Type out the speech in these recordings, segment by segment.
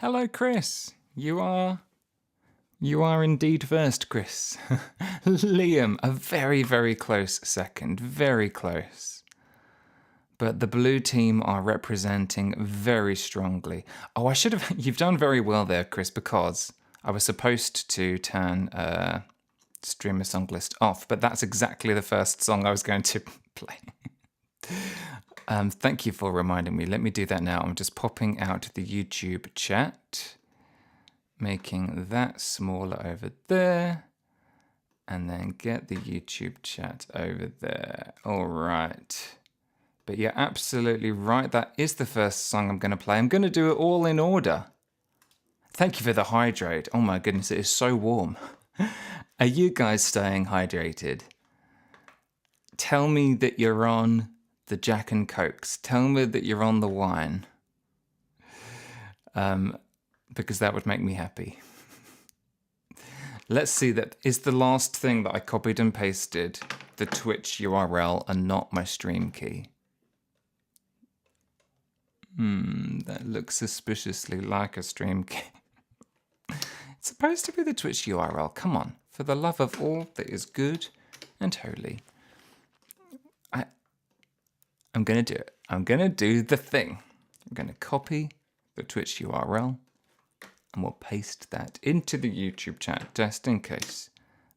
Hello, Chris. You are indeed first, Chris. Liam, a very, very close second. Very close. But the blue team are representing very strongly. Oh, I should have... You've done very well there, Chris, because I was supposed to turn streamer song list off, but that's exactly the first song I was going to play. Thank you for reminding me. Let me do that now. I'm just popping out the YouTube chat, making that smaller over there, and then get the YouTube chat over there. All right. But you're absolutely right. That is the first song I'm going to play. I'm going to do it all in order. Thank you for the hydrate. Oh my goodness, it is so warm. Are you guys staying hydrated? Tell me that you're on the Jack and Cokes. Tell me that you're on the wine. Because that would make me happy. Let's see, that is the last thing that I copied and pasted, the Twitch URL and not my stream key. That looks suspiciously like a stream key. It's supposed to be the Twitch URL. Come on, for the love of all that is good and holy. I'm going to do it. I'm going to do the thing. I'm going to copy the Twitch URL and we'll paste that into the YouTube chat just in case.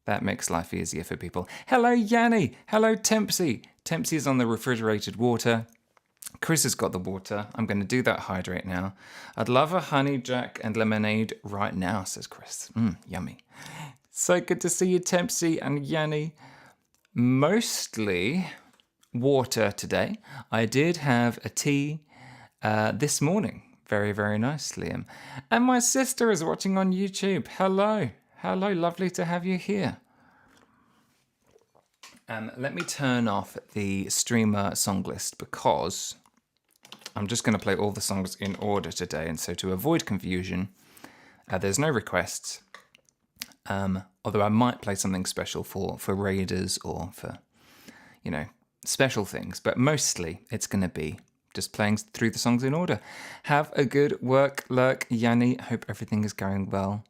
That makes life easier for people. Hello, Yanni. Hello, Tempsy. Tempsy's on the refrigerated water. Chris has got the water. I'm going to do that hydrate now. I'd love a honey jack and lemonade right now, says Chris. Yummy. So good to see you, Tempsy and Yanni. Mostly water today. I did have a tea this morning. Very, very nice, Liam. And my sister is watching on YouTube. Hello. Hello, lovely to have you here. Let me turn off the streamer song list because I'm just going to play all the songs in order today. And so to avoid confusion, there's no requests. Although I might play something special for raiders or for, you know, special things. But mostly it's going to be just playing through the songs in order. Have a good work, lurk, Yanni. Hope everything is going well.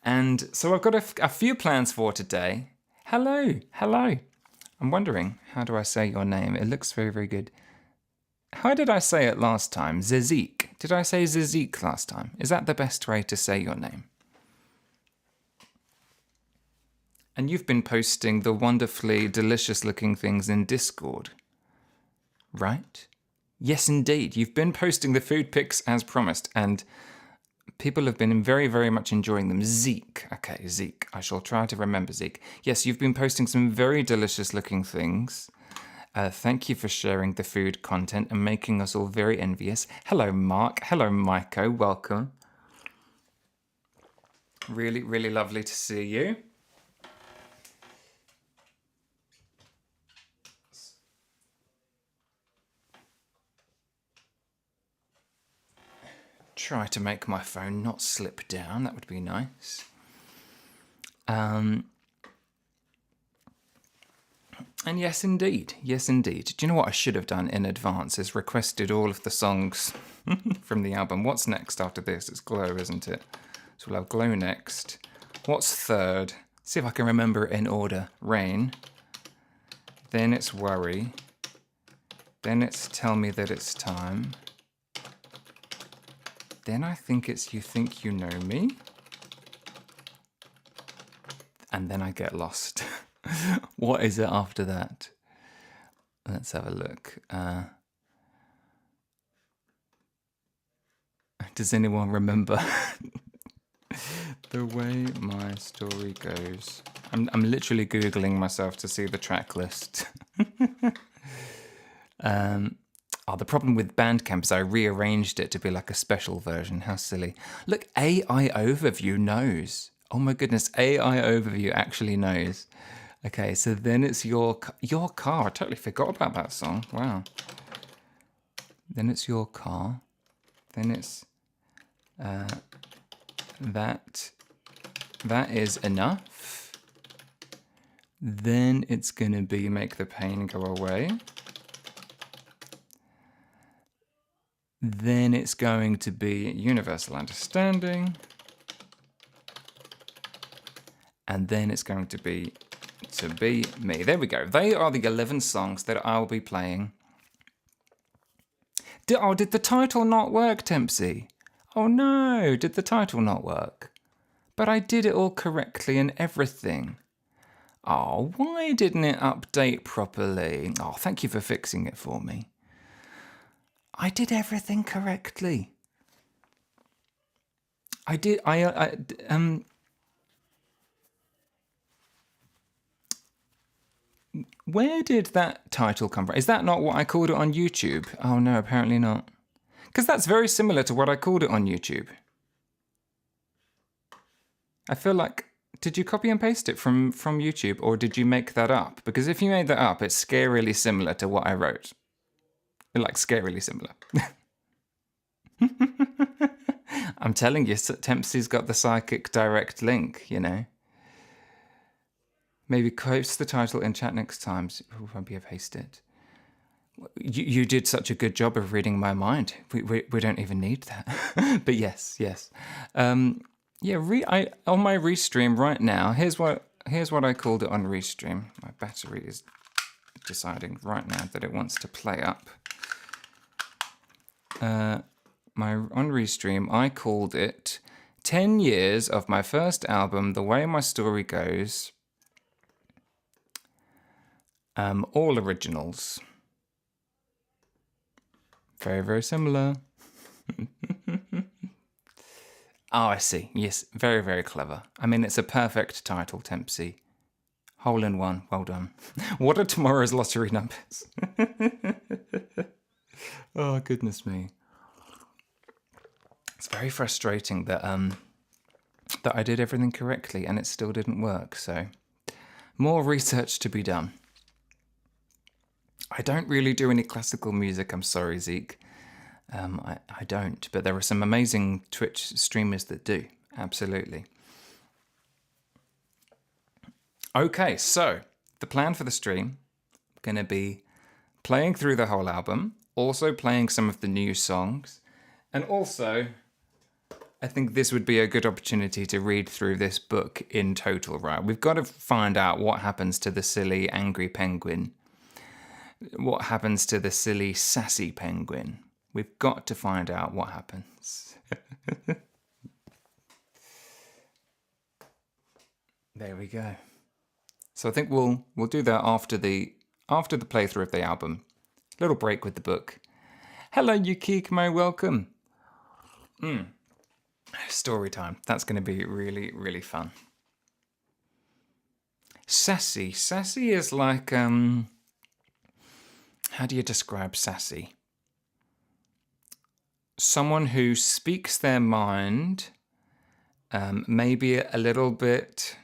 And so I've got a few plans for today. Hello, hello. I'm wondering, how do I say your name? It looks very, very good. How did I say it last time? Zazik. Did I say Zazik last time? Is that the best way to say your name? And you've been posting the wonderfully delicious looking things in Discord, right? Yes, indeed. You've been posting the food pics as promised, and people have been very, very much enjoying them. Zeke. Okay, Zeke. I shall try to remember Zeke. Yes, you've been posting some very delicious looking things. Thank you for sharing the food content and making us all very envious. Hello, Mark. Hello, Maiko. Welcome. Really, really lovely to see you. Try to make my phone not slip down. That would be nice. And yes, indeed. Yes, indeed. Do you know what I should have done in advance is requested all of the songs from the album. What's next after this? It's Glow, isn't it? So we'll have Glow next. What's third? See if I can remember it in order. Rain. Then it's Worry. Then it's Tell Me That It's Time. Then I think it's You Think You Know Me. And then I get lost. What is it after that? Let's have a look. Does anyone remember? The Way My Story Goes. I'm literally Googling myself to see the track list. The problem with Bandcamp is I rearranged it to be like a special version. How silly. Look, AI Overview knows. Oh my goodness, AI Overview actually knows. Okay, so then it's Your Car. I totally forgot about that song. Wow. Then it's Your Car. Then it's That Is Enough. Then it's gonna be Make the Pain Go Away. Then it's going to be Universal Understanding. And then it's going to be Me. There we go. They are the 11 songs that I'll be playing. Did the title not work, Tempsy? Oh no, did the title not work? But I did it all correctly and everything. Oh, why didn't it update properly? Oh, thank you for fixing it for me. I did everything correctly. I did, Where did that title come from? Is that not what I called it on YouTube? Oh no, apparently not. Because that's very similar to what I called it on YouTube. I feel like, did you copy and paste it from YouTube, or did you make that up? Because if you made that up, it's scarily similar to what I wrote. Like, scarily similar. I'm telling you, Tempsy's got the psychic direct link, you know. Maybe post the title in chat next time. We'll probably paste it. You did such a good job of reading my mind. We don't even need that. But yes. Yeah, on my Restream right now, here's what I called it on Restream. My battery is deciding right now that it wants to play up. On Restream, I called it 10 years of my first album, The Way My Story Goes. All originals. Very, very similar. Oh, I see. Yes, very, very clever. I mean, it's a perfect title, Tempsy. Hole in one. Well done. What are tomorrow's lottery numbers? Oh, goodness me. It's very frustrating that I did everything correctly and it still didn't work. So, more research to be done. I don't really do any classical music, I'm sorry, Zeke. I don't, but there are some amazing Twitch streamers that do, absolutely. Okay, so the plan for the stream, I'm going to be playing through the whole album, also playing some of the new songs, and also I think this would be a good opportunity to read through this book in total, right? We've got to find out what happens to the silly, angry penguin. What happens to the silly, sassy penguin? We've got to find out what happens. There we go. So I think we'll do that after the playthrough of the album. Little break with the book. Hello, Yukik, my welcome. Story time. That's going to be really, really fun. Sassy. Sassy is like how do you describe sassy? Someone who speaks their mind, maybe a little bit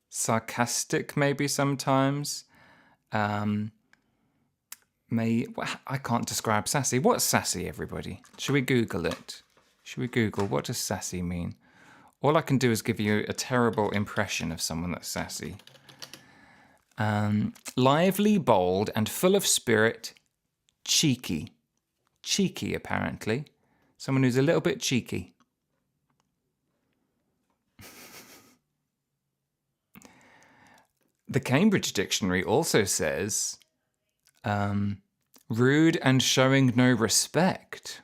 sarcastic, maybe sometimes. I can't describe sassy. What's sassy, everybody? Should we Google it? Should we Google what does sassy mean? All I can do is give you a terrible impression of someone that's sassy. Lively, bold, and full of spirit. Cheeky. Cheeky, apparently. Someone who's a little bit cheeky. The Cambridge Dictionary also says rude and showing no respect.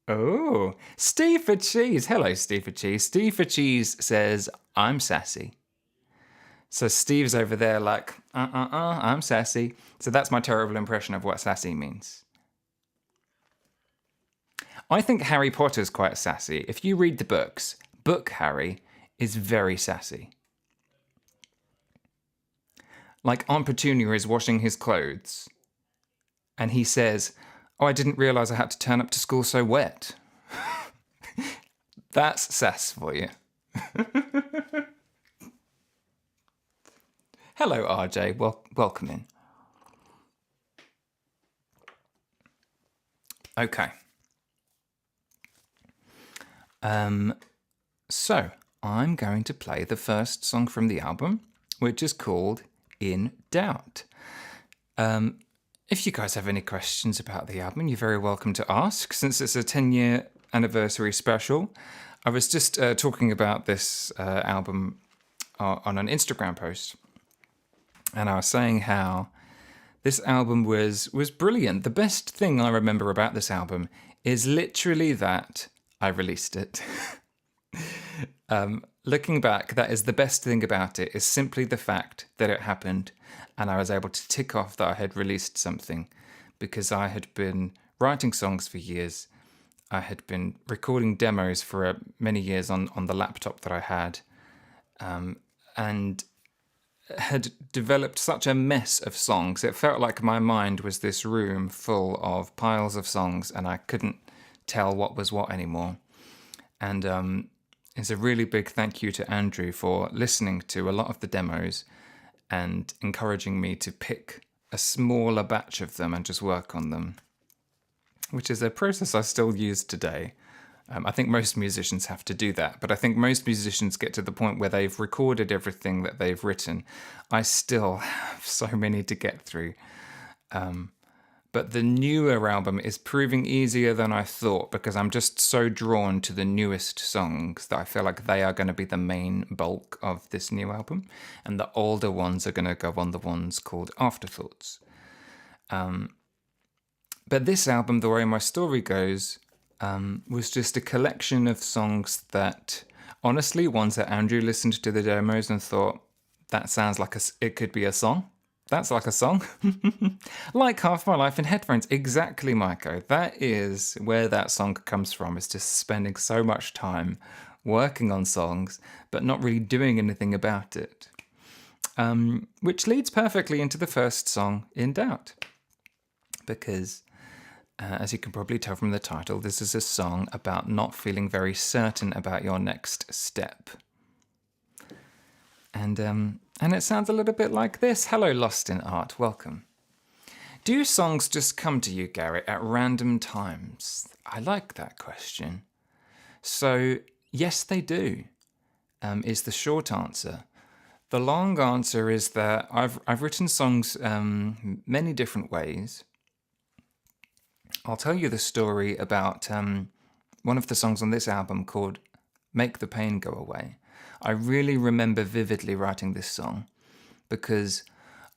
Oh, Steve for Cheese. Hello, Steve for Cheese. Steve for Cheese says, I'm sassy. So Steve's over there like, I'm sassy. So that's my terrible impression of what sassy means. I think Harry Potter's quite sassy. If you read the books, Book Harry is very sassy. Like Aunt Petunia is washing his clothes and he says, oh, I didn't realise I had to turn up to school so wet. That's sass for you. Hello, RJ. Welcome in. Okay. So I'm going to play the first song from the album, which is called In Doubt. If you guys have any questions about the album, you're very welcome to ask, since it's a 10-year anniversary special. I was just talking about this album on an Instagram post, and I was saying how this album was brilliant. The best thing I remember about this album is literally that I released it. Looking back, that is the best thing about it, is simply the fact that it happened and I was able to tick off that I had released something, because I had been writing songs for years. I had been recording demos for many years on the laptop that I had, and had developed such a mess of songs. It felt like my mind was this room full of piles of songs and I couldn't tell what was what anymore. And it's a really big thank you to Andrew for listening to a lot of the demos and encouraging me to pick a smaller batch of them and just work on them, which is a process I still use today. I think most musicians have to do that, but I think most musicians get to the point where they've recorded everything that they've written. I still have so many to get through. But the newer album is proving easier than I thought, because I'm just so drawn to the newest songs that I feel like they are going to be the main bulk of this new album, and the older ones are going to go on the ones called Afterthoughts. But this album, The Way My Story Goes, was just a collection of songs that, honestly, ones that Andrew listened to the demos and thought, that sounds like it could be a song. That's like a song. Like Half My Life in Headphones. Exactly, Maiko. That is where that song comes from. It's just spending so much time working on songs, but not really doing anything about it. Which leads perfectly into the first song, In Doubt. Because, as you can probably tell from the title, this is a song about not feeling very certain about your next step. And it sounds a little bit like this. Hello, Lost in Art. Welcome. Do songs just come to you, Garrett, at random times? I like that question. So, yes, they do, is the short answer. The long answer is that I've written songs many different ways. I'll tell you the story about one of the songs on this album called Make the Pain Go Away. I really remember vividly writing this song because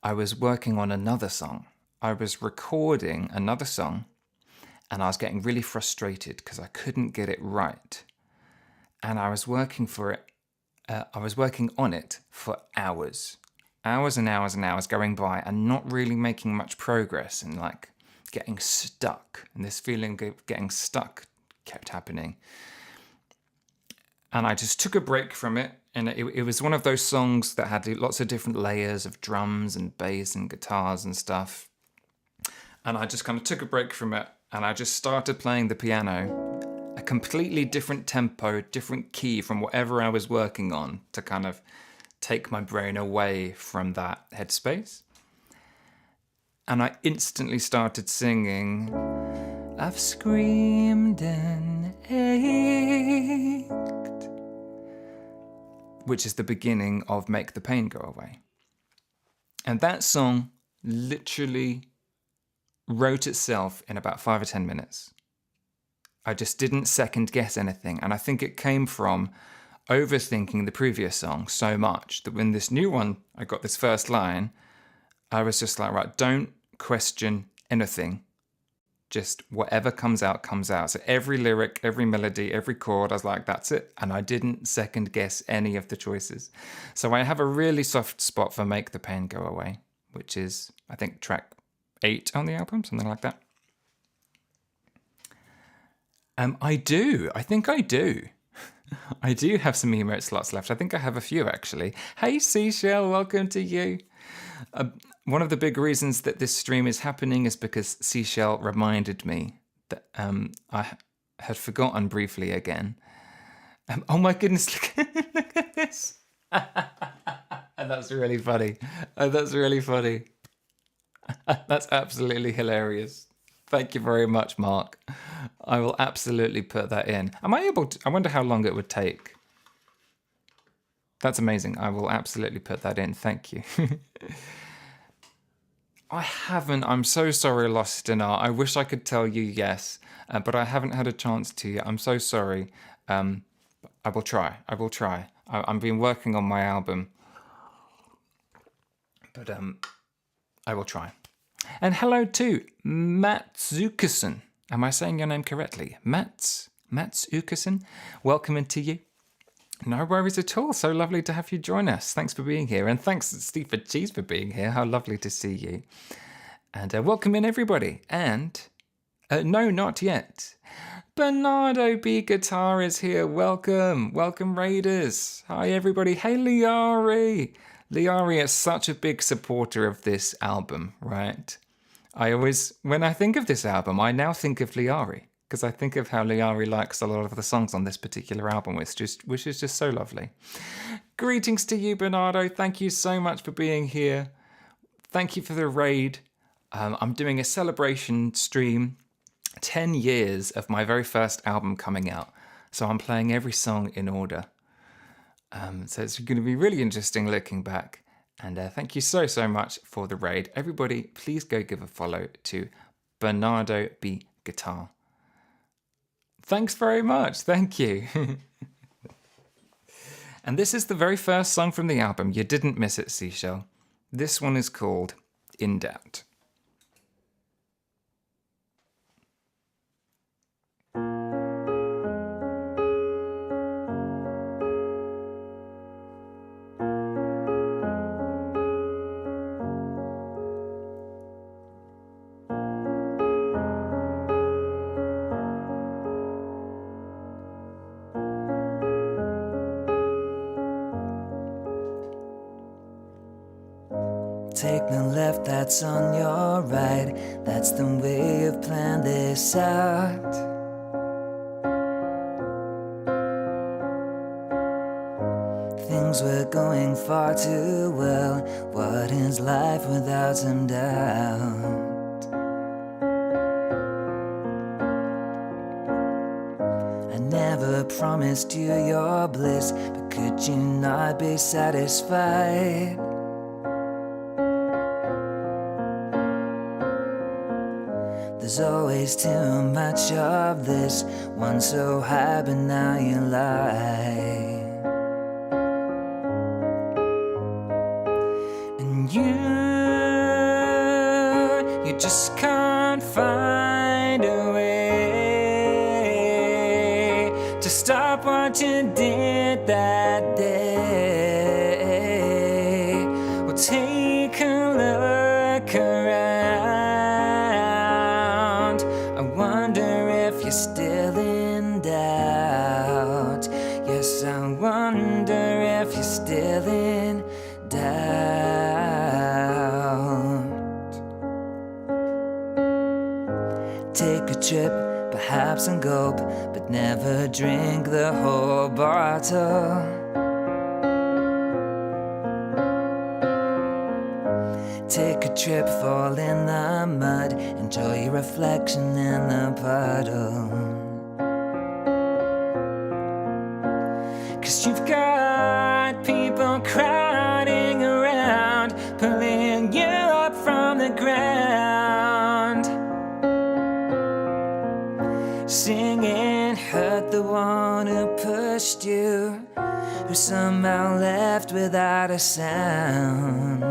I was working on another song. I was recording another song and I was getting really frustrated because I couldn't get it right. And I was working on it for hours and hours and hours going by and not really making much progress, and like getting stuck. And this feeling of getting stuck kept happening. And I just took a break from it. And it was one of those songs that had lots of different layers of drums and bass and guitars and stuff. And I just kind of took a break from it. And I just started playing the piano, a completely different tempo, different key from whatever I was working on, to kind of take my brain away from that headspace. And I instantly started singing, I've screamed and ached, which is the beginning of Make the Pain Go Away. And that song literally wrote itself in about 5 or 10 minutes. I just didn't second guess anything. And I think it came from overthinking the previous song so much that when this new one, I got this first line, I was just like, right, don't question anything. Just whatever comes out, comes out. So every lyric, every melody, every chord, I was like, that's it. And I didn't second guess any of the choices. So I have a really soft spot for Make the Pain Go Away, which is, I think, track 8 on the album, something like that. I do. I think I do. I do have some emote slots left. I think I have a few, actually. Hey, Seashell, welcome to you. One of the big reasons that this stream is happening is because Seashell reminded me that I had forgotten briefly again. Oh my goodness, look at this. That's really funny. That's really funny. That's absolutely hilarious. Thank you very much, Mark. I will absolutely put that in. Am I able to? I wonder how long it would take. That's amazing. I will absolutely put that in. Thank you. I haven't. I'm so sorry, Lost Dinar. I wish I could tell you yes, but I haven't had a chance to yet. I'm so sorry. I will try. I will try. I've been working on my album, but I will try. And hello to Matsukason. Am I saying your name correctly? Matsukason. Welcome into you. No worries at all. So lovely to have you join us. Thanks for being here. And thanks, Steve for Cheese, for being here. How lovely to see you. And welcome in, everybody. And no, not yet. Bernardo B Guitar is here. Welcome. Welcome, Raiders. Hi, everybody. Hey, Liari. Liari is such a big supporter of this album, right? When I think of this album, I now think of Liari, because I think of how Liari likes a lot of the songs on this particular album, which is just so lovely. Greetings to you, Bernardo. Thank you so much for being here. Thank you for the raid. I'm doing a celebration stream, 10 years of my very first album coming out. So I'm playing every song in order. So it's going to be really interesting looking back. And thank you so much for the raid. Everybody, please go give a follow to Bernardo B Guitar. Thanks very much. Thank you. And this is the very first song from the album. You didn't miss it, Seashell. This one is called In Doubt. Take the left, that's on your right. That's the way you've planned this out. Things were going far too well. What is life without some doubt? I never promised you your bliss, but could you not be satisfied? There's always too much of this. One so high, but now you lie. And you just can't find a way to stop what you did that day. Well, take a look around. I wonder if you're still in doubt. Yes, I wonder if you're still in doubt. Take a trip, perhaps and gulp, but never drink the whole bottle. Take a trip, fall in the mud, enjoy your reflection in the puddle. 'Cause you've got people crowding around, pulling you up from the ground, singing, hurt the one who pushed you, who somehow left without a sound.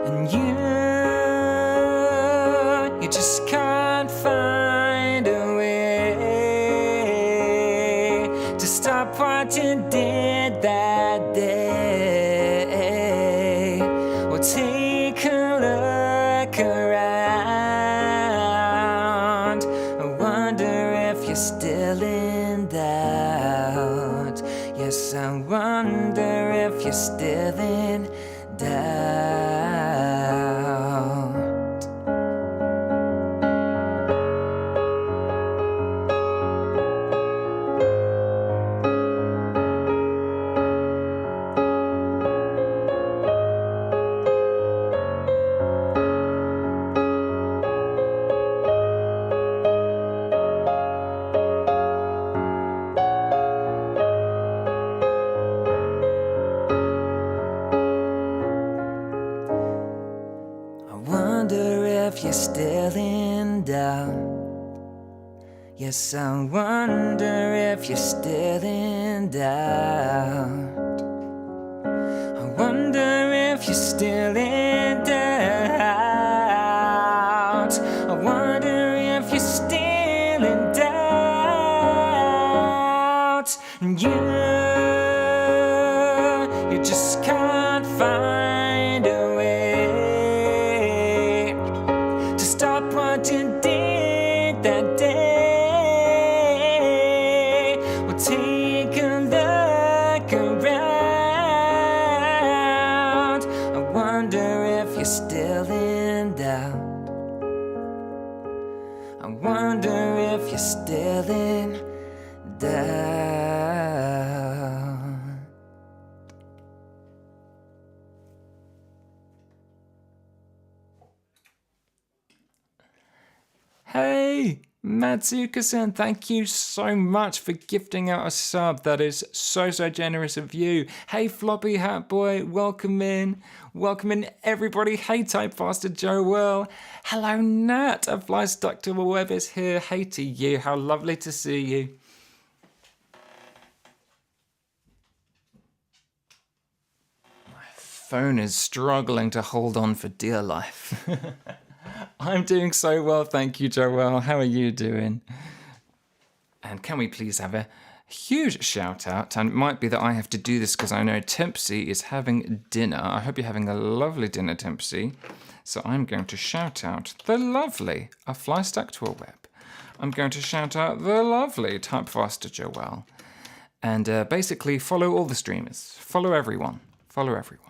And you just can't find a way to stop what you did that day. Well, take a look around. I wonder if you're still in doubt. Yes, I wonder if you're still in doubt. wonder if you're still in doubt. Yes, I wonder if you're still in doubt. I wonder if you're still in doubt. I wonder if you're still in doubt. And you just can't find a way to stop what you did that day. Well, take a look around. I wonder if you're still in doubt. I wonder if you're still in doubt. Hey, Matsuka-san, thank you so much for gifting out a sub. That is so generous of you. Hey, Floppy Hat Boy, welcome in. Welcome in, everybody. Hey, Typefaster Joel. Hello, Nat. A fly stuck to a web is here. Hey to you. How lovely to see you. My phone is struggling to hold on for dear life. I'm doing so well, thank you, Joel. How are you doing? And can we please have a huge shout out? And it might be that I have to do this because I know Tempsy is having dinner. I hope you're having a lovely dinner, Tempsy. So I'm going to shout out the lovely A Fly Stuck to a Web. I'm going to shout out the lovely Typefaster Joel. And basically follow all the streamers. Follow everyone. Follow everyone.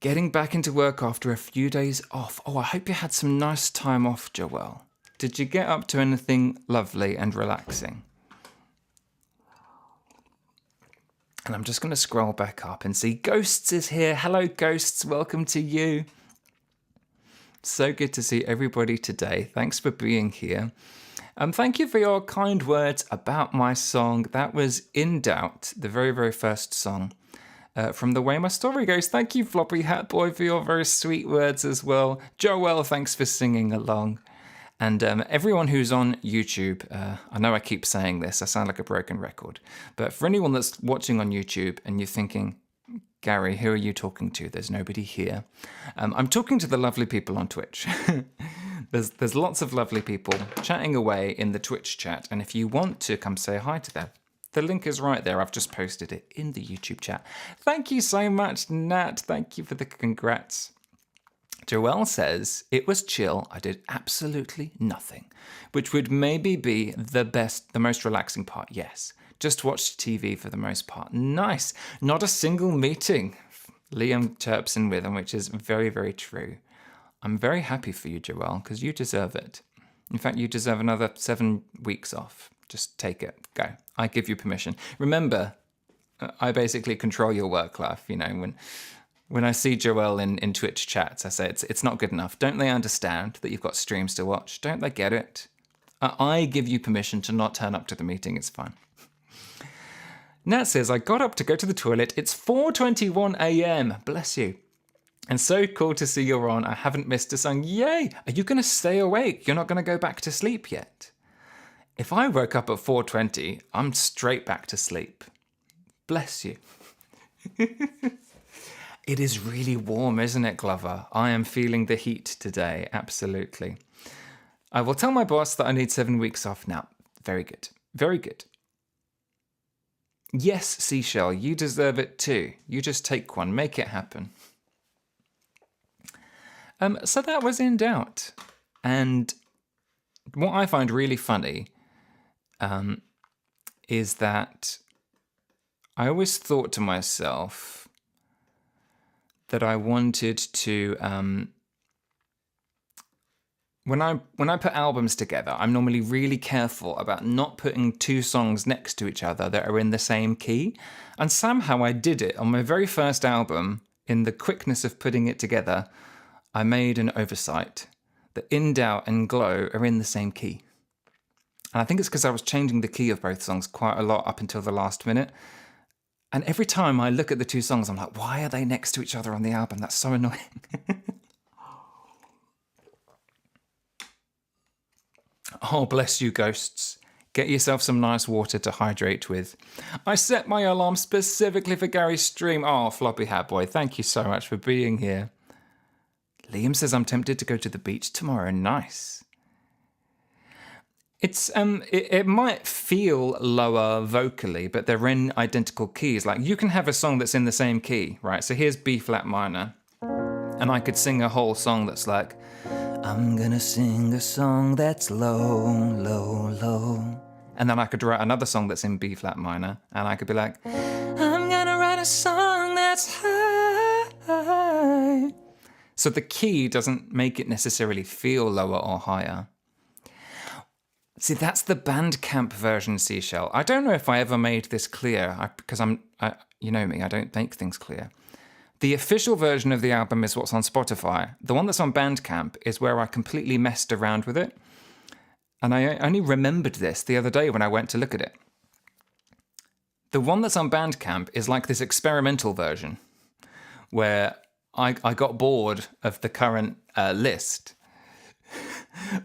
Getting back into work after a few days off. Oh, I hope you had some nice time off, Joel. Did you get up to anything lovely and relaxing? And I'm just going to scroll back up and see Ghosts is here. Hello, Ghosts. Welcome to you. So good to see everybody today. Thanks for being here. Thank you for your kind words about my song. That was In Doubt, the very first song. From The Way My Story Goes. Thank you, Floppy Hat Boy, for your very sweet words as well. Joel, thanks for singing along. And everyone who's on YouTube, I know I keep saying this, I sound like a broken record, but for anyone that's watching on YouTube and you're thinking, Gary, who are you talking to? There's nobody here. I'm talking to the lovely people on Twitch. There's lots of lovely people chatting away in the Twitch chat, and if you want to come say hi to them, the link is right there. I've just posted it in the YouTube chat. Thank you so much, Nat. Thank you for the congrats. Joelle says, it was chill. I did absolutely nothing, which would maybe be the most relaxing part. Yes. Just watched TV for the most part. Nice. Not a single meeting. Liam chirps in with him, which is very true. I'm very happy for you, Joelle, because you deserve it. In fact, you deserve another 7 weeks off. Just take it. Go. I give you permission. Remember, I basically control your work life. You know, when I see Joelle in Twitch chats, I say it's not good enough. Don't they understand that you've got streams to watch? Don't they get it? I give you permission to not turn up to the meeting. It's fine. Nat says, I got up to go to the toilet. It's 4:21 a.m. Bless you. And so cool to see you're on. I haven't missed a song. Yay! Are you going to stay awake? You're not going to go back to sleep yet? If I woke up at 4:20, I'm straight back to sleep. Bless you. It is really warm, isn't it, Glover? I am feeling the heat today, absolutely. I will tell my boss that I need 7 weeks off now. Very good. Very good. Yes, Seashell, you deserve it too. You just take one. Make it happen. So that was In Doubt. And what I find really funny is that I always thought to myself that I wanted to, when I put albums together, I'm normally really careful about not putting two songs next to each other that are in the same key. And somehow I did it on my very first album. In the quickness of putting it together, I made an oversight that In Doubt and Glow are in the same key. And I think it's because I was changing the key of both songs quite a lot up until the last minute. And every time I look at the two songs, I'm like, why are they next to each other on the album? That's so annoying. Oh, bless you, Ghosts. Get yourself some nice water to hydrate with. I set my alarm specifically for Gary's stream. Oh, Floppy Hat Boy, thank you so much for being here. Liam says I'm tempted to go to the beach tomorrow. Nice. It's it might feel lower vocally, but they're in identical keys. Like you can have a song that's in the same key, right? So here's B flat minor, and I could sing a whole song that's like, I'm gonna sing a song that's low, low, low. And then I could write another song that's in B flat minor, and I could be like, I'm gonna write a song that's high. So the key doesn't make it necessarily feel lower or higher. See, that's the Bandcamp version, Seashell. I don't know if I ever made this clear, because you know me, I don't make things clear. The official version of the album is what's on Spotify. The one that's on Bandcamp is where I completely messed around with it. And I only remembered this the other day when I went to look at it. The one that's on Bandcamp is like this experimental version where I got bored of the current list.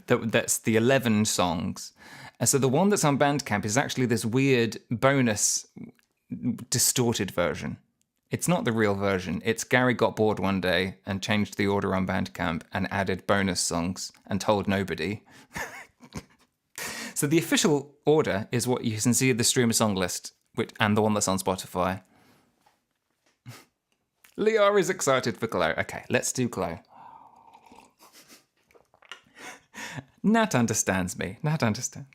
That's the 11 songs. And so the one that's on Bandcamp is actually this weird bonus distorted version. It's not the real version. It's Gary got bored one day and changed the order on Bandcamp and added bonus songs and told nobody. So the official order is what you can see in the streamer song list and the one that's on Spotify. Lior is excited for Glow. Okay, let's do Glow. Nat understands me. Nat understands.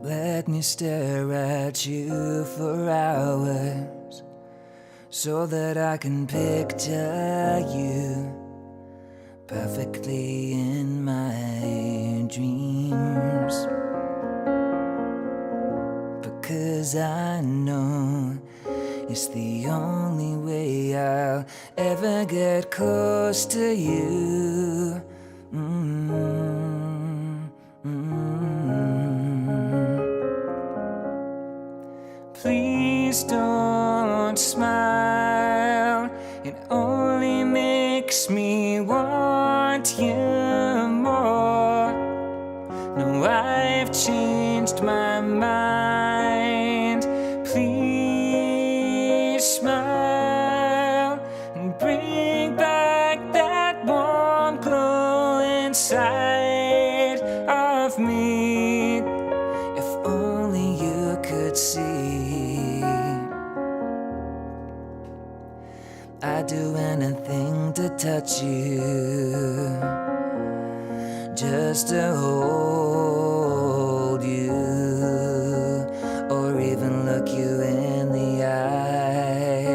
Let me stare at you for hours so that I can picture you perfectly in my dreams. Because I know it's the only way I'll ever get close to you. Please don't smile, it only makes me want you more. No, I've changed my mind. Please smile and bring back that warm glow inside of me. If only you could see, I'd do anything to touch you, just to hold you, or even look you in the eye.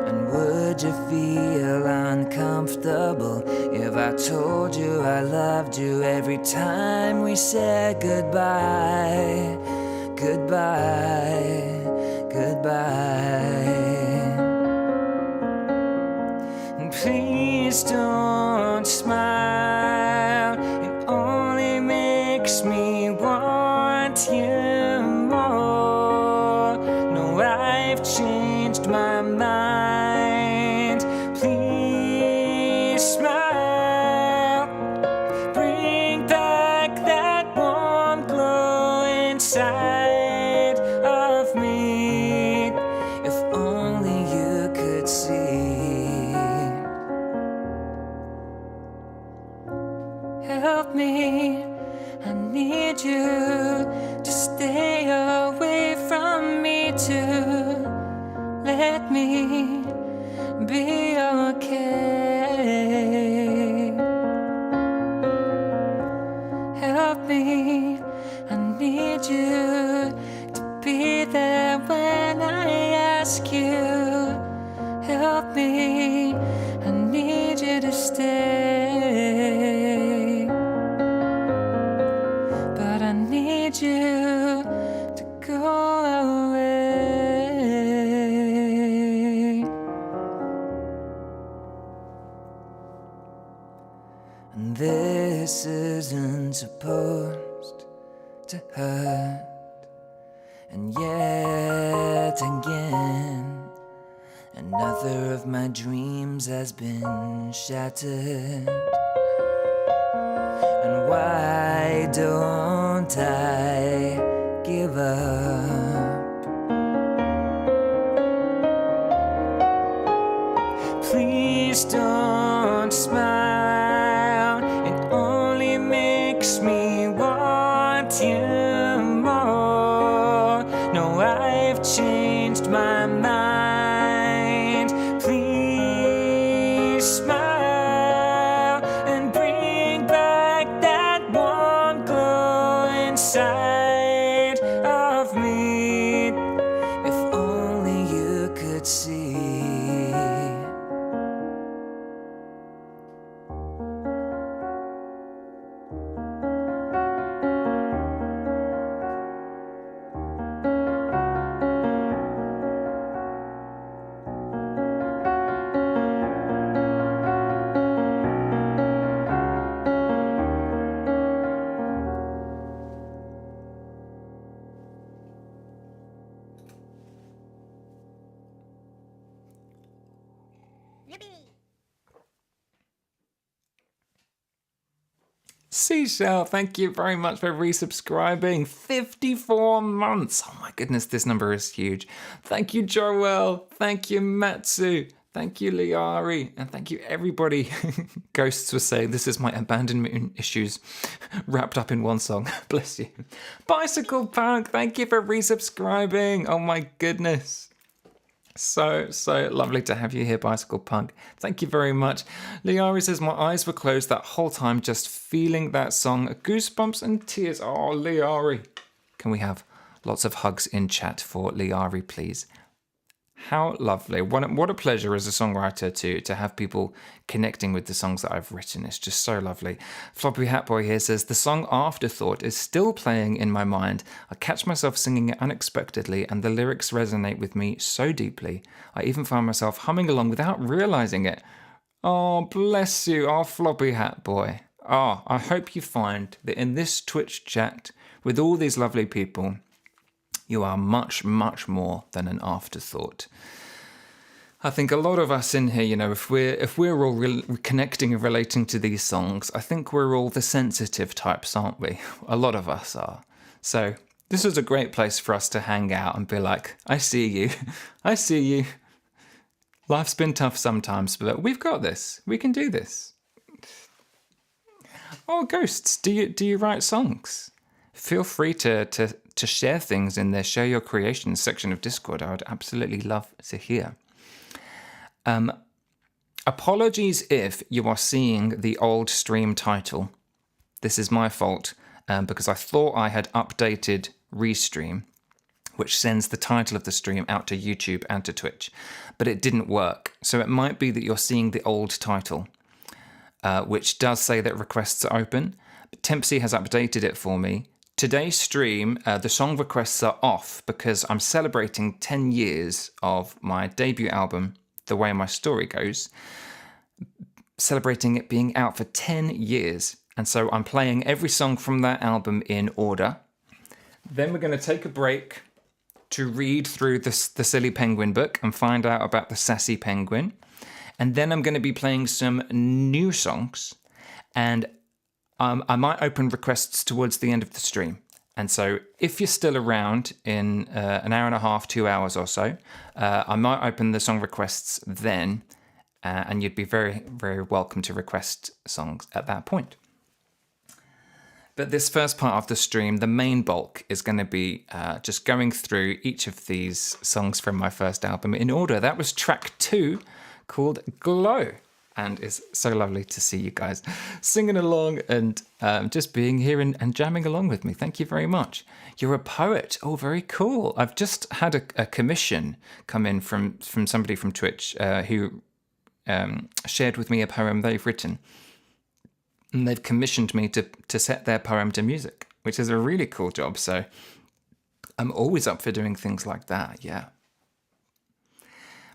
And would you feel uncomfortable if I told you I loved you every time we said goodbye, goodbye, goodbye? Please don't smile, it only makes me want you more. No, I've changed my mind. Please smile, bring back that warm glow inside of me. If only you could see. Help me, I need you to stay away from me too. Let me be okay. Help me, rescue. Help me, I need you to stay. But I need you to go away. And this isn't supposed to hurt. And yet again, another of my dreams has been shattered. And why don't I give up? Please don't smile, it only makes me want you more. No, I've changed my mind. Please smile and bring back that warm glow inside of me. If only you could see. Seashell, thank you very much for resubscribing. 54 months. Oh my goodness, this number is huge. Thank you, Joel. Thank you, Matsu. Thank you, Liari. And thank you, everybody. Ghosts were saying, this is my abandonment issues wrapped up in one song. Bless you. Bicycle Punk, thank you for resubscribing. Oh my goodness. So lovely to have you here, Bicycle Punk. Thank you very much. Liari says, my eyes were closed that whole time, just feeling that song. Goosebumps and tears. Oh, Liari. Can we have lots of hugs in chat for Liari, please? How lovely. What a pleasure as a songwriter to have people connecting with the songs that I've written. It's just so lovely. Floppy Hat Boy here says, the song Afterthought is still playing in my mind. I catch myself singing it unexpectedly and the lyrics resonate with me so deeply. I even find myself humming along without realizing it. Oh, bless you. Oh, Floppy Hat Boy. Oh, I hope you find that in this Twitch chat with all these lovely people, you are much, much more than an afterthought. I think a lot of us in here, you know, if we're all connecting and relating to these songs, I think we're all the sensitive types, aren't we? A lot of us are. So this is a great place for us to hang out and be like, I see you. I see you. Life's been tough sometimes, but we've got this. We can do this. Oh, Ghosts, do you write songs? Feel free to share things in the Share Your Creations section of Discord. I would absolutely love to hear. Apologies if you are seeing the old stream title. This is my fault because I thought I had updated Restream, which sends the title of the stream out to YouTube and to Twitch, but it didn't work. So it might be that you're seeing the old title, which does say that requests are open. But Tempsy has updated it for me. Today's stream, the song requests are off because I'm celebrating 10 years of my debut album, The Way My Story Goes, celebrating it being out for 10 years. And so I'm playing every song from that album in order. Then we're going to take a break to read through the Silly Penguin book and find out about the Sassy Penguin. And then I'm going to be playing some new songs, and I might open requests towards the end of the stream. And so if you're still around in an hour and a half, 2 hours or so, I might open the song requests then, and you'd be very, very welcome to request songs at that point. But this first part of the stream, the main bulk, is going to be just going through each of these songs from my first album in order. That was track 2, called Glow. And it's so lovely to see you guys singing along and just being here and jamming along with me. Thank you very much. You're a poet. Oh, very cool. I've just had a commission come in from somebody from Twitch who shared with me a poem they've written. And they've commissioned me to set their poem to music, which is a really cool job. So I'm always up for doing things like that. Yeah.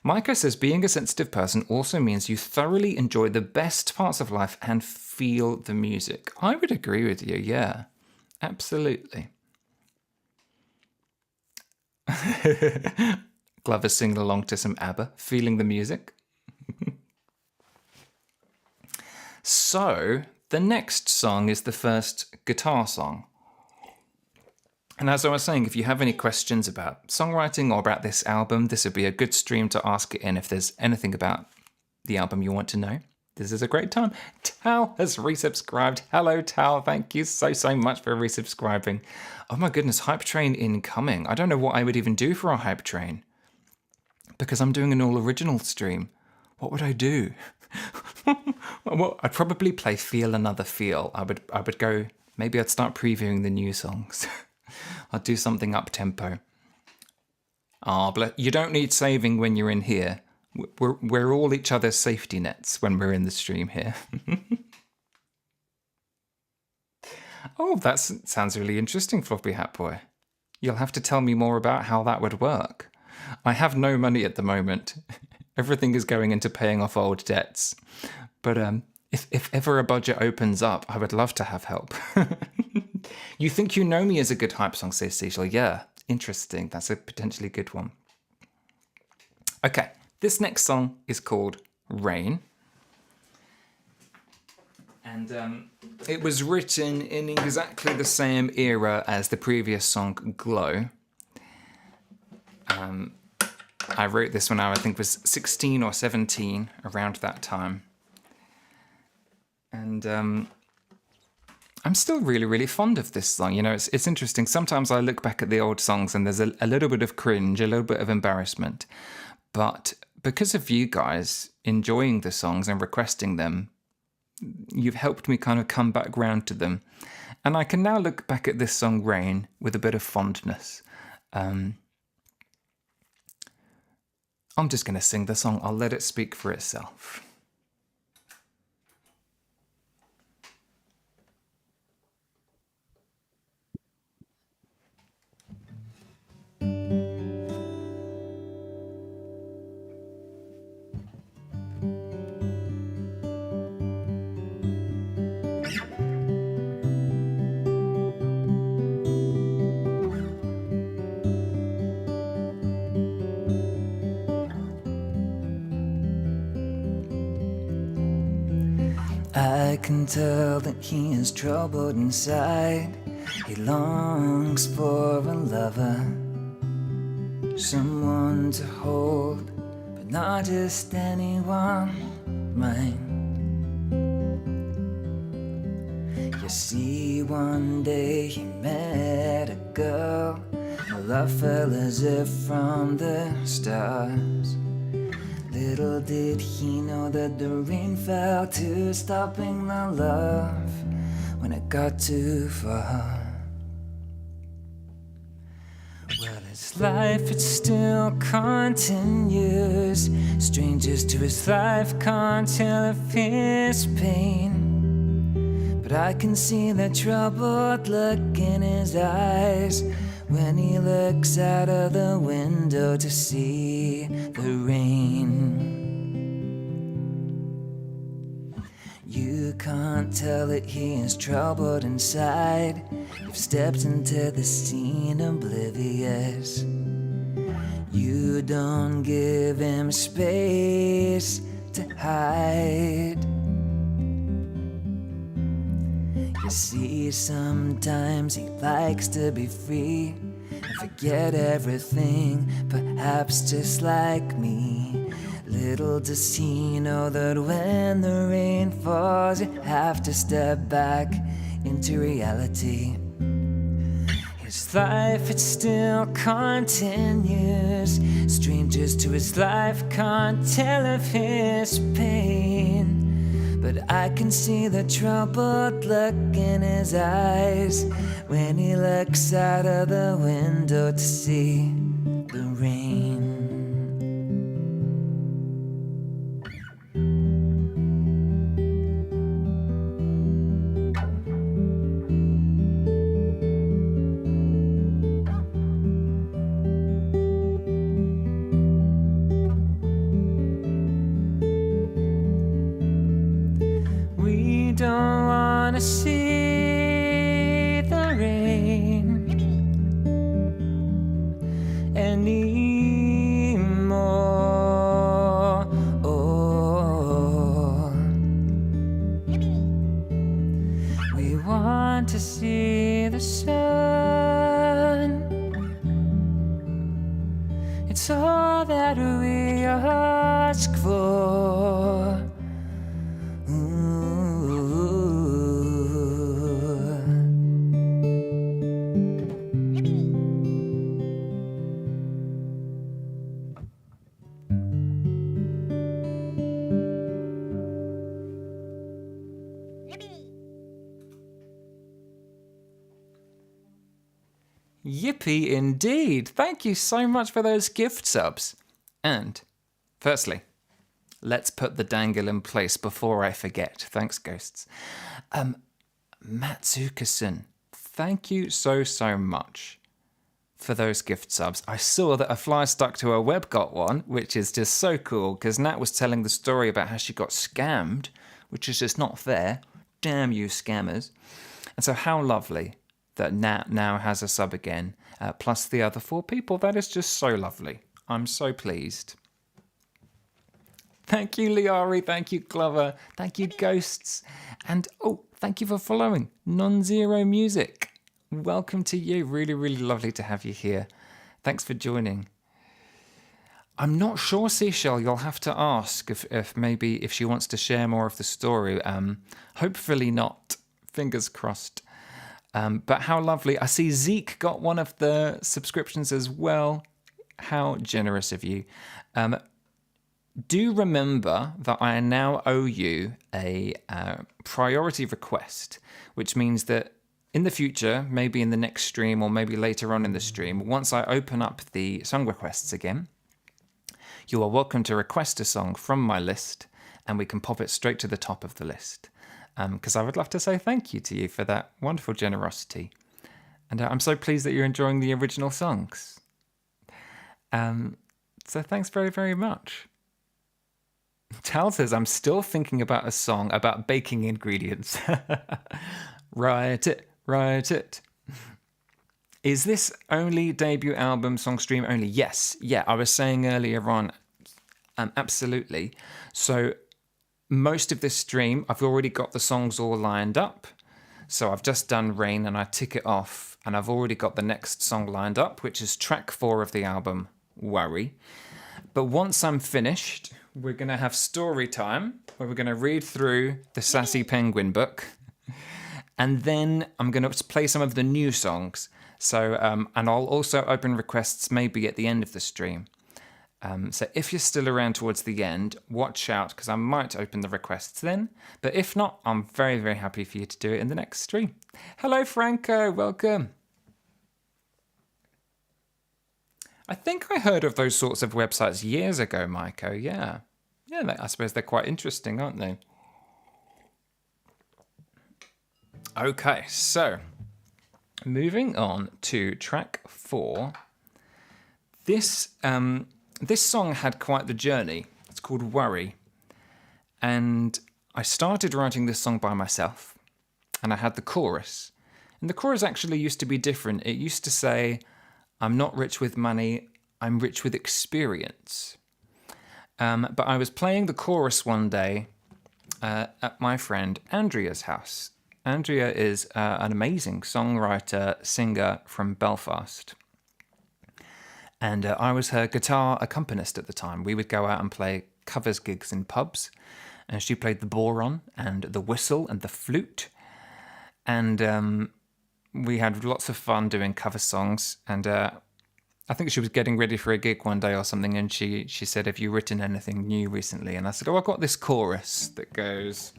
Micah says being a sensitive person also means you thoroughly enjoy the best parts of life and feel the music. I would agree with you, yeah. Absolutely. Glover's singing along to some ABBA, feeling the music. So, the next song is the first guitar song. And as I was saying, if you have any questions about songwriting or about this album, this would be a good stream to ask it in if there's anything about the album you want to know. This is a great time. Tal has resubscribed. Hello, Tal. Thank you so much for resubscribing. Oh my goodness, Hype Train incoming. I don't know what I would even do for a Hype Train because I'm doing an all original stream. What would I do? Well, I'd probably play Feel Another Feel. I would go, maybe I'd start previewing the new songs. I'll do something up-tempo. You don't need saving when you're in here. We're all each other's safety nets when we're in the stream here. Oh, that sounds really interesting, Floppy Hat Boy. You'll have to tell me more about how that would work. I have no money at the moment. Everything is going into paying off old debts. But if ever a budget opens up, I would love to have help. You think you know me as a good hype song, says Cecil. Yeah, interesting. That's a potentially good one. Okay, this next song is called Rain. And it was written in exactly the same era as the previous song, Glow. I wrote this when I think was 16 or 17, around that time. And I'm still really fond of this song. You know, it's interesting. Sometimes I look back at the old songs and there's a little bit of cringe, a little bit of embarrassment. But because of you guys enjoying the songs and requesting them, you've helped me kind of come back round to them. And I can now look back at this song, Rain, with a bit of fondness. I'm just going to sing the song. I'll let it speak for itself. I can tell that he is troubled inside. He longs for a lover, someone to hold, but not just anyone, mine. You see, one day he met a girl, a love fell as if from the stars. Little did he know that the rain fell to stopping the love when it got too far. Well, his life, it still continues. Strangers to his life can't tell of his pain, but I can see the troubled look in his eyes when he looks out of the window to see the rain. You can't tell that he is troubled inside. You've stepped into the scene oblivious. You don't give him space to hide. You see, sometimes he likes to be free and forget everything, perhaps just like me. Little does he know that when the rain falls, you have to step back into reality. He His life, it still continues. Strangers to his life can't tell of his pain, but I can see the troubled look in his eyes when he looks out of the window to see the rain. We don't want to see the rain anymore. Oh, we want to see the sun. It's all that we ask for. Yippee indeed. Thank you so much for those gift subs. And, firstly, let's put the dangle in place before I forget. Thanks, Ghosts. Matsuka-san, thank you so much for those gift subs. I saw that A Fly Stuck to Her Web got one, which is just so cool, because Nat was telling the story about how she got scammed, which is just not fair. Damn you, scammers. And so how lovely that Nat now has a sub again, plus the other 4 people. That is just so lovely. I'm so pleased. Thank you, Liari. Thank you, Glover. Thank you, Ghosts. And, oh, thank you for following Non-Zero Music. Welcome to you. Really, really lovely to have you here. Thanks for joining. I'm not sure, Seashell. You'll have to ask if maybe if she wants to share more of the story. Hopefully not. Fingers crossed. But how lovely. I see Zeke got one of the subscriptions as well. How generous of you. Do remember that I now owe you a priority request, which means that in the future, maybe in the next stream or maybe later on in the stream, once I open up the song requests again, you are welcome to request a song from my list and we can pop it straight to the top of the list. Because I would love to say thank you to you for that wonderful generosity. And I'm so pleased that you're enjoying the original songs. So thanks very, very much. Tal says, I'm still thinking about a song about baking ingredients. Write it. Is this only debut album song stream only? Yes. Yeah, I was saying earlier on, absolutely. So most of this stream, I've already got the songs all lined up. So I've just done Rain and I tick it off. And I've already got the next song lined up, which is track 4 of the album, Worry. But once I'm finished, we're going to have story time, where we're going to read through the Sassy Penguin book. And then I'm going to play some of the new songs. So, and I'll also open requests maybe at the end of the stream. So if you're still around towards the end, watch out, because I might open the requests then. But if not, I'm very, very happy for you to do it in the next stream. Hello, Franco. Welcome. I think I heard of those sorts of websites years ago, Maiko. Yeah. Yeah, I suppose they're quite interesting, aren't they? Okay, so moving on to track 4. This song had quite the journey. It's called Worry. And I started writing this song by myself. And I had the chorus. And the chorus actually used to be different. It used to say, I'm not rich with money, I'm rich with experience. But I was playing the chorus one day at my friend Andrea's house. Andrea is an amazing songwriter, singer from Belfast. And I was her guitar accompanist at the time. We would go out and play covers gigs in pubs. And she played the boron and the whistle and the flute. And we had lots of fun doing cover songs, and I think she was getting ready for a gig one day or something, and she said, "Have you written anything new recently?" And I said, "Oh, I got this chorus that goes."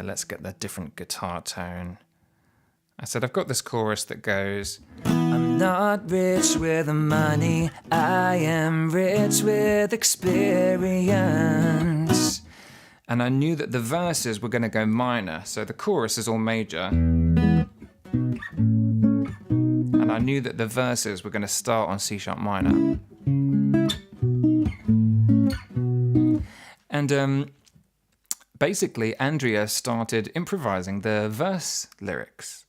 Let's get the different guitar tone. I said, "I've got this chorus that goes, I'm not rich with money, I am rich with experience." And I knew that the verses were going to go minor, so the chorus is all major. And I knew that the verses were going to start on C sharp minor. And basically, Andrea started improvising the verse lyrics.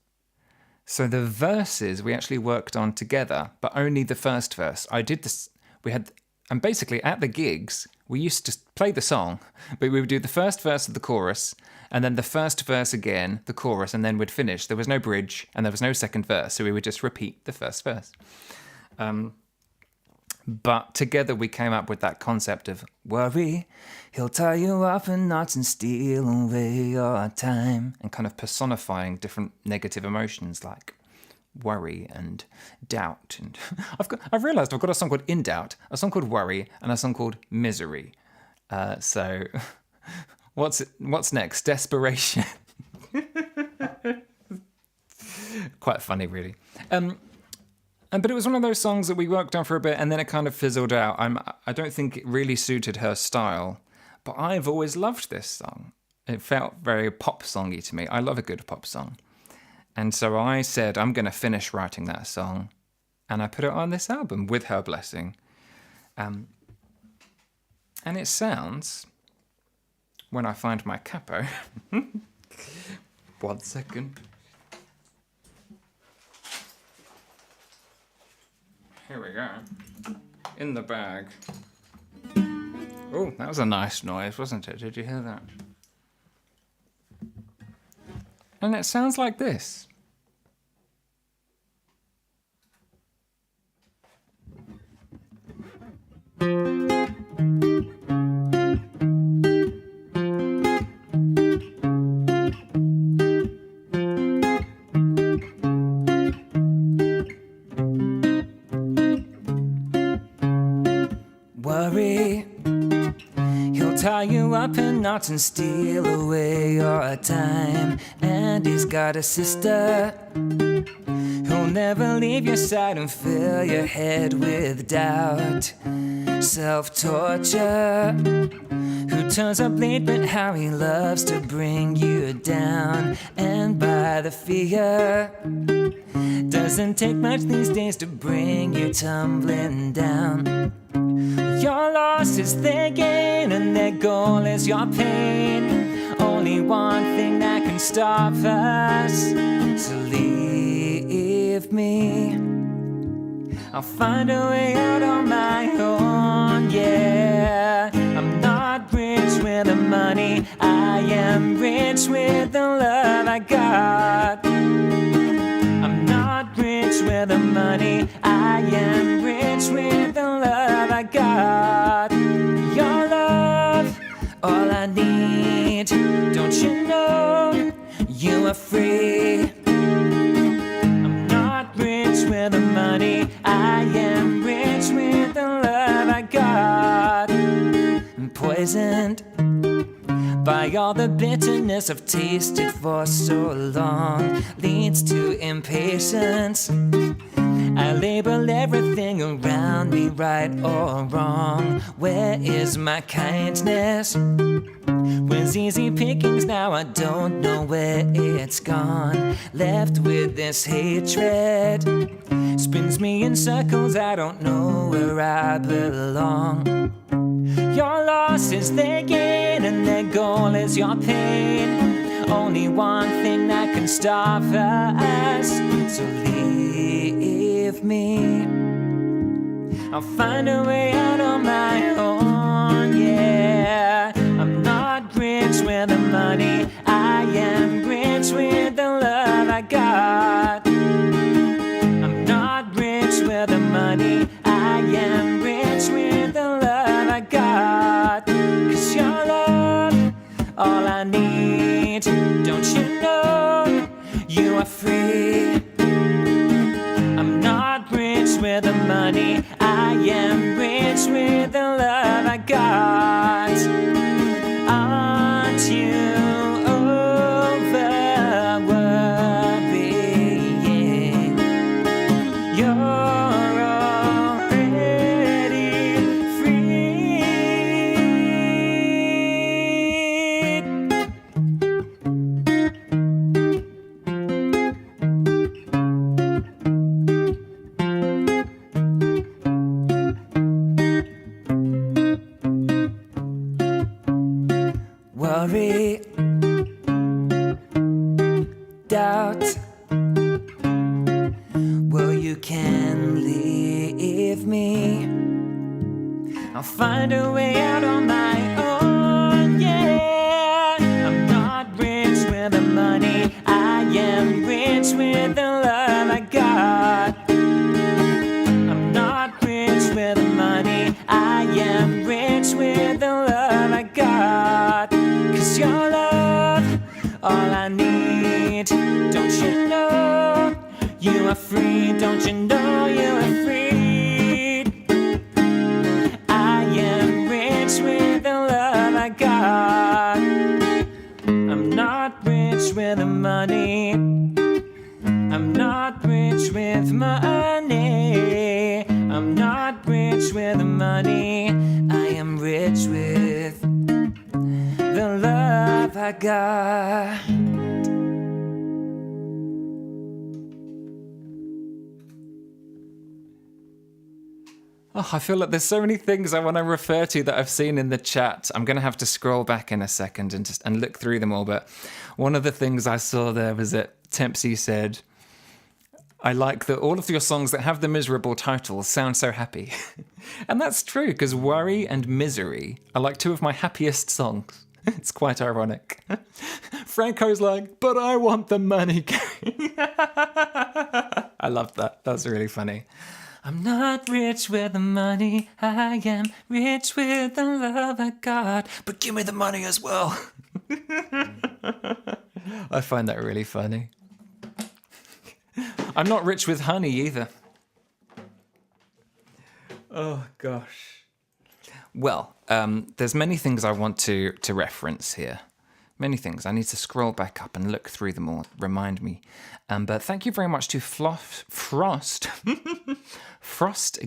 So the verses we actually worked on together, but only the first verse. I did this, and basically at the gigs, we used to play the song, but we would do the first verse of the chorus, and then the first verse again, the chorus, and then we'd finish. There was no bridge, and there was no second verse, so we would just repeat the first verse. But together we came up with that concept of worry, he'll tie you up in knots and steal away your time, and kind of personifying different negative emotions like worry and doubt. And I've realised I've got a song called In Doubt, a song called Worry, and a song called Misery. So what's next? Desperation. Quite funny, really. But it was one of those songs that we worked on for a bit, and then it kind of fizzled out. I don't think it really suited her style, but I've always loved this song. It felt very pop songy to me. I love a good pop song. And so I said, I'm going to finish writing that song. And I put it on this album with her blessing. And it sounds, when I find my capo, 1 second. Here we go. In the bag. Oh, that was a nice noise, wasn't it? Did you hear that? And it sounds like this. Worry, he'll tie you up in knots and steal away your time. And he's got a sister who'll never leave your side and fill your head with doubt. Self-torture, who turns up late but how he loves to bring you down. And by the fear, doesn't take much these days to bring you tumbling down. Your loss is their gain and their goal is your pain. Only one thing that can stop us, so leave me. I'll find a way out on my own, yeah. I'm not rich with the money, I am rich with the love I got. I'm not rich with the money, I am rich with the love I got. Your love, all I need, don't you know, you are free. I'm not rich with the money, I am rich with the love I got. I'm poisoned by all the bitterness I've tasted for so long, leads to impatience. I label everything around me right or wrong. Where is my kindness? Was easy pickings, now I don't know where it's gone. Left with this hatred, spins me in circles, I don't know where I belong. Your loss is their gain and their goal is your pain. Only one thing that can stop us, so leave me. I'll find a way out on my own, yeah. I'm not rich with the money, I am rich with the love I got. I'm not rich with the money, I am rich with the love I got. 'Cause your love, all I need, don't you know, free. I'm not rich with the money, I am rich with the love I got. Aren't you over worrying? You're already free. Worry, doubt, well, you can leave me. I'll find a way out on my own, yeah. I'm not rich with the money, I am rich with the love I got. I'm not rich with the money, I am rich with the love I got. 'Cause your love, all I need. Don't you know you are free? Don't you know you are free? I am rich with the love I got. I'm not rich with the money. I'm not rich with money. I'm not rich with the money. I am rich with the love I got. Oh, I feel like there's so many things I want to refer to that I've seen in the chat. I'm going to have to scroll back in a second and look through them all. But one of the things I saw there was that Tempsy said, I like that all of your songs that have the miserable titles sound so happy. And that's true, because Worry and Misery are like two of my happiest songs. It's quite ironic. Franco's like, but I want the money. I love that. That's really funny. I'm not rich with the money, I am rich with the love I got. But give me the money as well. I find that really funny. I'm not rich with honey either. Oh, gosh. Well, there's many things I want to reference here. Many things. I need to scroll back up and look through them all. Remind me. But thank you very much to Frost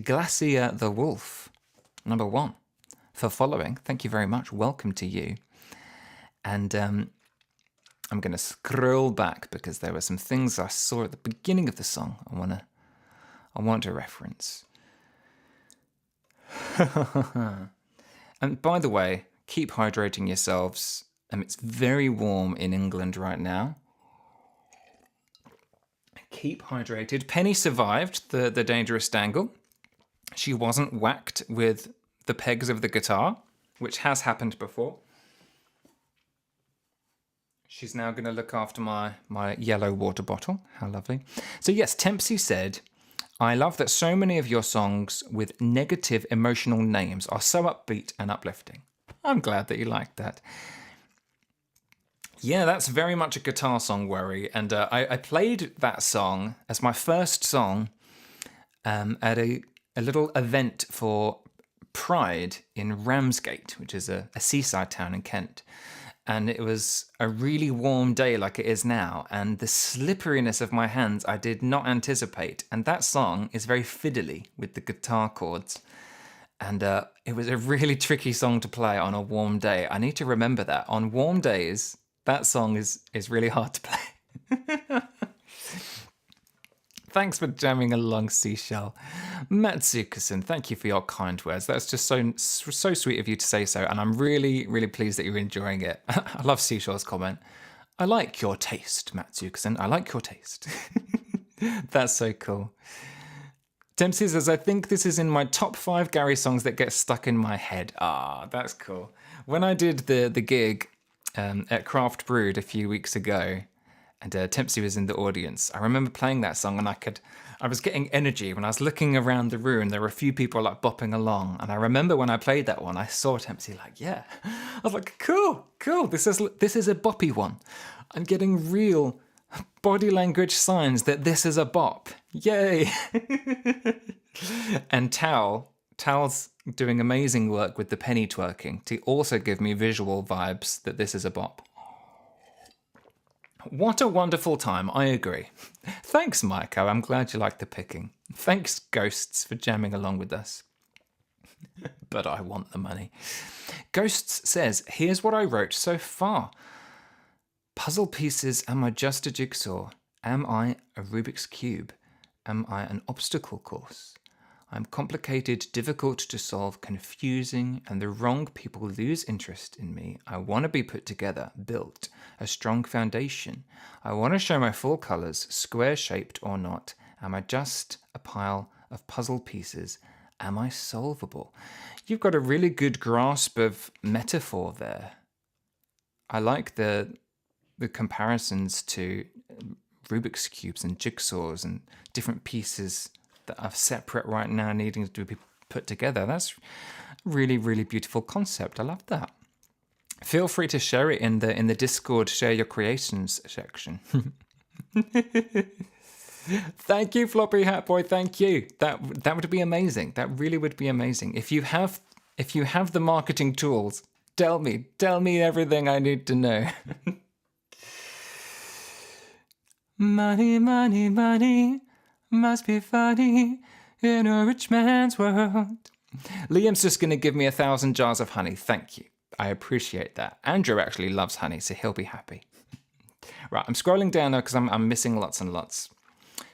Glacier the Wolf, number 1, for following. Thank you very much. Welcome to you. And I'm going to scroll back because there were some things I saw at the beginning of the song I want to reference. And by the way, keep hydrating yourselves. It's very warm in England right now. Keep hydrated. Penny survived the dangerous dangle. She wasn't whacked with the pegs of the guitar, which has happened before. She's now going to look after my yellow water bottle. How lovely. So yes, Tempsy said, I love that so many of your songs with negative emotional names are so upbeat and uplifting. I'm glad that you liked that. Yeah, that's very much a guitar song, Worry. And I played that song as my first song at a little event for Pride in Ramsgate, which is a seaside town in Kent. And it was a really warm day like it is now. And the slipperiness of my hands I did not anticipate. And that song is very fiddly with the guitar chords. And it was a really tricky song to play on a warm day. I need to remember that. On warm days, that song is really hard to play. Thanks for jamming along, Seashell. Matsuka-san, thank you for your kind words. That's just so sweet of you to say so, and I'm really, really pleased that you're enjoying it. I love Seashell's comment. I like your taste, Matsuka-san. I like your taste. That's so cool. Dempsey says, I think this is in my top 5 Gary songs that get stuck in my head. Ah, that's cool. When I did the gig at Craft Brewed a few weeks ago, and Tempsy was in the audience, I remember playing that song, and I was getting energy. When I was looking around the room, there were a few people like bopping along, and I remember when I played that one, I saw Tempsy like, yeah. I was like, cool, this is a boppy one. I'm getting real Body language signs that this is a bop. Yay! And Tal's doing amazing work with the penny twerking to also give me visual vibes that this is a bop. What a wonderful time, I agree. Thanks, Maiko, I'm glad you liked the picking. Thanks, Ghosts, for jamming along with us. But I want the money. Ghosts says, here's what I wrote so far. Puzzle pieces, am I just a jigsaw? Am I a Rubik's Cube? Am I an obstacle course? I'm complicated, difficult to solve, confusing, and the wrong people lose interest in me. I want to be put together, built, a strong foundation. I want to show my full colours, square-shaped or not. Am I just a pile of puzzle pieces? Am I solvable? You've got a really good grasp of metaphor there. I like the comparisons to Rubik's Cubes and jigsaws and different pieces that are separate right now needing to be put together. That's really, really beautiful concept. I love that. Feel free to share it in the Discord Share Your Creations section. Thank you, Floppy Hat Boy. Thank you. That would be amazing. That really would be amazing. If you have the marketing tools, tell me everything I need to know. Money, money, money must be funny in a rich man's world. Liam's just going to give me 1,000 jars of honey. Thank you. I appreciate that. Andrew actually loves honey, so he'll be happy. Right, I'm scrolling down now because I'm missing lots and lots.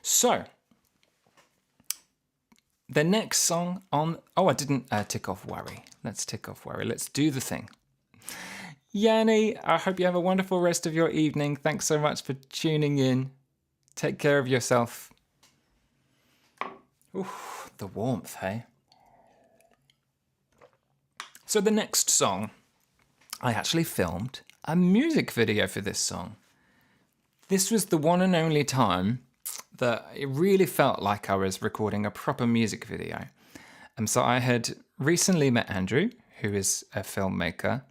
So, the next song on... Oh, I didn't tick off Worry. Let's tick off Worry. Let's do the thing. Yanni, I hope you have a wonderful rest of your evening. Thanks so much for tuning in. Take care of yourself. Ooh, the warmth, hey? So the next song, I actually filmed a music video for this song. This was the one and only time that it really felt like I was recording a proper music video. So I had recently met Andrew, who is a filmmaker,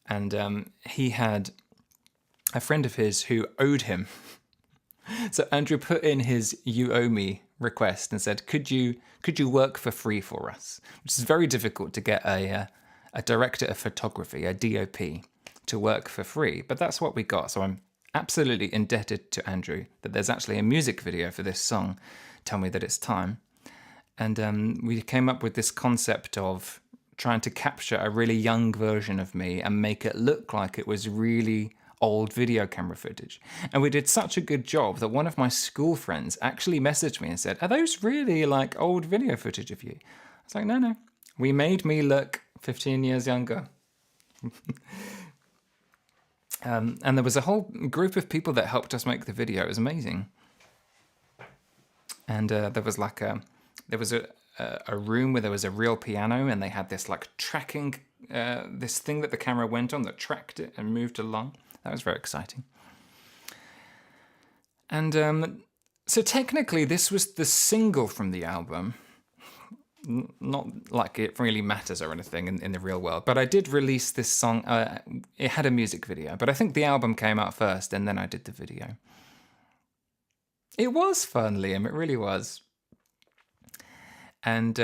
and he had a friend of his who owed him. So Andrew put in his "you owe me" request and said, "Could you work for free for us?" Which is very difficult to get a director of photography, a DOP, to work for free. But that's what we got. So I'm absolutely indebted to Andrew that there's actually a music video for this song. Tell Me That It's Time, and we came up with this concept of trying to capture a really young version of me and make it look like it was really old video camera footage. And we did such a good job that one of my school friends actually messaged me and said, "Are those really like old video footage of you?" I was like, no. We made me look 15 years younger. And there was a whole group of people that helped us make the video. It was amazing. And there was a room where there was a real piano, and they had this like tracking, this thing that the camera went on that tracked it and moved along. That was very exciting. And so technically this was the single from the album. Not like it really matters or anything in the real world, but I did release this song. It had a music video, but I think the album came out first and then I did the video. It was fun, Liam, it really was. And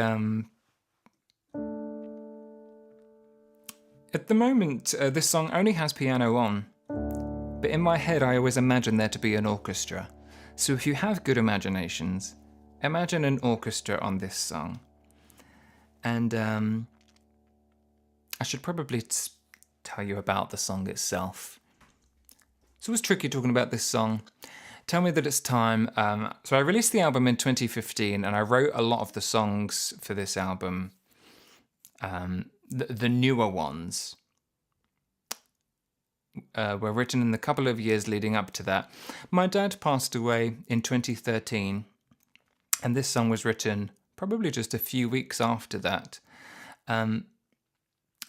at the moment, this song only has piano on, but in my head I always imagine there to be an orchestra. So if you have good imaginations, imagine an orchestra on this song. And I should probably tell you about the song itself. It's always tricky talking about this song. Tell Me That It's Time. So I released the album in 2015, and I wrote a lot of the songs for this album, the newer ones, were written in the couple of years leading up to that. My dad passed away in 2013, and this song was written probably just a few weeks after that. And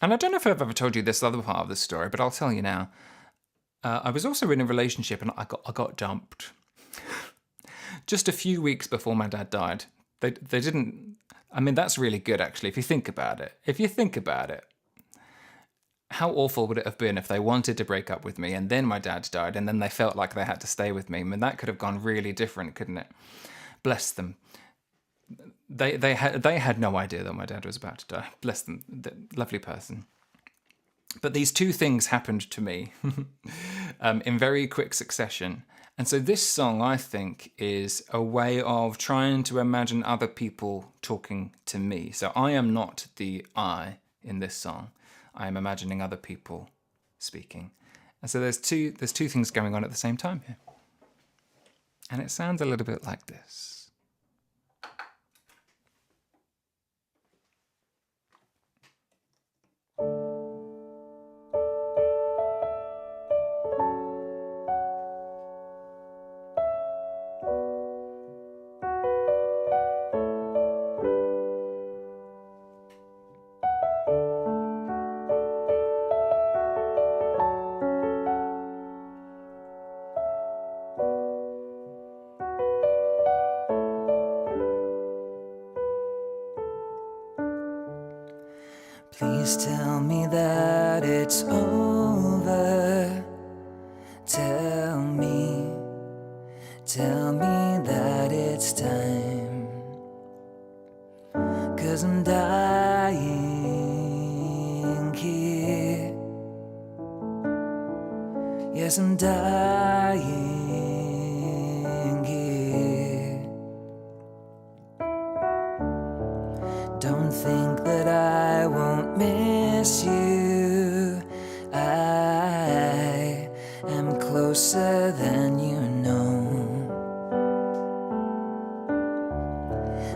I don't know if I've ever told you this other part of the story, but I'll tell you now. I was also in a relationship and I got dumped. Just a few weeks before my dad died. They didn't... I mean, that's really good, actually, if you think about it. How awful would it have been if they wanted to break up with me and then my dad died and then they felt like they had to stay with me? I mean, that could have gone really different, couldn't it? Bless them. They had no idea that my dad was about to die. Bless them. Lovely person. But these two things happened to me in very quick succession. And so this song, I think, is a way of trying to imagine other people talking to me. So I am not the I in this song. I am imagining other people speaking. And so there's two things going on at the same time here. And it sounds a little bit like this. Please tell me that it's over. Tell me that it's time. 'Cause I'm dying here. Yes, I'm dying here. Don't think that I won't miss you. I am closer than you know.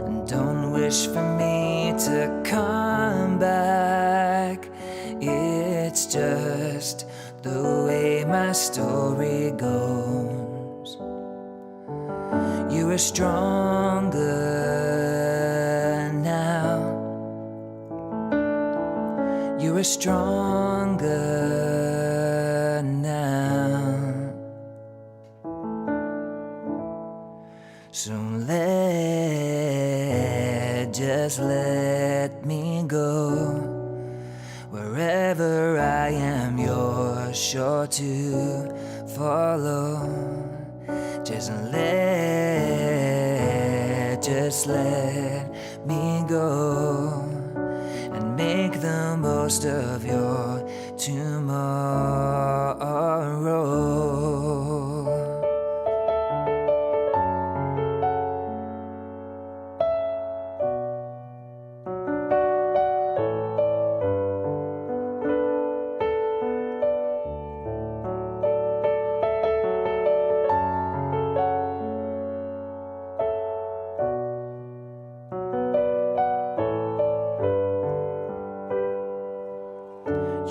And don't wish for me to come back. It's just the way my story goes. You are stronger now. You are stronger now. So just let me go. Wherever I am, you're sure to follow. Just let me go and make the most of your tomorrow.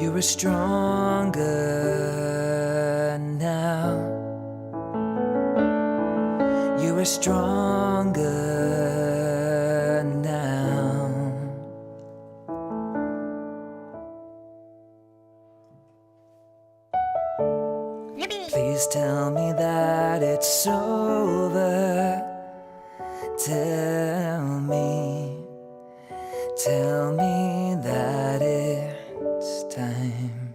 You are stronger now. You are stronger now. Please tell me that it's over. Tell me that it's time.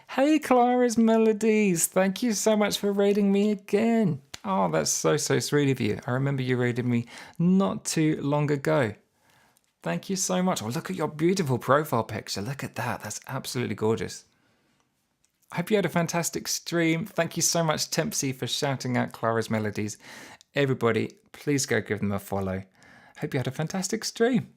Hey, Clara's Melodies. Thank you so much for rating me again. Oh, that's so sweet of you. I remember you rated me not too long ago. Thank you so much. Oh, look at your beautiful profile picture. Look at that. That's absolutely gorgeous. I hope you had a fantastic stream. Thank you so much, Tempsy, for shouting out Clara's Melodies. Everybody, please go give them a follow. Hope you had a fantastic stream.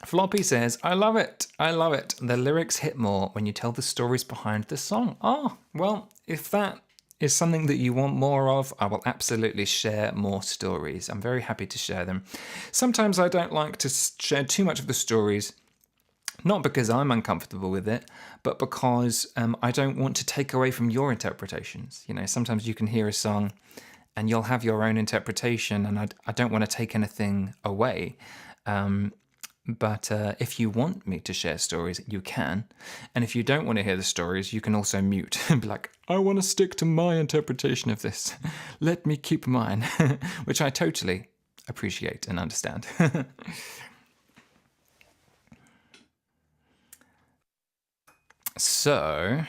Floppy says, I love it. I love it. The lyrics hit more when you tell the stories behind the song. Oh, well, if that is something that you want more of, I will absolutely share more stories. I'm very happy to share them. Sometimes I don't like to share too much of the stories, not because I'm uncomfortable with it, but because I don't want to take away from your interpretations. You know, sometimes you can hear a song and you'll have your own interpretation, and I don't want to take anything away. But if you want me to share stories, you can. And if you don't want to hear the stories, you can also mute and be like, I want to stick to my interpretation of this. Let me keep mine, which I totally appreciate and understand. So,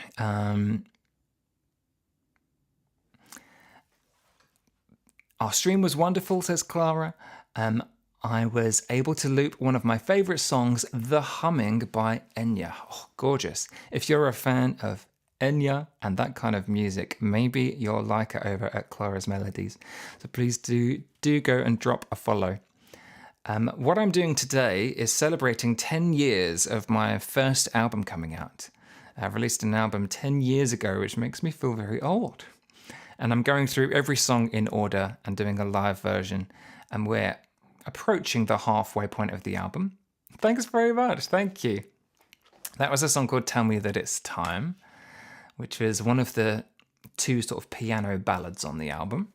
our stream was wonderful, says Clara. I was able to loop one of my favourite songs, The Humming by Enya. Oh, gorgeous. If you're a fan of Enya and that kind of music, maybe you'll like it over at Clara's Melodies. So please do go and drop a follow. What I'm doing today is celebrating 10 years of my first album coming out. I released an album 10 years ago, which makes me feel very old. And I'm going through every song in order and doing a live version. And we're approaching the halfway point of the album. Thanks very much. Thank you. That was a song called Tell Me That It's Time, which is one of the two sort of piano ballads on the album.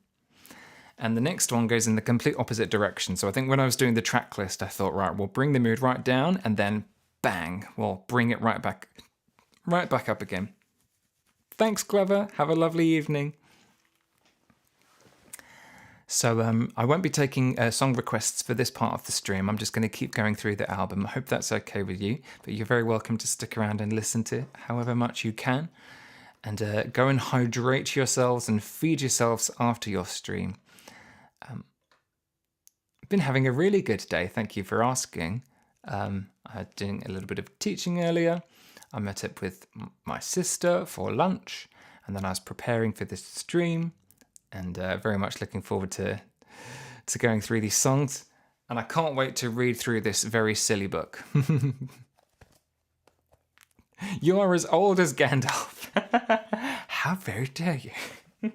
And the next one goes in the complete opposite direction. So I think when I was doing the track list, I thought, right, we'll bring the mood right down and then bang, we'll bring it right back up again. Thanks, Clever. Have a lovely evening. So I won't be taking song requests for this part of the stream. I'm just going to keep going through the album. I hope that's okay with you. But you're very welcome to stick around and listen to however much you can. And go and hydrate yourselves and feed yourselves after your stream. I've been having a really good day. Thank you for asking. I was doing a little bit of teaching earlier. I met up with my sister for lunch. And then I was preparing for this stream. And very much looking forward to going through these songs. And I can't wait to read through this very silly book. You are as old as Gandalf. How very dare you?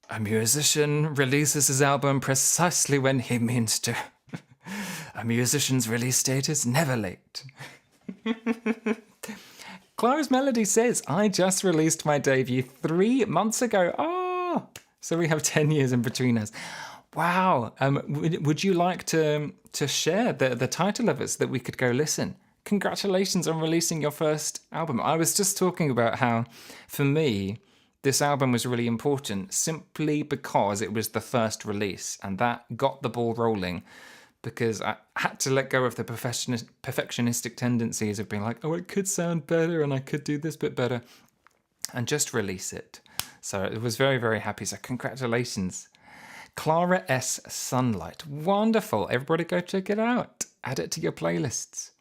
A musician releases his album precisely when he means to. A musician's release date is never late. Clara's Melody says, I just released my debut 3 months ago. Oh, so we have 10 years in between us. Wow. Would you like to share the title of it so that we could go listen? Congratulations on releasing your first album. I was just talking about how, for me, this album was really important simply because it was the first release and that got the ball rolling. Because I had to let go of the perfectionistic tendencies of being like, oh, it could sound better and I could do this bit better, and just release it. So it was very, very happy. So congratulations. Clara S. Sunlight. Wonderful. Everybody go check it out. Add it to your playlists.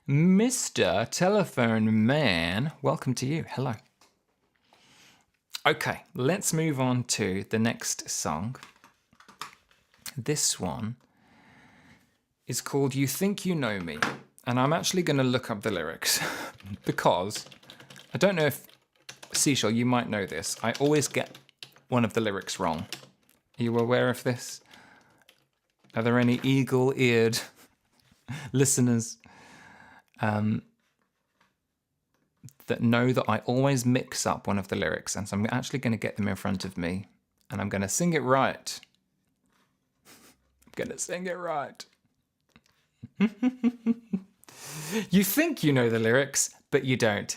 Mr. Telephone Man, welcome to you. Hello. Okay, let's move on to the next song. This one is called You Think You Know Me. And I'm actually going to look up the lyrics because I don't know if, Seashell, you might know this. I always get one of the lyrics wrong. Are you aware of this? Are there any eagle-eared listeners that know that I always mix up one of the lyrics? And so I'm actually going to get them in front of me and I'm going to sing it right. I'm going to sing it right. You think you know the lyrics, but you don't.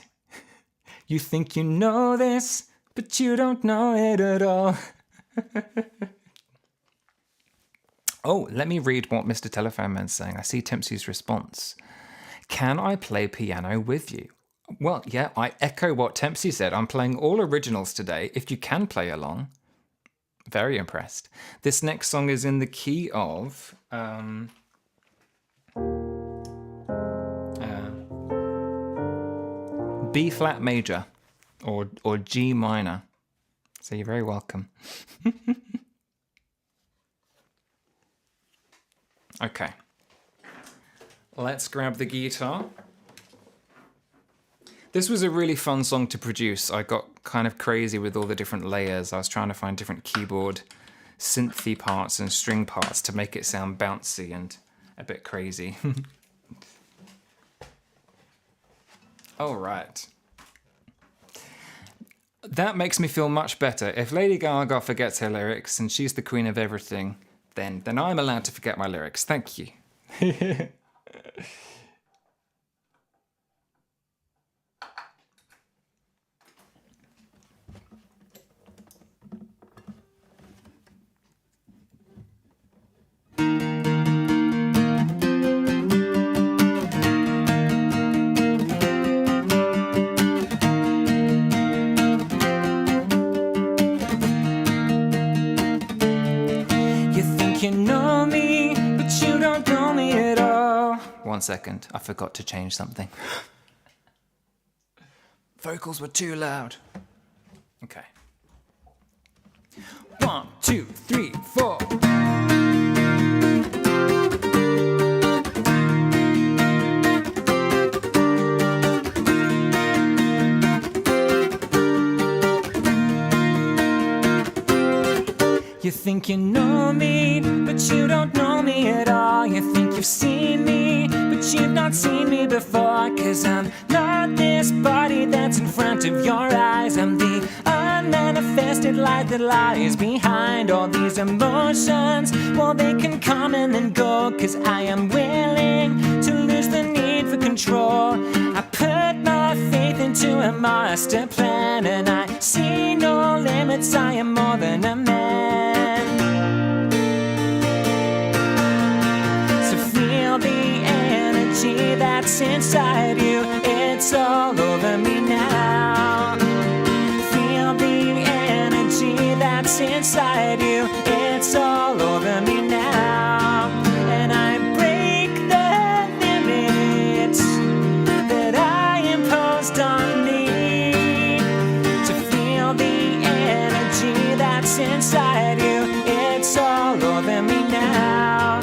You think you know this, but you don't know it at all. Oh, let me read what Mr. Telephone Man's saying. I see Timpsy's response. Can I play piano with you? Well, yeah, I echo what Tempsy said. I'm playing all originals today. If you can play along, very impressed. This next song is in the key of B flat major or G minor. So you're very welcome. Okay. Let's grab the guitar. This was a really fun song to produce. I got kind of crazy with all the different layers. I was trying to find different keyboard synthy parts and string parts to make it sound bouncy and a bit crazy. All right. That makes me feel much better. If Lady Gaga forgets her lyrics and she's the queen of everything, then I'm allowed to forget my lyrics. Thank you. You know me, but you don't know me at all. 1 second, I forgot to change something. Vocals were too loud. Okay. 1, 2, 3, 4. You think you know me, but you don't know me at all. You think you've seen me, but you've not seen me before. 'Cause I'm not this body that's in front of your eyes. I'm the unmanifested light that lies behind all these emotions. Well, they can come and then go, 'cause I am willing to lose the need for control. I put my faith into a master plan, and I see no limits. I am more than a man. So feel the energy that's inside you. It's all over me now. Feel the energy that's inside you. It's all over me now. And I break the limits that I imposed on me. To feel the energy that's inside you. It's all over me now.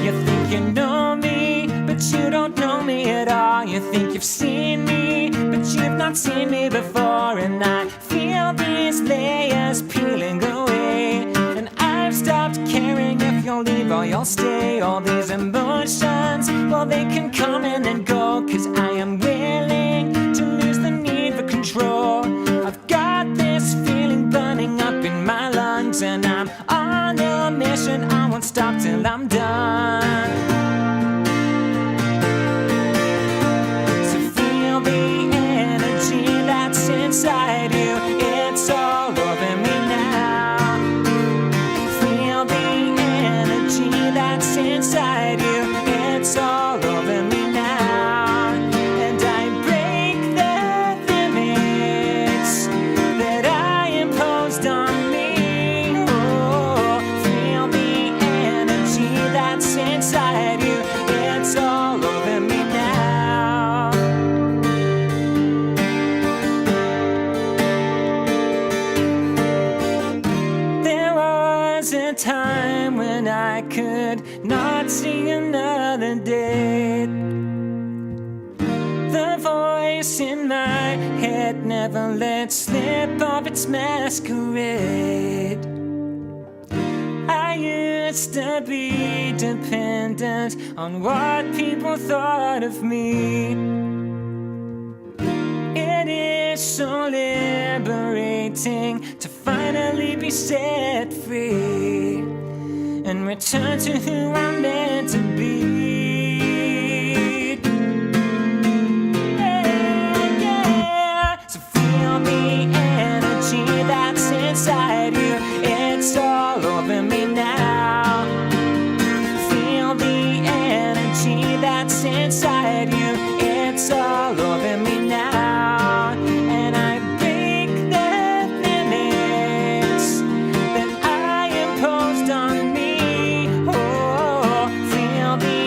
You think you know me, but you don't know me at all. You think you've seen me, but you've not seen me before. And I feel these layers peeling away, and I've stopped caring if you'll leave or you'll stay. All these emotions, well, they can come and then go, 'cause I am willing to lose the need for control. I've got this feeling burning up in my lungs, and I'm on a mission. I won't stop till I'm done. So feel the energy that's inside you. It's all over me now. Feel the energy that's inside you. It's all over me now. And I break the limits that I imposed on me. Oh, feel the energy that's inside you. It's all over me now. There was a time when I could not see another day. The voice in my head never let slip of its masquerade. I used to be dependent on what people thought of me. It is so liberating to finally be set free and return to who I'm meant to be. Yeah, yeah. So feel the energy that's inside you. It's all over me now. Feel the energy that's inside you. It's all over me now. And I break the limits that I imposed on me. Oh, feel the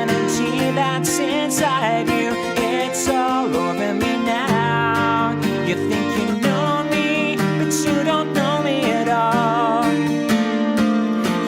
energy that's inside you. It's all over me now. You think you know me, but you don't know me at all.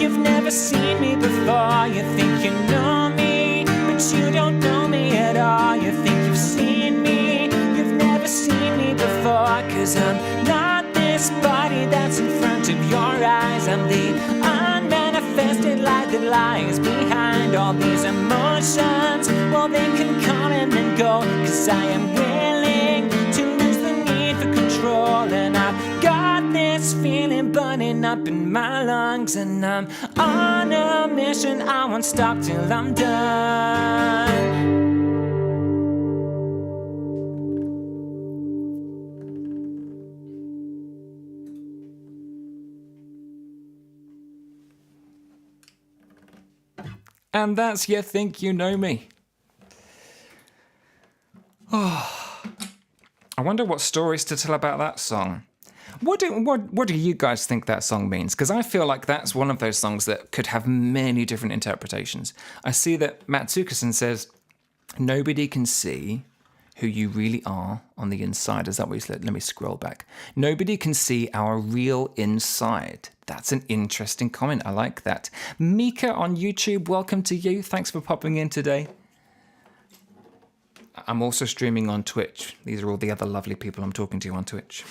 You've never seen me before. You think you know me, but you don't know me at all. You think you've seen me, you've never seen me before. 'Cause I'm not this body that's in front of your eyes. I'm the unmanifested light that lies behind all these emotions. Well, they can come and then go, 'cause I am willing to lose the need for control. And I've got this this feeling burning up in my lungs, and I'm on a mission. I won't stop till I'm done. And that's You Think You Know Me. Oh, I wonder what stories to tell about that song. What do you guys think that song means? Because I feel like that's one of those songs that could have many different interpretations. I see that Matsuka-san says, nobody can see who you really are on the inside. Is that what you said? Let me scroll back. Nobody can see our real inside. That's an interesting comment. I like that. Mika on YouTube, welcome to you. Thanks for popping in today. I'm also streaming on Twitch. These are all the other lovely people I'm talking to on Twitch.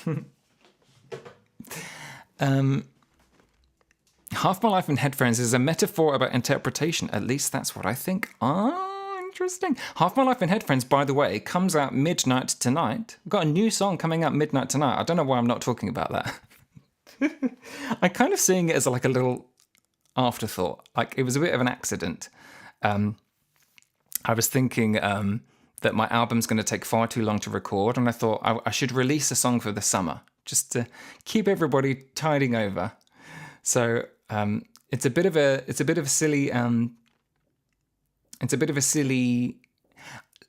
Half My Life in Headphones is a metaphor about interpretation. At least that's what I think. Ah, interesting. Half My Life in Headphones, by the way, comes out midnight tonight. I've got a new song coming out midnight tonight. I don't know why I'm not talking about that. I'm kind of seeing it as like a little afterthought. Like it was a bit of an accident. I was thinking that my album's going to take far too long to record, and I thought I should release a song for the summer just to keep everybody tiding over. So it's a bit of a silly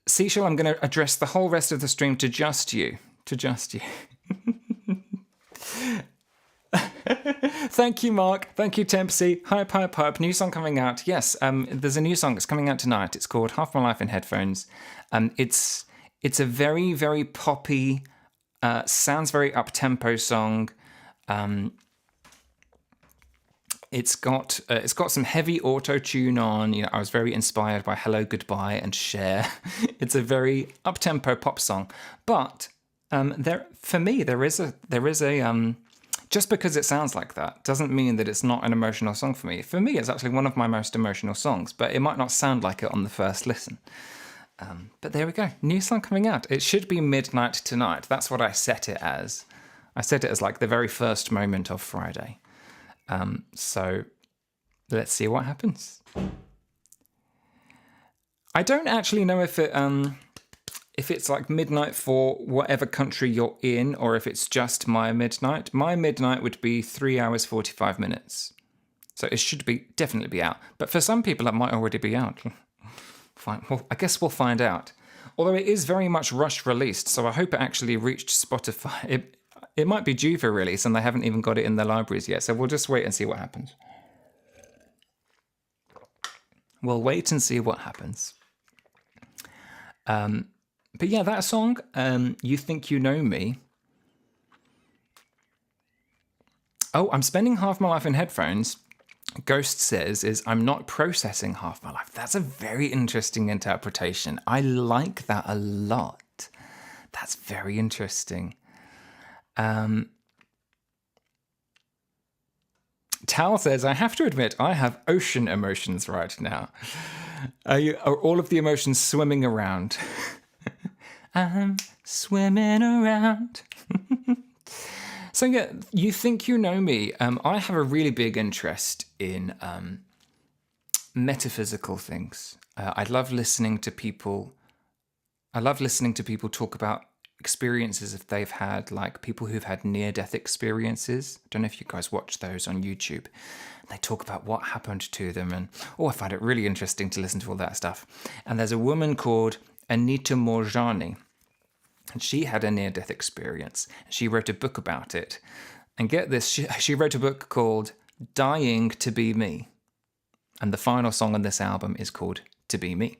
Seashell. I'm going to address the whole rest of the stream to just you. Thank you, Mark. Thank you, Tempsy. Hype. New song coming out. Yes, there's a new song that's coming out tonight. It's called Half My Life in Headphones. It's a very, very poppy, sounds very up-tempo song. It's got some heavy auto-tune on. You know, I was very inspired by Hello, Goodbye and Cher. It's a very up-tempo pop song. But for me, there is a just because it sounds like that doesn't mean that it's not an emotional song for me. For me, it's actually one of my most emotional songs, but it might not sound like it on the first listen. But there we go. New song coming out. It should be midnight tonight. That's what I set it as. I set it as like the very first moment of Friday. So let's see what happens. I don't actually know if it's like midnight for whatever country you're in, or if it's just my midnight. My midnight would be 3 hours, 45 minutes. So it should definitely be out. But for some people, it might already be out. Fine. Well, I guess we'll find out. Although it is very much rush released, so I hope it actually reached Spotify. It might be due for release, and they haven't even got it in their libraries yet. So we'll just wait and see what happens. We'll wait and see what happens. But yeah, that song, You Think You Know Me. Oh, I'm spending half my life in headphones. Ghost says I'm not processing half my life. That's a very interesting interpretation. I like that a lot. That's very interesting. Tal says, I have to admit, I have ocean emotions right now. Are all of the emotions swimming around? I'm swimming around. So yeah, You Think You Know Me. I have a really big interest in metaphysical things. I love listening to people. I love listening to people talk about experiences if they've had, like people who've had near-death experiences. I don't know if you guys watch those on YouTube. They talk about what happened to them, and I find it really interesting to listen to all that stuff. And there's a woman called Anita Moorjani, and she had a near-death experience. She wrote a book about it. And get this, she wrote a book called Dying to Be Me. And the final song on this album is called To Be Me.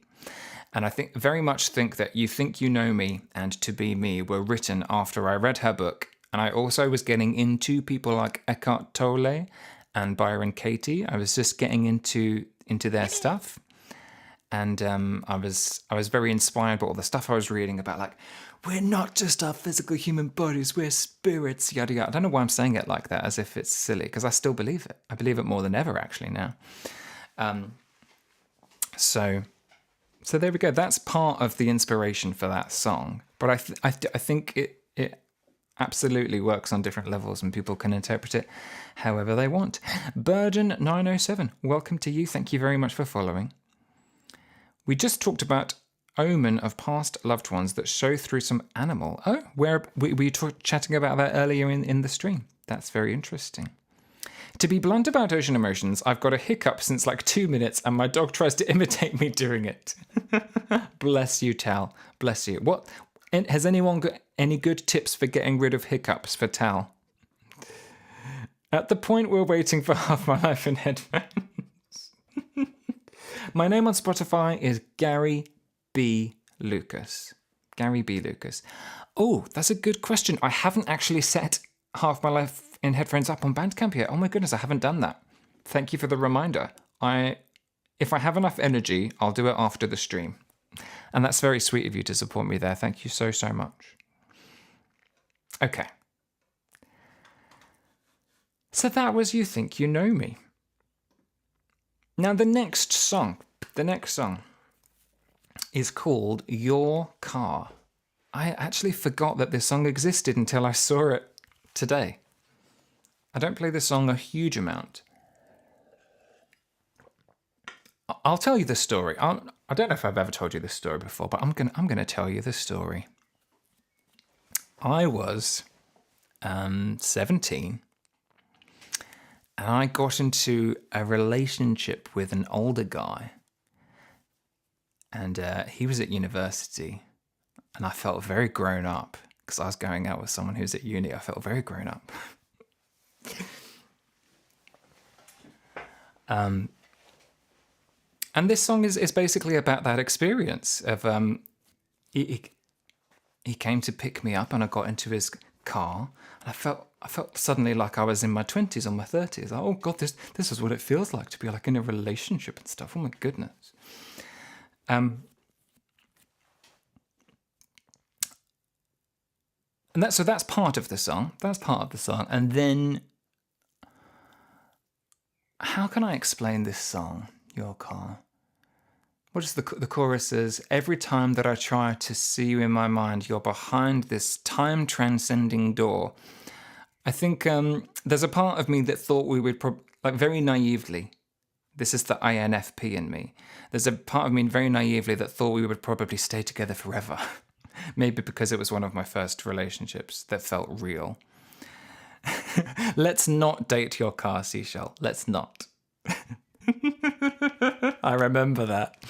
And I very much think that You Think You Know Me and To Be Me were written after I read her book. And I also was getting into people like Eckhart Tolle and Byron Katie. I was just getting into their stuff. And I was very inspired by all the stuff I was reading about, like, we're not just our physical human bodies, we're spirits, yada yada. I don't know why I'm saying it like that, as if it's silly, because I still believe it. I believe it more than ever, actually, now. So there we go. That's part of the inspiration for that song. But I think absolutely works on different levels and people can interpret it however they want. Burden907, welcome to you. Thank you very much for following. We just talked about omen of past loved ones that show through some animal. Oh, where we were chatting about that earlier in the stream. That's very interesting. To be blunt about ocean emotions, I've got a hiccup since like 2 minutes and my dog tries to imitate me doing it. Bless you, Tal. Bless you. What? Has anyone got any good tips for getting rid of hiccups for Tal? At the point we're waiting for Half My Life in headphones. My name on Spotify is Gary B. Lucas. Gary B. Lucas. Oh, that's a good question. I haven't actually set Half My Life in headphones up on Bandcamp yet. Oh my goodness, I haven't done that. Thank you for the reminder. If I have enough energy, I'll do it after the stream. And that's very sweet of you to support me there. Thank you so, so much. Okay. So that was You Think You Know Me. Now the next song is called Your Car. I actually forgot that this song existed until I saw it today. I don't play this song a huge amount. I'll tell you the story. I don't know if I've ever told you this story before, but I'm gonna tell you the story. I was 17, and I got into a relationship with an older guy, and he was at university, and I felt very grown up because I was going out with someone who's at uni. I felt very grown up. And this song is basically about that experience of he came to pick me up and I got into his car and I felt suddenly like I was in my 20s or my 30s. Oh God, this is what it feels like to be like in a relationship and stuff. Oh my goodness. And that's part of the song. That's part of the song. And then how can I explain this song, Your Car? What is the chorus is, every time that I try to see you in my mind, you're behind this time-transcending door. I think there's a part of me that thought we would, very naively, this is the INFP in me, there's a part of me very naively that thought we would probably stay together forever. Maybe because it was one of my first relationships that felt real. Let's not date your car, Seashell. Let's not. I remember that.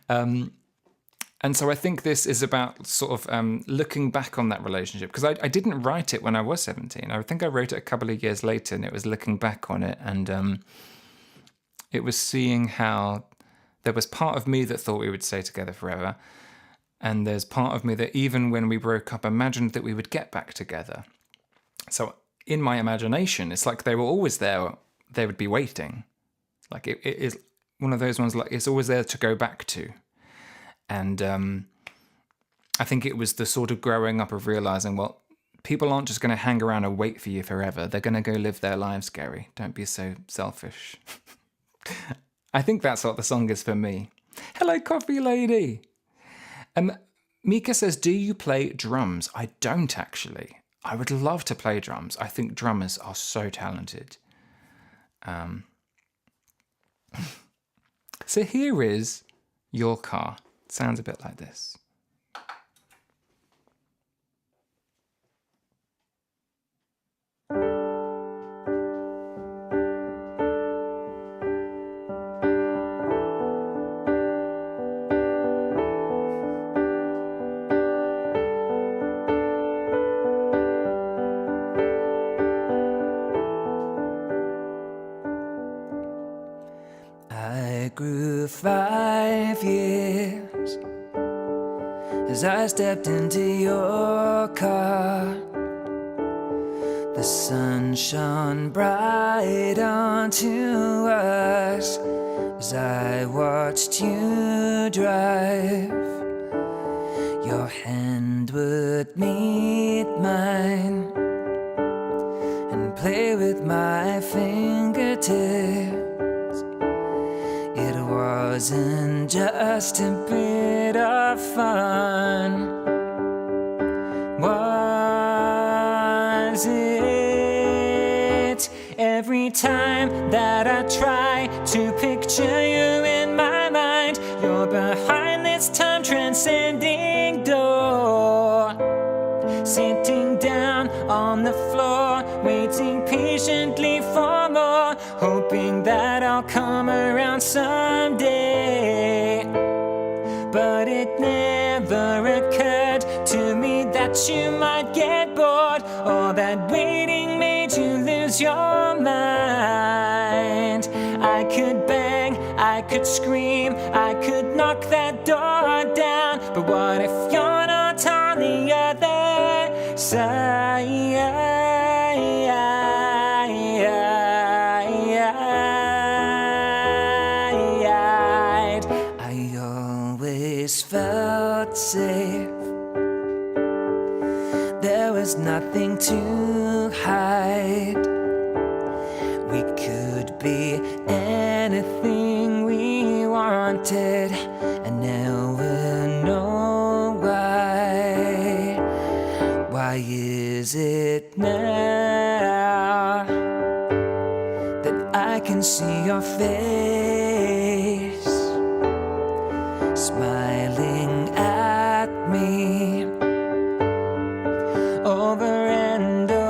And so I think this is about sort of looking back on that relationship. Because I didn't write it when I was 17. I think I wrote it a couple of years later, and it was looking back on it. And it was seeing how there was part of me that thought we would stay together forever. And there's part of me that even when we broke up, imagined that we would get back together. So in my imagination, it's like they were always there. They would be waiting. Like it is one of those ones, like it's always there to go back to. And I think it was the sort of growing up of realizing, well, people aren't just going to hang around and wait for you forever. They're going to go live their lives, Gary. Don't be so selfish. I think that's what the song is for me. Hello, Coffee Lady. Mika says, do you play drums? I don't actually. I would love to play drums. I think drummers are so talented. So here is Your Car. It sounds a bit like this. I grew 5 years as I stepped into your car. The sun shone bright onto us as I watched you drive. Your hand would meet mine and play with my fingertips. It wasn't just a bit of fun. One Every time that I try to picture you in my mind, you're behind this time transcending door. Sitting down on the floor, waiting patiently for more, hoping that I'll come around someday. But it never occurred to me that you might get bored, or that waiting made you lose your mind. I could bang, I could scream, I could knock that door down, but what if you're not on the other side? I always felt safe. There was nothing to hide. We could be anything we wanted, and now we'll know why. Why is it now that I can see your face smiling at me over and over?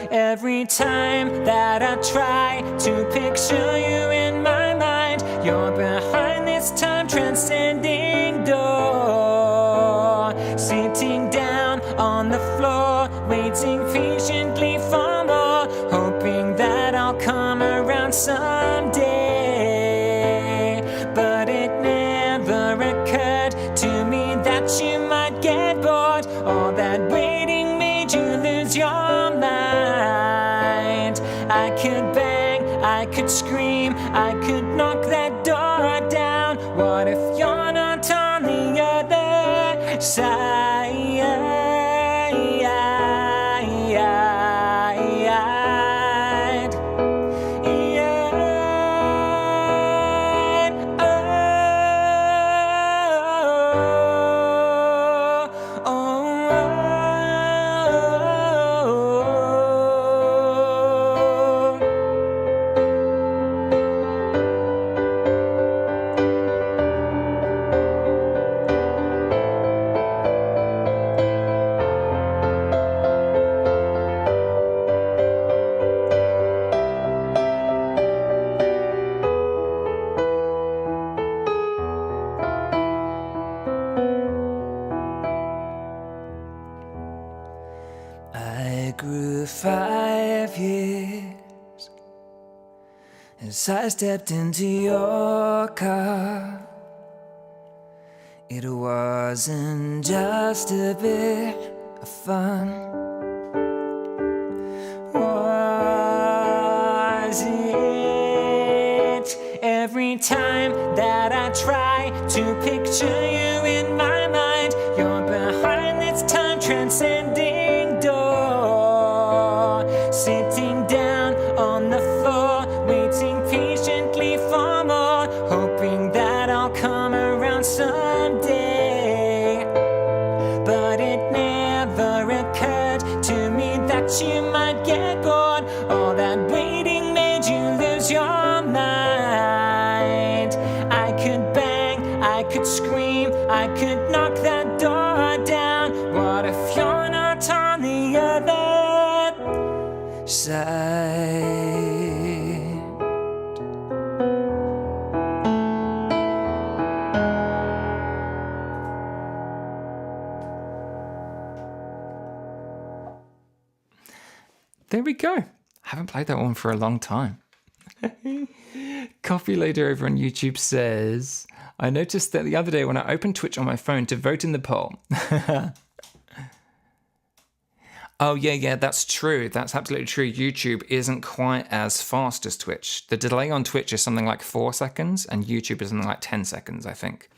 Every time that I try to picture you in my mind, you're behind this time transcending door. Sitting down on the floor, waiting patiently for more, hoping that I'll come around someday. But it never occurred to me that you might get bored, or that waiting made you lose your mind. I could bang, I could scream, I could knock that door down. What if you're not on the other side? I grew 5 years as I stepped into your car. It wasn't just a bit of fun, was it? Every time that I try to picture you in my mind, you're behind this time transcending door. Sitting down on the floor, waiting patiently for more, hoping that I'll come around someday. But it never occurred to me that you might get bored, or that waiting made you lose your mind. I could bang, I could scream, I could knock that door down. What if you're not on the other side? There we go. Haven't played that one for a long time. Coffee Later over on YouTube says, I noticed that the other day when I opened Twitch on my phone to vote in the poll. Oh, yeah, that's true. That's absolutely true. YouTube isn't quite as fast as Twitch. The delay on Twitch is something like 4 seconds, and YouTube is something like 10 seconds, I think.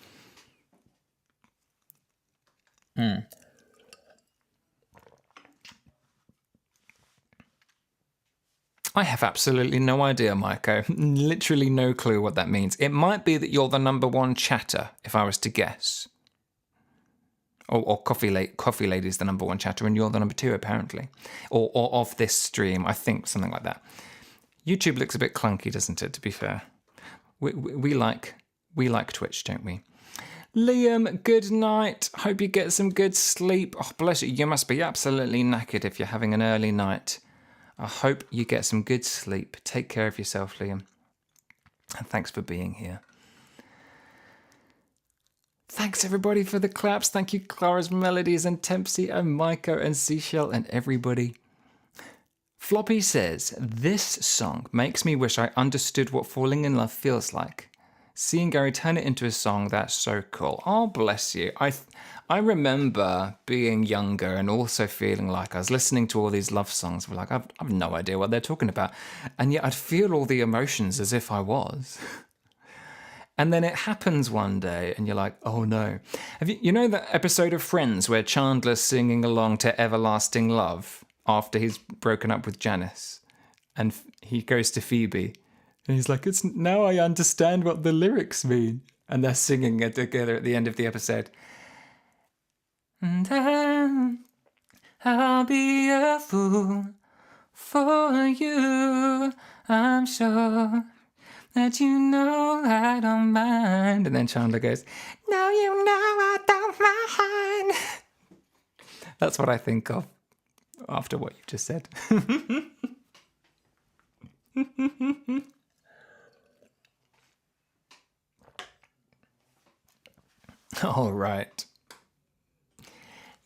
I have absolutely no idea, Maiko. Literally no clue what that means. It might be that you're the #1 chatter, if I was to guess. or Coffee Lady's the number 1 chatter, and you're the number 2 apparently, or of this stream. I think something like that. YouTube looks a bit clunky, doesn't it? To be fair, we like Twitch, don't we? Liam, good night. Hope you get some good sleep. Oh, bless you. You must be absolutely knackered if you're having an early night. I hope you get some good sleep. Take care of yourself, Liam. And thanks for being here. Thanks, everybody, for the claps. Thank you, Clara's Melodies and Tempsy and Maiko and Seashell and everybody. Floppy says, this song makes me wish I understood what falling in love feels like. Seeing Gary turn it into a song, that's so cool. Oh, bless you. I remember being younger and also feeling like I was listening to all these love songs. We're like, I've no idea what they're talking about. And yet I'd feel all the emotions as if I was. And then it happens one day and you're like, oh no. You know that episode of Friends where Chandler's singing along to Everlasting Love after he's broken up with Janice? And he goes to Phoebe. And he's like, "It's now I understand what the lyrics mean." And they're singing it together at the end of the episode. And I'll be a fool for you. I'm sure that you know I don't mind. And then Chandler goes, "No, you know I don't mind." That's what I think of after what you just said. All right.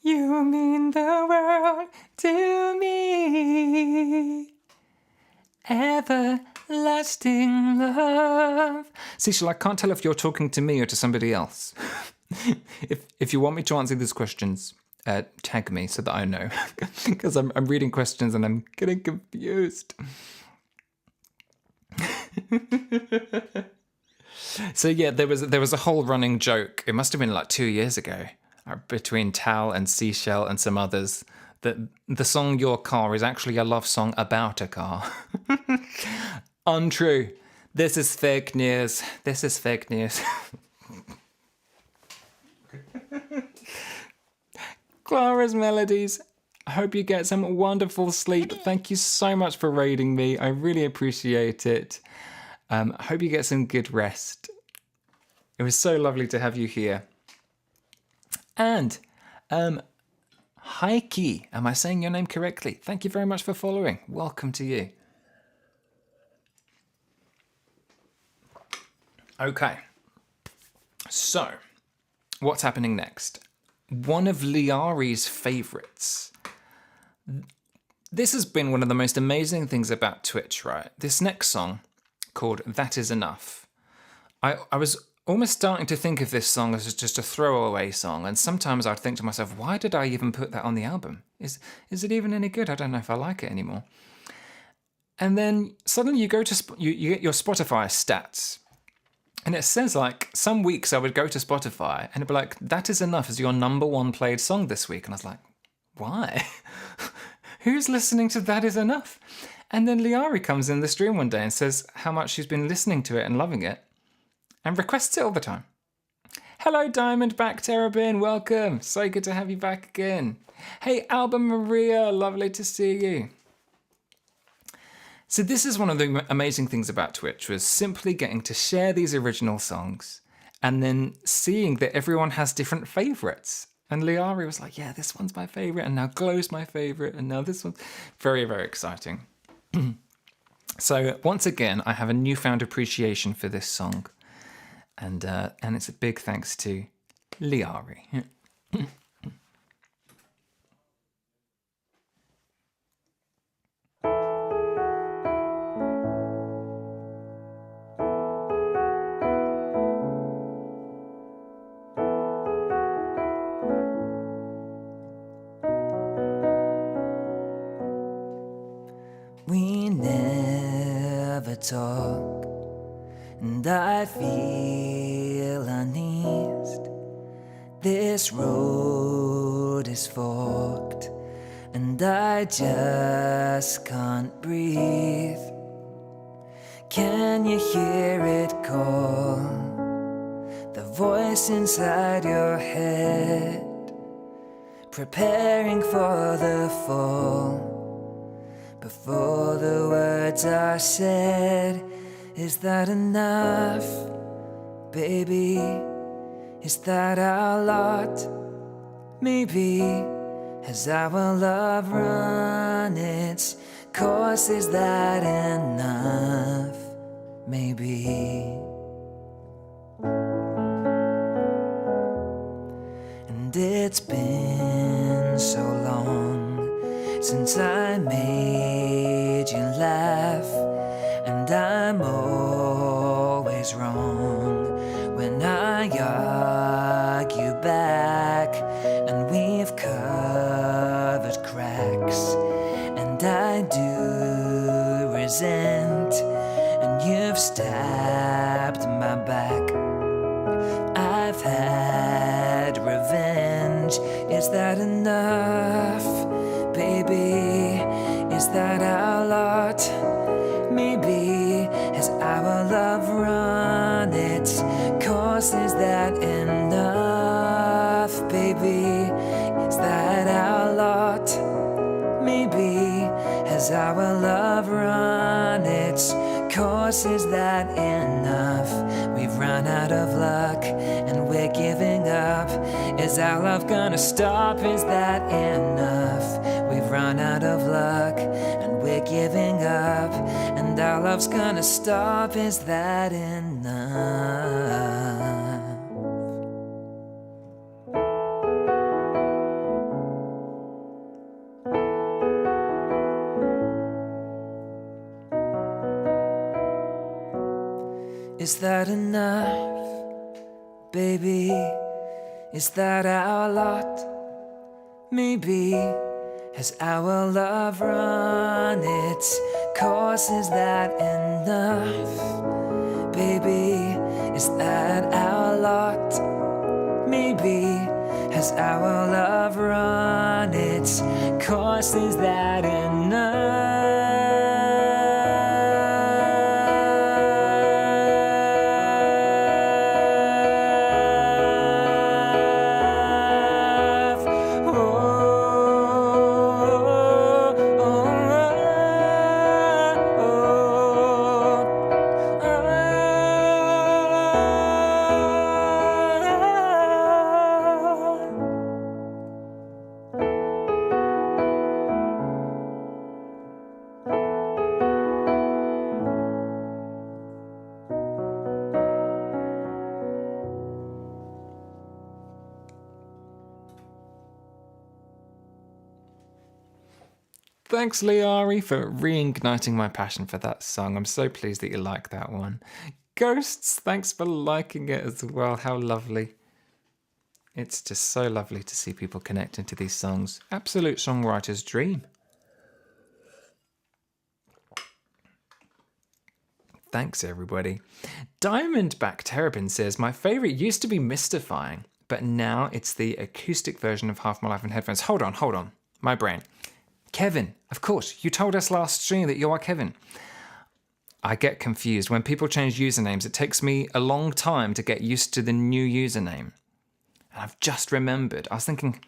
You mean the world to me. Everlasting love. Cecil, I can't tell if you're talking to me or to somebody else. If you want me to answer these questions, tag me so that I know. Because I'm reading questions and I'm getting confused. So yeah, there was a whole running joke. It must have been like 2 years ago between Tal and Seashell and some others that the song Your Car is actually a love song about a car. Untrue. This is fake news. This is fake news. Clara's Melodies. I hope you get some wonderful sleep. Thank you so much for raiding me. I really appreciate it. I hope you get some good rest. It was so lovely to have you here. And Heike, am I saying your name correctly? Thank you very much for following. Welcome to you. Okay. So, what's happening next? One of Liari's favourites. This has been one of the most amazing things about Twitch, right? This next song, called That Is Enough. I was almost starting to think of this song as just a throwaway song, and sometimes I'd think to myself, why did I even put that on the album? Is it even any good? I don't know if I like it anymore. And then suddenly you go to you get your Spotify stats, and it says like some weeks I would go to Spotify and it'd be like, That Is Enough is your #1 played song this week, and I was like, why? Who's listening to That Is Enough? And then Liari comes in the stream one day and says how much she's been listening to it and loving it, and requests it all the time. Hello, Diamondback Terrabin, welcome. So good to have you back again. Hey, Alba Maria, lovely to see you. So this is one of the amazing things about Twitch, was simply getting to share these original songs and then seeing that everyone has different favourites. And Liari was like, yeah, this one's my favourite, and now Glow's my favourite, and now this one's very, very exciting. So once again, I have a newfound appreciation for this song, and it's a big thanks to Liari. We never talk, and I feel uneased. This road is forked, and I just can't breathe. Can you hear it call? The voice inside your head. preparing for the fall. Before the words are said, is that enough, baby? Is that our lot? Maybe has our love run its course? Is that enough? Maybe. And it's been so long since I made you laugh, and I'm always wrong when I argue back, and we've covered cracks, and I do resent, and you've stabbed my back. I've had revenge. Is that enough, baby? Is that our lot? Maybe has our love run its course? Is that enough, baby? Is that our lot? Maybe has our love run its course? Is that enough? We've run out of luck and we're giving up. Is our love gonna stop? Is that enough? We've run out of luck and we're giving up, and our love's gonna stop. Is that enough? Is that enough, baby? Is that our lot? Maybe has our love run its course? Is that enough, baby? Is that our lot? Maybe has our love run its course? Is that enough? Thanks, Liari, for reigniting my passion for that song. I'm so pleased that you like that one. Ghosts, thanks for liking it as well. How lovely. It's just so lovely to see people connecting to these songs. Absolute songwriter's dream. Thanks, everybody. Diamondback Terrapin says, my favourite used to be Mystifying, but now it's the acoustic version of Half My Life in Headphones. Hold on. My brain. Kevin, of course, you told us last stream that you are Kevin. I get confused. When people change usernames, it takes me a long time to get used to the new username. And I've just remembered. I was thinking,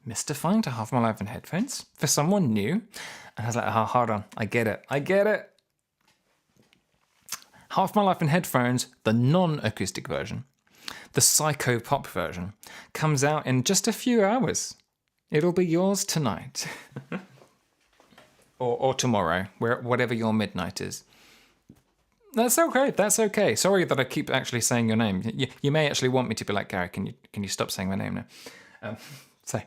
Mystifying to Half My Life in Headphones? For someone new? And I was like, oh, hold on. I get it. Half My Life in Headphones, the non-acoustic version, the psycho pop version, comes out in just a few hours. It'll be yours tonight. or tomorrow, whatever your midnight is. That's okay. Sorry that I keep actually saying your name. You may actually want me to be like, Gary, can you stop saying my name now? So,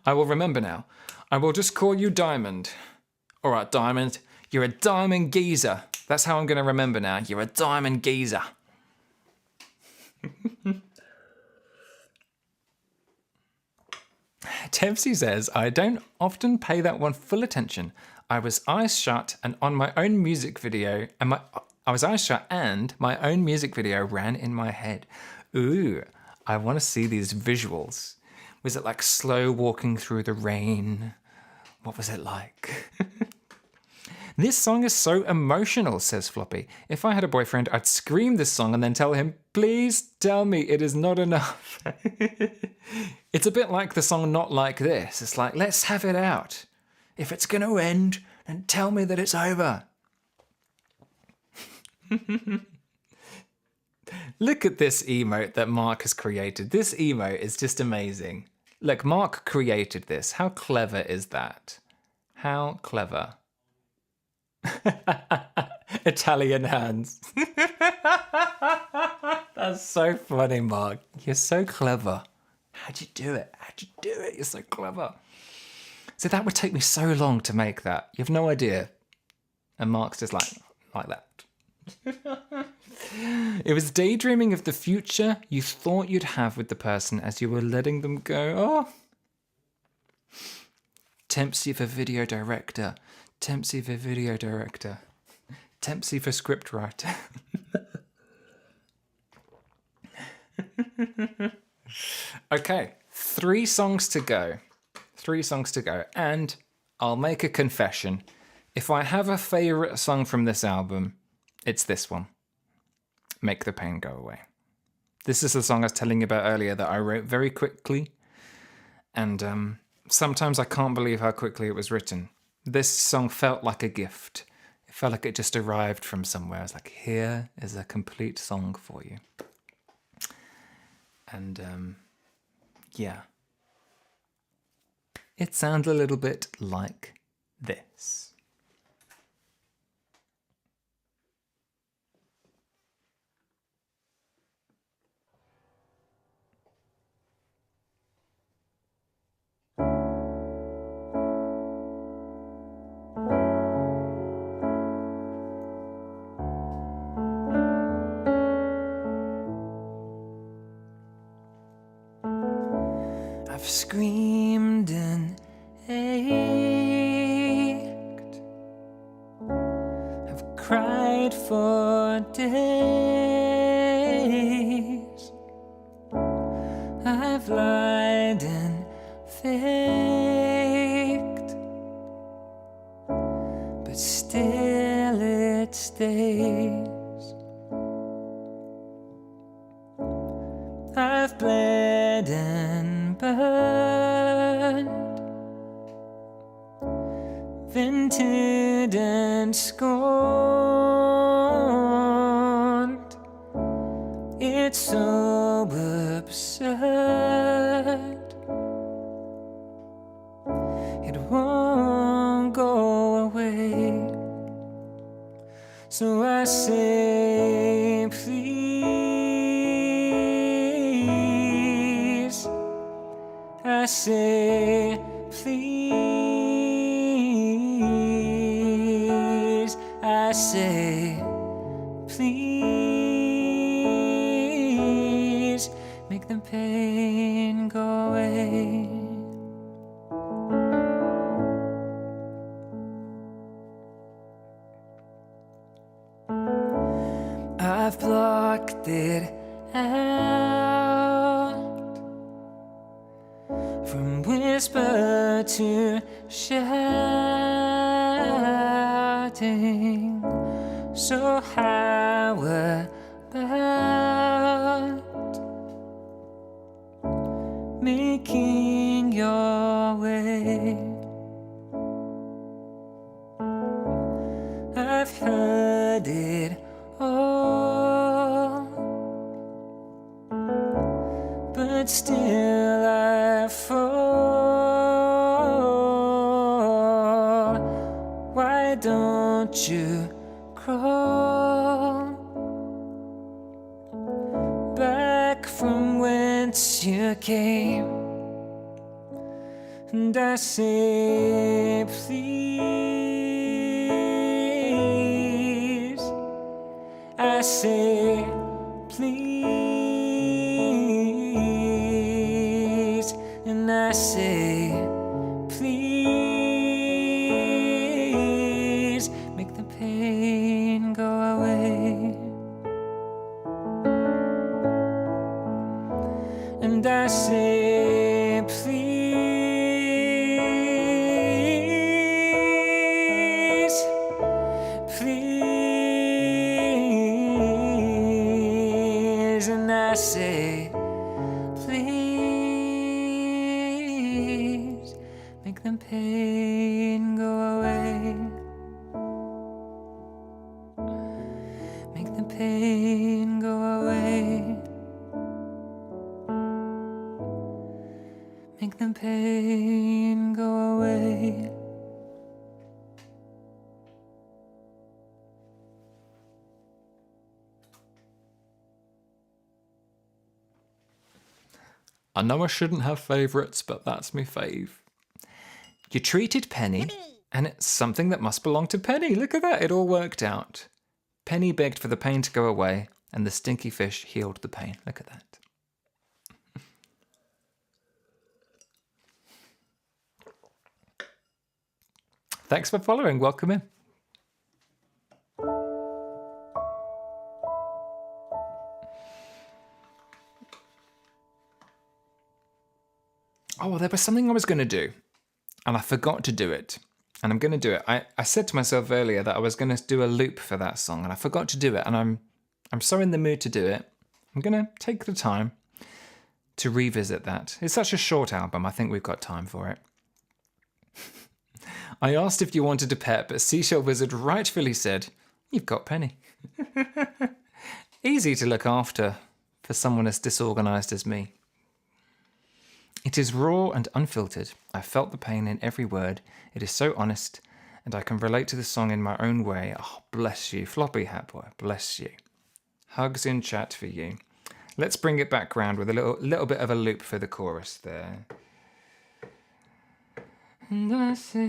I will remember now. I will just call you Diamond. All right, Diamond. You're a diamond geezer. That's how I'm going to remember now. You're a diamond geezer. Tevsy says, I don't often pay that one full attention. I was eyes shut and on my own music video, and I was eyes shut and my own music video ran in my head. Ooh, I want to see these visuals. Was it like slow walking through the rain? What was it like? This song is so emotional, says Floppy. If I had a boyfriend, I'd scream this song and then tell him, please tell me it is not enough. It's a bit like the song Not Like This. It's like, let's have it out. If it's going to end, then tell me that it's over. Look at this emote that Mark has created. This emote is just amazing. Look, Mark created this. How clever is that? How clever. Italian hands. That's so funny, Mark. You're so clever. How'd you do it? How'd you do it? You're so clever. So that would take me so long to make that. You have no idea. And Mark's just like that. It was daydreaming of the future you thought you'd have with the person as you were letting them go. Oh. Tempsy for video director. Tempsy for video director. Tempsy for script writer. Okay, 3 songs to go. 3 songs to go. And I'll make a confession. If I have a favourite song from this album, it's this one. Make the Pain Go Away. This is the song I was telling you about earlier that I wrote very quickly. And sometimes I can't believe how quickly it was written. This song felt like a gift. It felt like it just arrived from somewhere. I was like, here is a complete song for you. And yeah. It sounds a little bit like this. I've screamed and ached. I've cried for days. I've lied and faked, but still it stays. I've bled and burned, vented and scorned. It's so absurd. It won't go away. So I say, please. I say, please. I say, please. Make the pain go away. I've blocked it out, from whisper to shouting. So how about making your way? I've heard it all, but still I fall. Why don't you crawl back from whence you came? And I say, please. I say, please. And I say, please. Make the pain go away. And I say, please, please. And I say, please. Make the pain go away. Make the pain go away. Make the pain go away. I know I shouldn't have favourites, but that's my fave. You treated Penny, and it's something that must belong to Penny. Look at that, it all worked out. Penny begged for the pain to go away, and the stinky fish healed the pain. Look at that. Thanks for following. Welcome in. Oh, well, there was something I was going to do, and I forgot to do it. And I'm going to do it. I said to myself earlier that I was going to do a loop for that song, and I forgot to do it. And I'm so in the mood to do it. I'm going to take the time to revisit that. It's such a short album. I think we've got time for it. I asked if you wanted a pet, but Seashell Wizard rightfully said, "You've got Penny." Easy to look after for someone as disorganized as me. It is raw and unfiltered. I felt the pain in every word. It is so honest, and I can relate to the song in my own way. Oh, bless you, Floppy Hat Boy, bless you. Hugs in chat for you. Let's bring it back round with a little bit of a loop for the chorus there. And I say,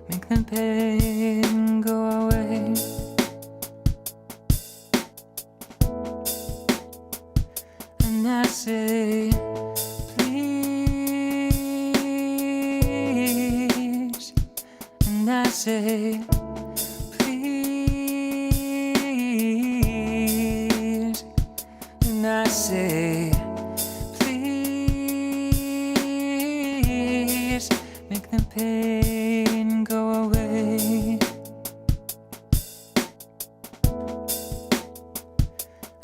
make the pain go away. And I say, please. And I say, please. And I say, please, make the pain go away.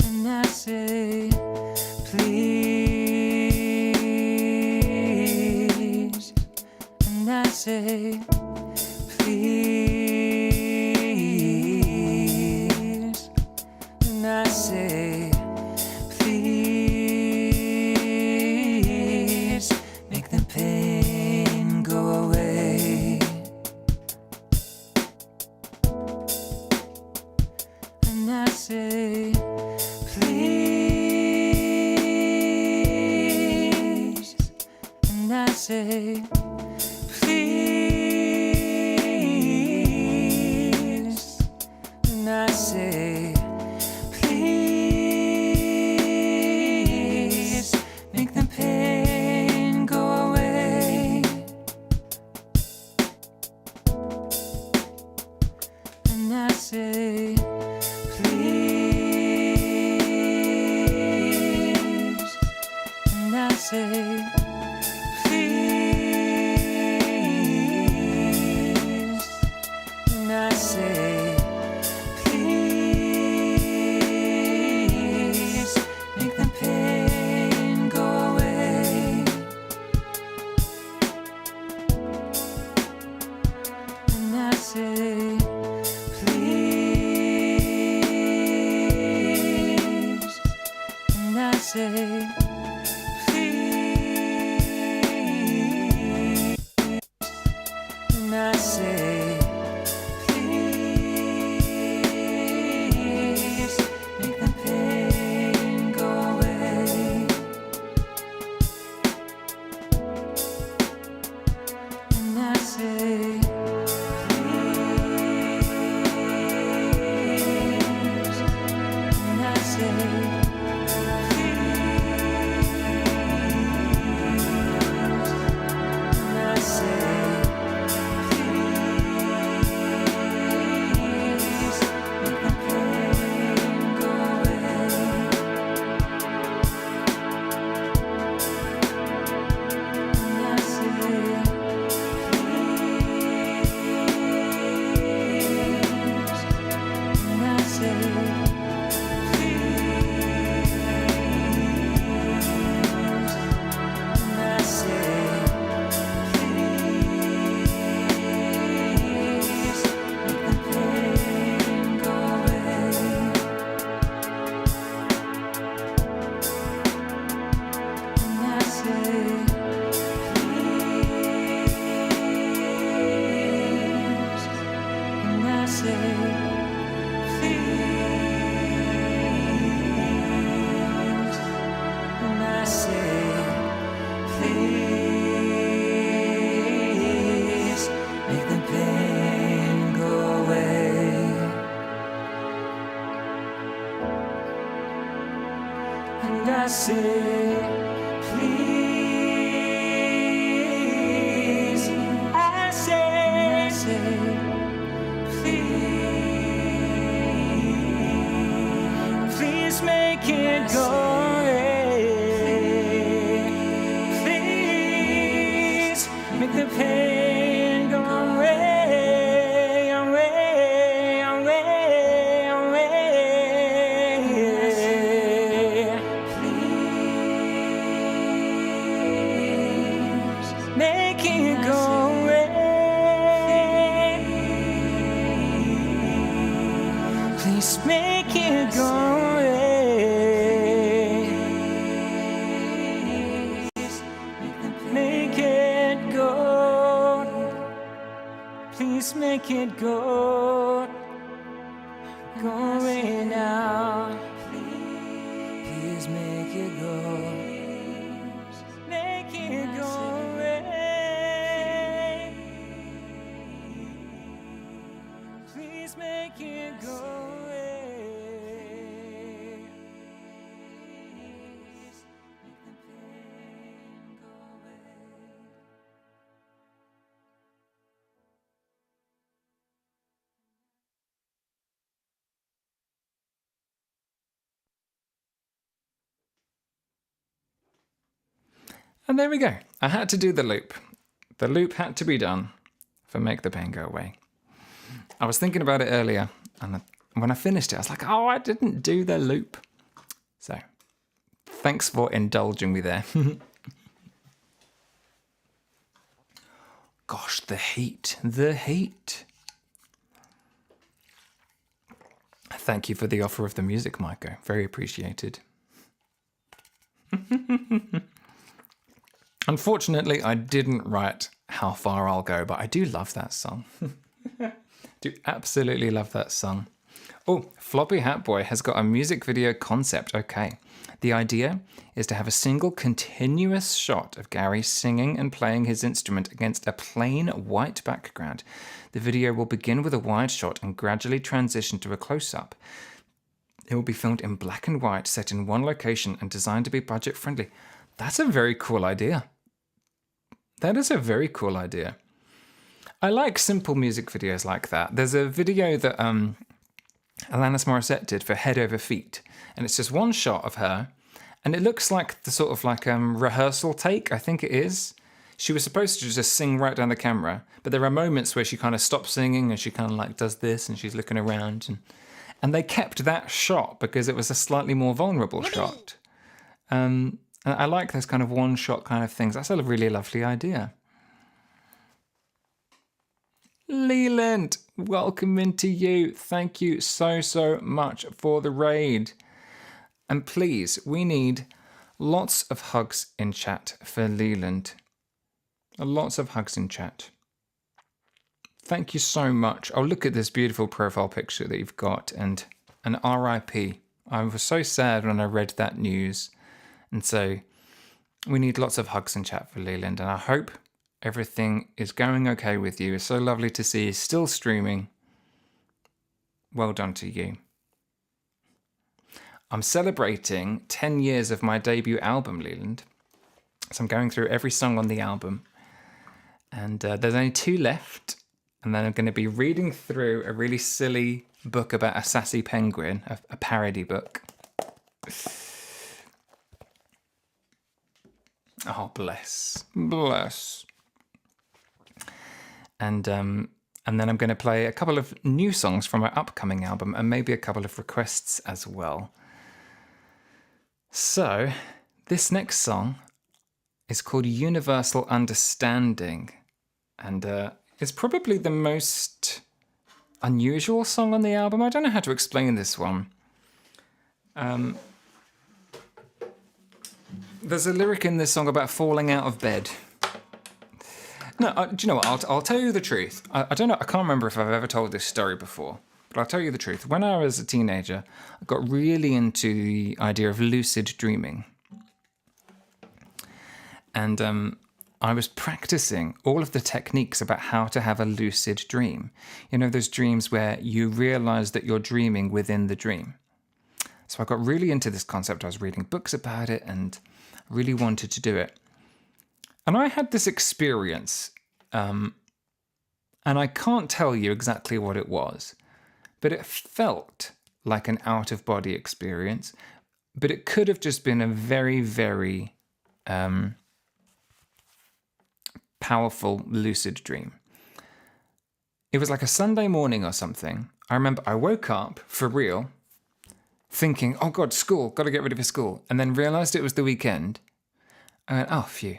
And I say, please. And I say, please. And I say, please, make the pain go away. And I say, please. And I say, please. And I say, please, make the pain go away. And I say, please. And I say, please. And I say, please, make the pain go away. And I say, please. And I say, say, please, and I say, please, make the pain go away. And I say, please, I say, please, please make it go away. Please, make the pain go away, away, away, away. Please, make it go away. Please make it go away. Make it go. Please make it go. Go away now. Please make it go. Make it go away. Please make it go away. Make the pain go away. And there we go. I had to do the loop. The loop had to be done for Make the Pain Go Away. I was thinking about it earlier, and when I finished it, I was like, oh, I didn't do the loop. So, thanks for indulging me there. Gosh, the heat. The heat. Thank you for the offer of the music, Maiko. Very appreciated. Unfortunately, I didn't write How Far I'll Go, but I do love that song. Do absolutely love that song. Oh, Floppy Hat Boy has got a music video concept. Okay. The idea is to have a single continuous shot of Gary singing and playing his instrument against a plain white background. The video will begin with a wide shot and gradually transition to a close-up. It will be filmed in black and white, set in one location and designed to be budget friendly. That's a very cool idea. That is a very cool idea. I like simple music videos like that. There's a video that Alanis Morissette did for Head Over Feet, and it's just one shot of her, and it looks like the sort of like rehearsal take, I think it is. She was supposed to just sing right down the camera, but there are moments where she kind of stops singing and she kind of like does this and she's looking around, and they kept that shot because it was a slightly more vulnerable shot. And I like those kind of one-shot kind of things. That's a really lovely idea. Leland, welcome into you. Thank you so, so much for the raid. And please, we need lots of hugs in chat for Leland. Lots of hugs in chat. Thank you so much. Oh, look at this beautiful profile picture that you've got, and an RIP. I was so sad when I read that news. And so we need lots of hugs in chat for Leland, and I hope everything is going okay with you. It's so lovely to see you still streaming. Well done to you. I'm celebrating 10 years of my debut album, Leland. So I'm going through every song on the album. And there's only 2 left. And then I'm going to be reading through a really silly book about a sassy penguin, a parody book. Oh, bless. Bless. And then I'm going to play a couple of new songs from our upcoming album and maybe a couple of requests as well. So, this next song is called Universal Understanding. And it's probably the most unusual song on the album. I don't know how to explain this one. There's a lyric in this song about falling out of bed. No, do you know what? I'll tell you the truth. I don't know. I can't remember if I've ever told this story before, but I'll tell you the truth. When I was a teenager, I got really into the idea of lucid dreaming. And I was practicing all of the techniques about how to have a lucid dream. You know, those dreams where you realize that you're dreaming within the dream. So I got really into this concept. I was reading books about it and really wanted to do it. And I had this experience, and I can't tell you exactly what it was, but it felt like an out-of-body experience, but it could have just been a very, very powerful lucid dream. It was like a Sunday morning or something. I remember I woke up, for real, thinking, oh God, school, got to get ready for school, and then realised it was the weekend. I went, oh, phew.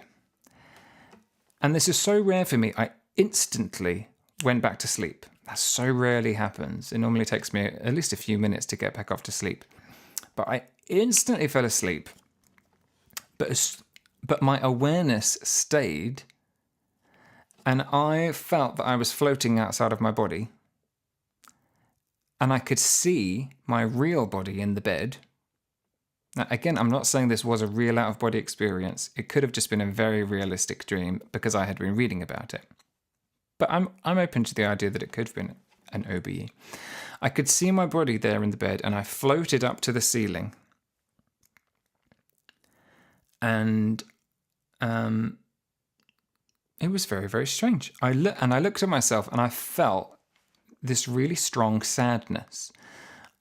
And this is so rare for me, I instantly went back to sleep. That so rarely happens. It normally takes me at least a few minutes to get back off to sleep. But I instantly fell asleep. But my awareness stayed, and I felt that I was floating outside of my body. And I could see my real body in the bed. Now, again, I'm not saying this was a real out-of-body experience. It could have just been a very realistic dream because I had been reading about it. But I'm open to the idea that it could have been an OBE. I could see my body there in the bed, and I floated up to the ceiling. And it was very, very strange. I looked at myself, and I felt this really strong sadness.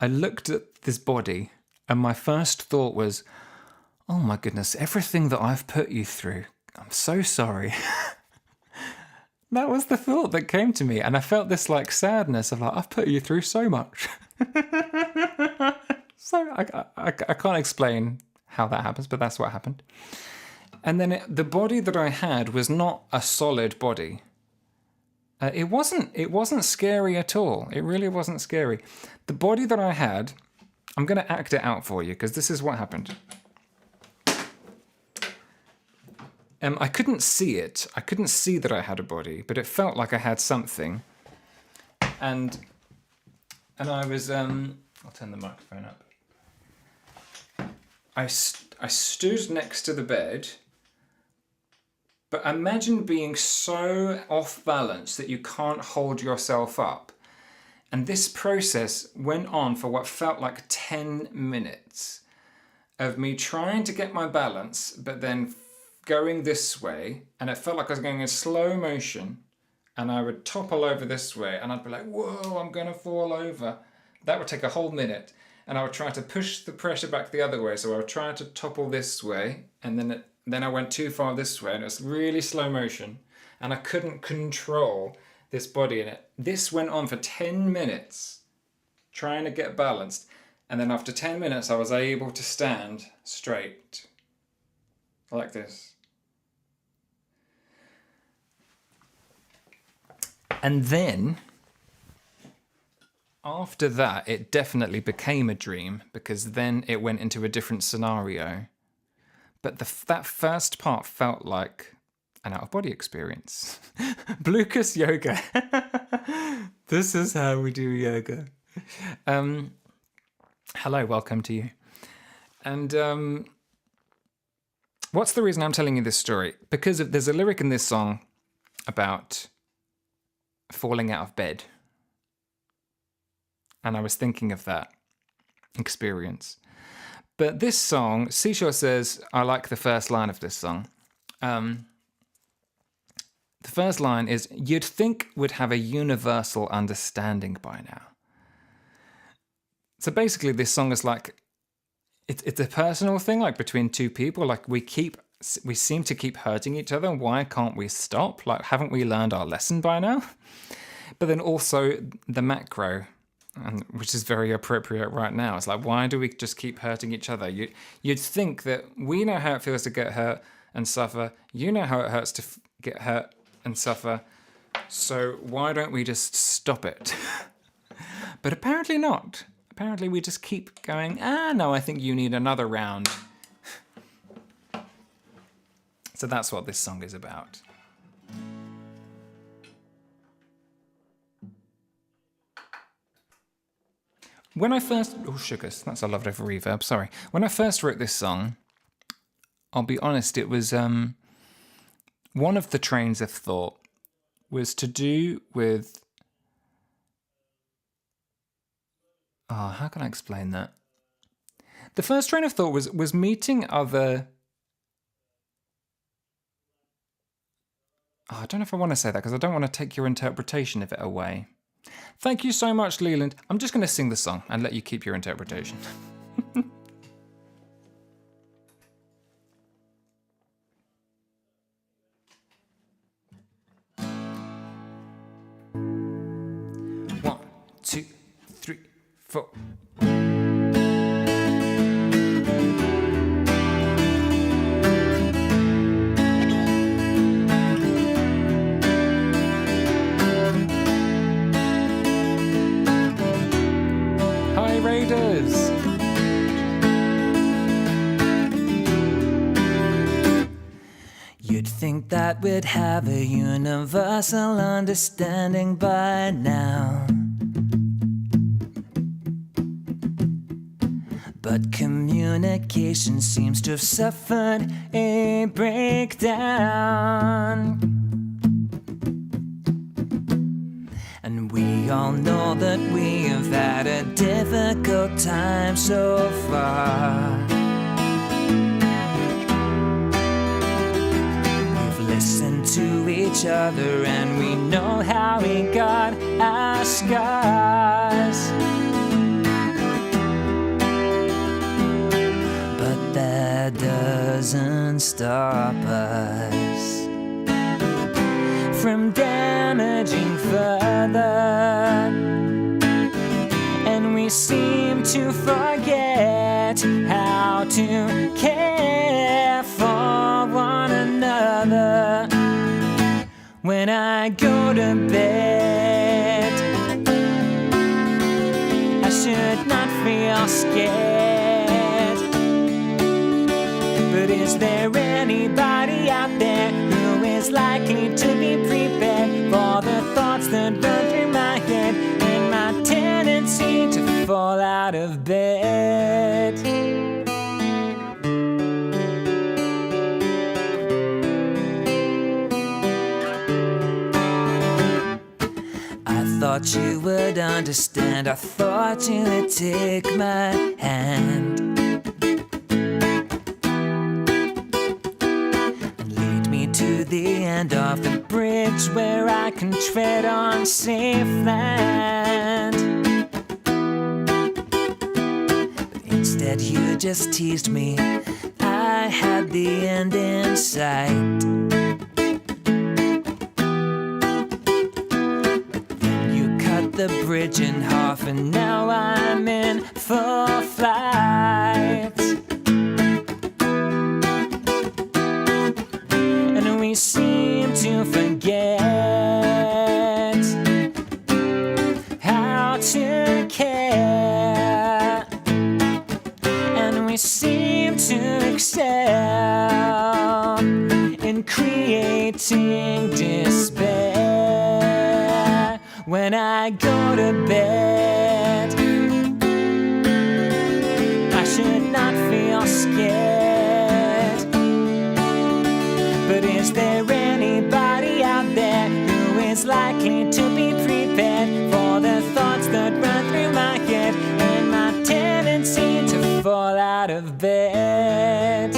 I looked at this body, and my first thought was, oh my goodness, everything that I've put you through, I'm so sorry. That was the thought that came to me, and I felt this like sadness of like, I've put you through so much. So I can't explain how that happens, but that's what happened. And then the body that I had was not a solid body. It wasn't scary at all. It really wasn't scary. The body that I had, I'm going to act it out for you because this is what happened. I couldn't see it. I couldn't see that I had a body, but it felt like I had something. And I was, I'll turn the microphone up. I stood next to the bed, but imagine being so off balance that you can't hold yourself up. And this process went on for what felt like 10 minutes of me trying to get my balance, but then going this way, and it felt like I was going in slow motion, and I would topple over this way, and I'd be like, whoa, I'm going to fall over. That would take a whole minute, and I would try to push the pressure back the other way, so I would try to topple this way, and then I went too far this way, and it was really slow motion, and I couldn't control this body in it. This went on for 10 minutes, trying to get balanced, and then after 10 minutes, I was able to stand straight, like this. And then, after that, it definitely became a dream because then it went into a different scenario. But that first part felt like an out-of-body experience. Blucas yoga. This is how we do yoga. Hello, welcome to you. And what's the reason I'm telling you this story? Because there's a lyric in this song about falling out of bed. And I was thinking of that experience. But this song, Seashore says, I like the first line of this song. The first line is, you'd think we'd have a universal understanding by now. So basically this song is like, it's a personal thing, like between two people. Like we seem to keep hurting each other. Why can't we stop? Like, haven't we learned our lesson by now? But then also the macro, which is very appropriate right now. It's like, why do we just keep hurting each other? You'd think that we know how it feels to get hurt and suffer. You know how it hurts to get hurt and suffer. So why don't we just stop it? But apparently not. Apparently we just keep going, no, I think you need another round. So that's what this song is about. When I first... Oh, sugars. That's a lot of reverb. Sorry. When I first wrote this song, I'll be honest, it was... one of the trains of thought was to do with... Oh, how can I explain that? The first train of thought was meeting other... Oh, I don't know if I want to say that because I don't want to take your interpretation of it away. Thank you so much, Leland. I'm just going to sing the song and let you keep your interpretation. One, two, three, four. Raiders. You'd think that we'd have a universal understanding by now, but communication seems to have suffered a breakdown. And we all know that we have had a difficult time so far. We've listened to each other and we know how we got our scars. But that doesn't stop us from damaging further, and we seem to forget how to care for one another. When I go to bed, I should not feel scared, but is there anybody out there who is likely to be prepared for the thoughts that run through my head and my tendency to fall out of bed? I thought you would understand, I thought you would take my hand to the end of the bridge where I can tread on safe land. But instead you just teased me, I had the end in sight. But then you cut the bridge in half and now I'm in full flight. We seem to forget how to care, and we seem to excel in creating despair. When I go to bed, I should not feel scared. But is there anybody out there who is likely to be prepared for the thoughts that run through my head and my tendency to fall out of bed?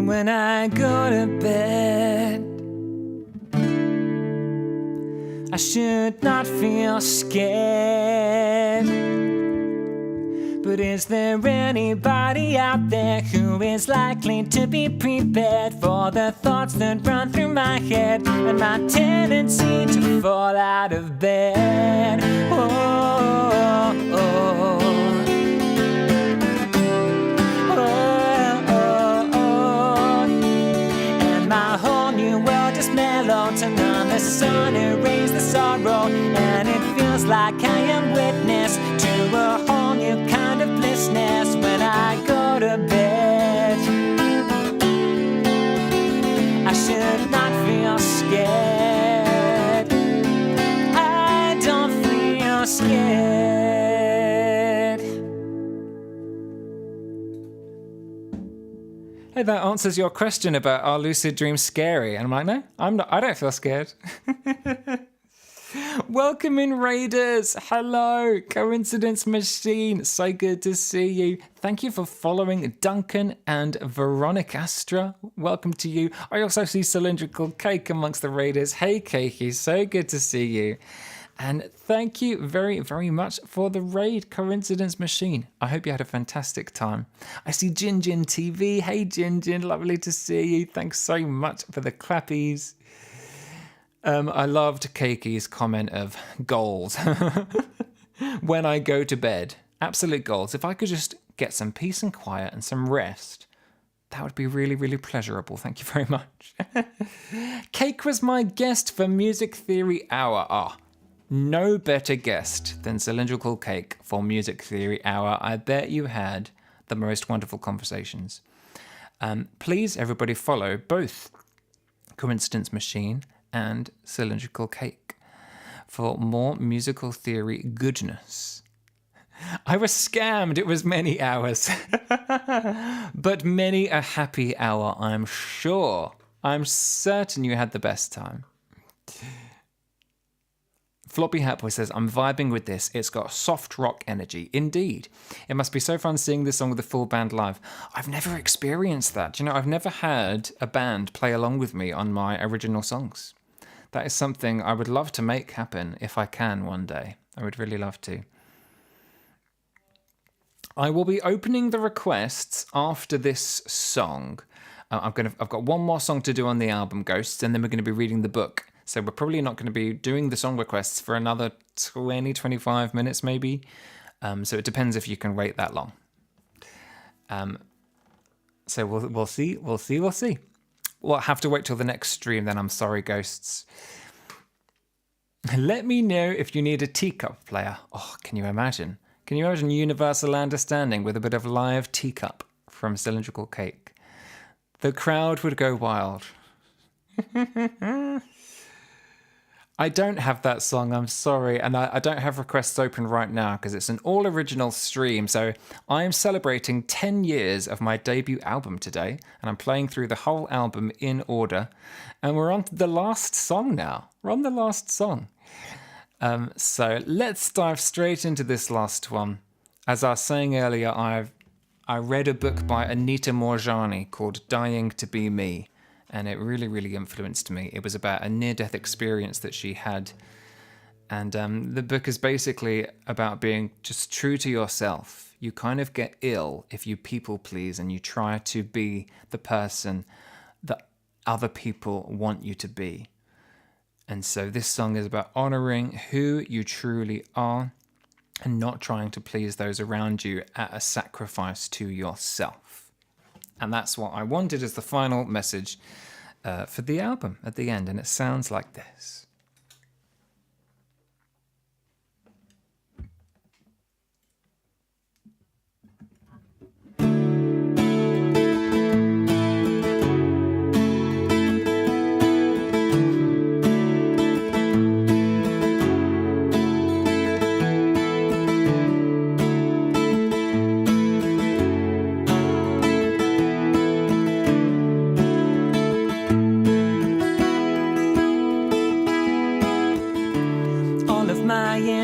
When I go to bed, I should not feel scared, But is there anybody out there who is likely to be prepared for the thoughts that run through my head and my tendency to fall out of bed? Oh, oh, oh. To numb the sun, erase the sorrow, and it feels like I am witness to a whole new kind of blissness when I go to bed. I should not feel scared. I don't feel scared. Hey, that answers your question about are lucid dreams scary? And I'm like, no, I'm not. I don't feel scared. Welcome in, Raiders. Hello, Coincidence Machine. So good to see you. Thank you for following Duncan and Veronica Astra. Welcome to you. I also see Cylindrical Cake amongst the Raiders. Hey, Cakey. So good to see you. And thank you very, very much for the raid, Coincidence Machine. I hope you had a fantastic time. I see Jin Jin TV. Hey, Jin Jin, lovely to see you. Thanks so much for the clappies. I loved Keki's comment of goals. When I go to bed, absolute goals. If I could just get some peace and quiet and some rest, that would be really, really pleasurable. Thank you very much. Cake was my guest for Music Theory Hour. No better guest than Cylindrical Cake for Music Theory Hour. I bet you had the most wonderful conversations. Please, everybody, follow both Coincidence Machine and Cylindrical Cake for more musical theory goodness. I was scammed. It was many hours. But many a happy hour, I'm sure. I'm certain you had the best time. Floppy Hat Boy says, I'm vibing with this. It's got soft rock energy. Indeed. It must be so fun seeing this song with the full band live. I've never experienced that. You know, I've never had a band play along with me on my original songs. That is something I would love to make happen if I can one day. I would really love to. I will be opening the requests after this song. I've got one more song to do on the album, Ghosts, and then we're going to be reading the book. So we're probably not going to be doing the song requests for another 20, 25 minutes maybe. So it depends if you can wait that long. So we'll see. We'll have to wait till the next stream then. I'm sorry, Ghosts. Let me know if you need a teacup player. Oh, can you imagine? Can you imagine Universal Understanding with a bit of live teacup from Cylindrical Cake? The crowd would go wild. I don't have that song, I'm sorry, and I don't have requests open right now because it's an all-original stream, so I'm celebrating 10 years of my debut album today, and I'm playing through the whole album in order, and we're on to the last song now. We're on the last song. So let's dive straight into this last one. As I was saying earlier, I read a book by Anita Moorjani called Dying to Be Me. And it really, really influenced me. It was about a near-death experience that she had. And the book is basically about being just true to yourself. You kind of get ill if you people please and you try to be the person that other people want you to be. And so this song is about honoring who you truly are and not trying to please those around you at a sacrifice to yourself. And that's what I wanted as the final message for the album at the end. And it sounds like this.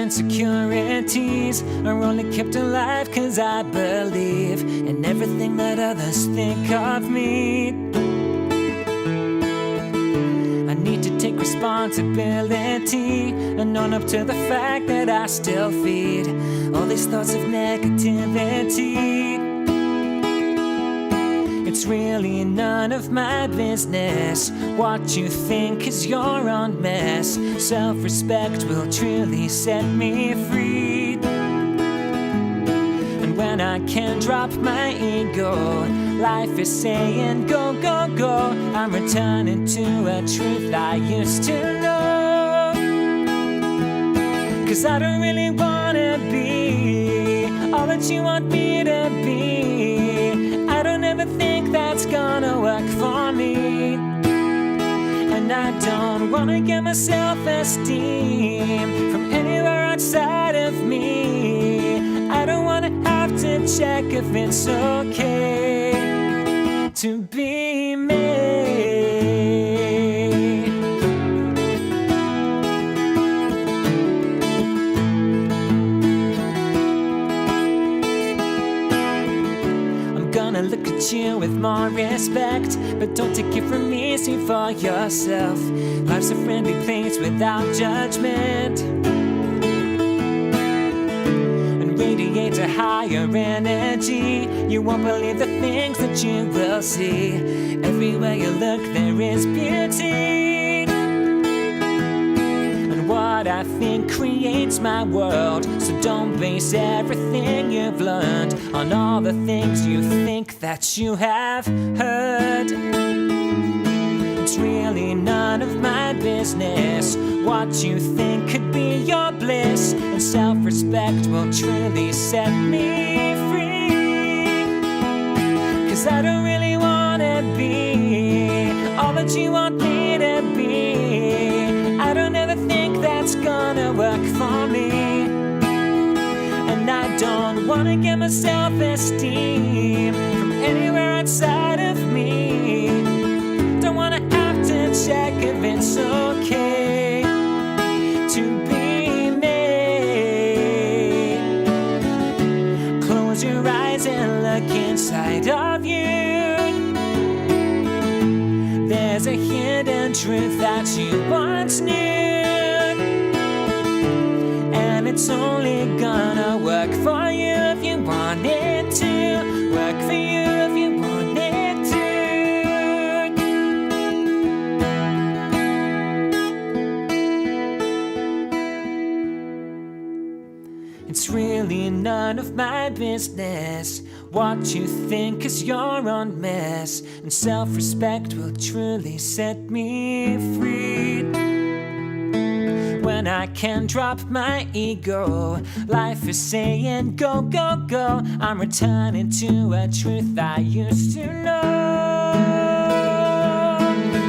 Insecurities are only kept alive 'cause I believe in everything that others think of me. I need to take responsibility and own up to the fact that I still feed all these thoughts of negativity. It's really none of my business what you think is your own mess. Self-respect will truly set me free. And when I can drop my ego, life is saying go, go, go. I'm returning to a truth I used to know. 'Cause I don't really wanna be all that you want me to be. I don't ever think that's gonna work for me. And I don't wanna get my self-esteem from anywhere outside of me. I don't wanna have to check if it's okay to be me. I'm gonna look at you with more respect, but don't take it from me, see for yourself. Life's a friendly place without judgment, and radiate a higher energy. You won't believe the things that you will see. Everywhere you look there is beauty, and what I think creates my world. So don't base everything you've learned on all the things you think that you have heard. It's really none of my business what you think could be your bliss, and self-respect will truly set me free. 'Cause I don't really wanna be all that you want me to be. I don't ever think that's gonna work for me. And I don't wanna get my self-esteem from anywhere outside of me. Don't wanna have to check if it's okay to be me. Close your eyes and look inside of you. There's a hidden truth that you once knew, and it's only gonna work for you if you want it to. Work for you if you want it to. It's really none of my business what you think is your own mess, and self-respect will truly set me free. When I can drop my ego, life is saying go, go, go. I'm returning to a truth I used to know.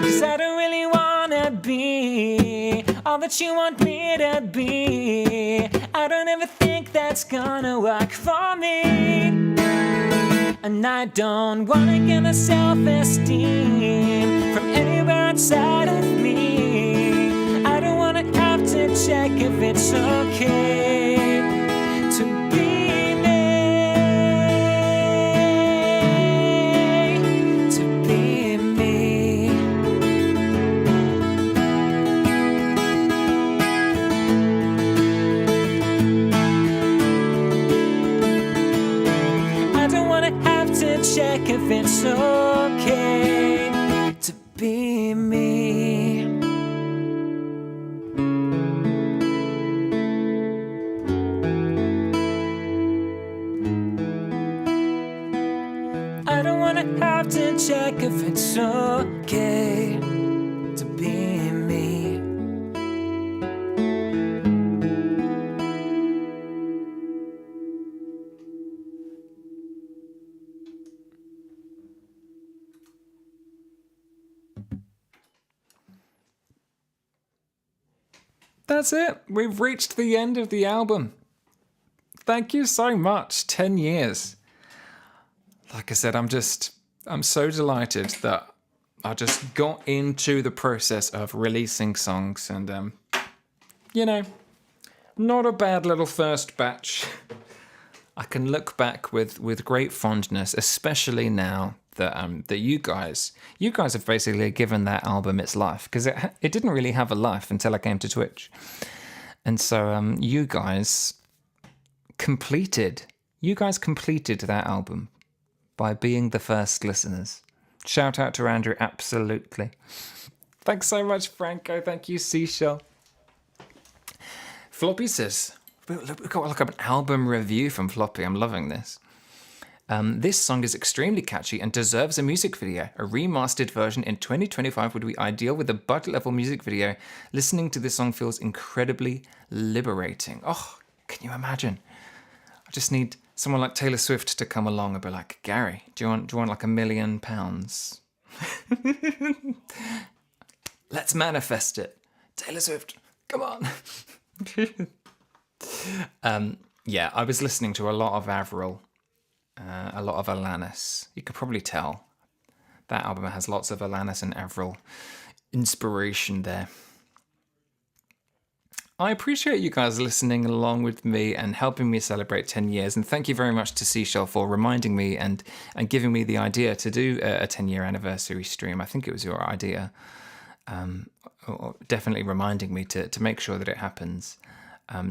'Cause I don't really wanna be all that you want me to be. I don't ever think that's gonna work for me. And I don't wanna get my self-esteem from anywhere outside of me. I don't wanna have to check if it's okay to be me. To be me. I don't wanna have to check if it's okay to be me. I don't wanna have to check if it's okay to be me. That's it. We've reached the end of the album. Thank you so much. 10 years. Like I said, I'm so delighted that I just got into the process of releasing songs, and not a bad little first batch. I can look back with great fondness, especially now that you guys have basically given that album its life, because it didn't really have a life until I came to Twitch, and so you guys completed that album by being the first listeners. Shout out to Andrew, absolutely. Thanks so much, Franco. Thank you, Seashell. Floppy says, we've got like an album review from Floppy. I'm loving this. This song is extremely catchy and deserves a music video. A remastered version in 2025 would be ideal with a budget-level music video. Listening to this song feels incredibly liberating. Oh, can you imagine? I just need someone like Taylor Swift to come along and be like, Gary, do you want like £1 million? Let's manifest it. Taylor Swift, come on. Yeah, I was listening to a lot of Avril, a lot of Alanis. You could probably tell that album has lots of Alanis and Avril inspiration there. I appreciate you guys listening along with me and helping me celebrate 10 years. And thank you very much to Seashell for reminding me and giving me the idea to do a 10-year anniversary stream. I think it was your idea. Or definitely reminding me to make sure that it happens.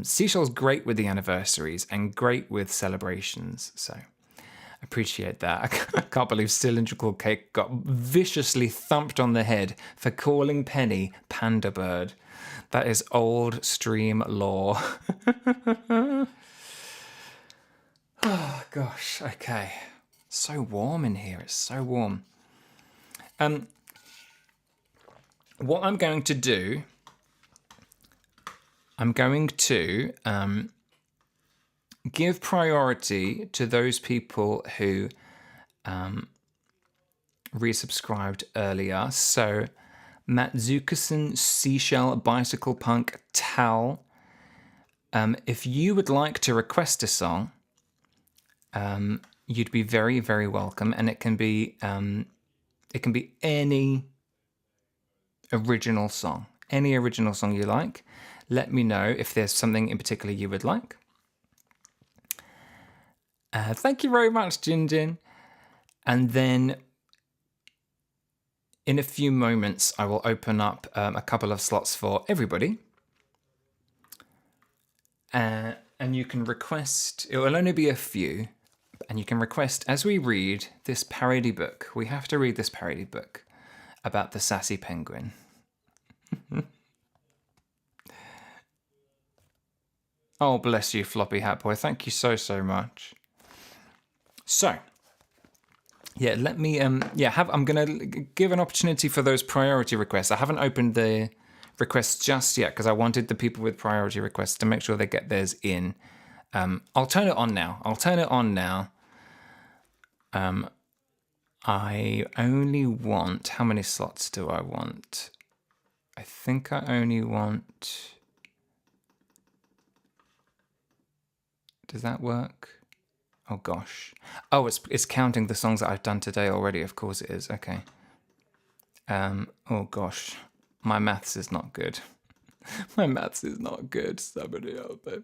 Seashell's great with the anniversaries and great with celebrations. So I appreciate that. I can't believe Cylindrical Cake got viciously thumped on the head for calling Penny Panda Bird. That is old stream lore. Oh, gosh. Okay. So warm in here. It's so warm. What I'm going to do, I'm going to give priority to those people who resubscribed earlier. So Matt Zukerson, Seashell, Bicycle Punk, Tal. If you would like to request a song, you'd be very, very welcome, and it can be any original song, you like. Let me know if there's something in particular you would like. Thank you very much, Jinjin. And then in a few moments, I will open up a couple of slots for everybody. And you can request, it will only be a few, and you can request as we read this parody book. We have to read this parody book about the sassy penguin. Oh, bless you, Floppy Hat Boy. Thank you so, so much. So, yeah, let me, I'm going to give an opportunity for those priority requests. I haven't opened the requests just yet because I wanted the people with priority requests to make sure they get theirs in. I'll turn it on now. I only want, how many slots do I want? I think I only want, does that work? Oh gosh. Oh, it's counting the songs that I've done today already. Of course it is. Okay. Oh gosh. My maths is not good. Somebody help it.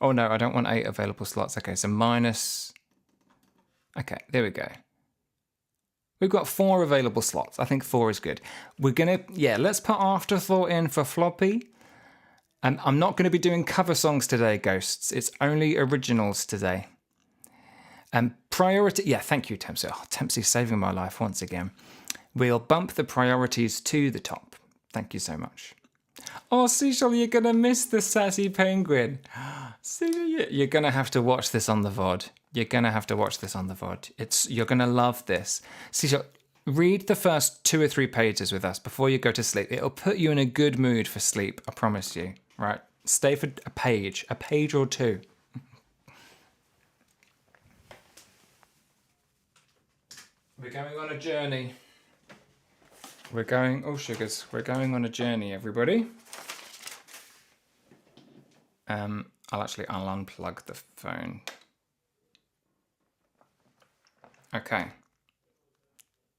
Oh no, I don't want 8 available slots. Okay, so minus. Okay, there we go. We've got 4 available slots. I think 4 is good. Let's put Afterthought in for Floppy. I'm not going to be doing cover songs today, Ghosts. It's only originals today. Priority, thank you, Tempsy. Oh, Tempsy's saving my life once again. We'll bump the priorities to the top. Thank you so much. Oh, Seashell, you're going to miss the sassy penguin. You're going to have to watch this on the VOD. You're going to love this. Seashell, read the first 2 or 3 pages with us before you go to sleep. It'll put you in a good mood for sleep, I promise you. Right? Stay for a page or 2. We're going on a journey. We're going on a journey, everybody. I'll unplug the phone. Okay.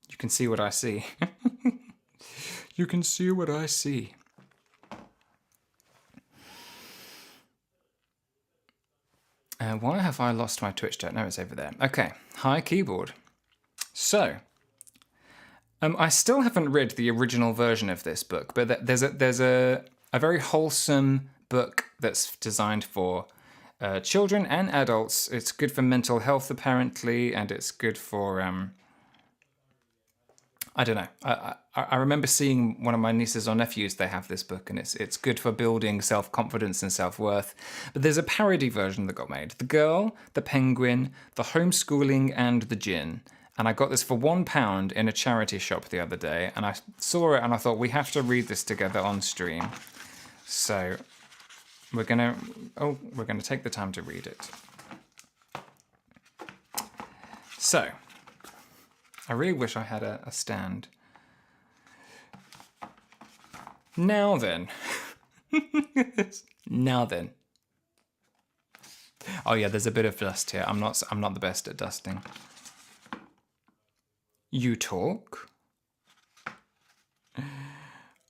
You can see what I see. You can see what I see. Why have I lost my Twitch chat? No, it's over there. Okay. Hi, keyboard. So, I still haven't read the original version of this book, but there's a very wholesome book that's designed for children and adults. It's good for mental health, apparently, and it's good for I don't know. I remember seeing one of my nieces or nephews. They have this book, and it's good for building self-confidence and self-worth. But there's a parody version that got made: The Girl, the Penguin, the Homeschooling, and the Gin. And I got this for £1 in a charity shop the other day, and I saw it and I thought, we have to read this together on stream. So we're gonna take the time to read it. So I really wish I had a stand. Now then. Now then. Oh yeah, there's a bit of dust here. I'm not the best at dusting. You talk?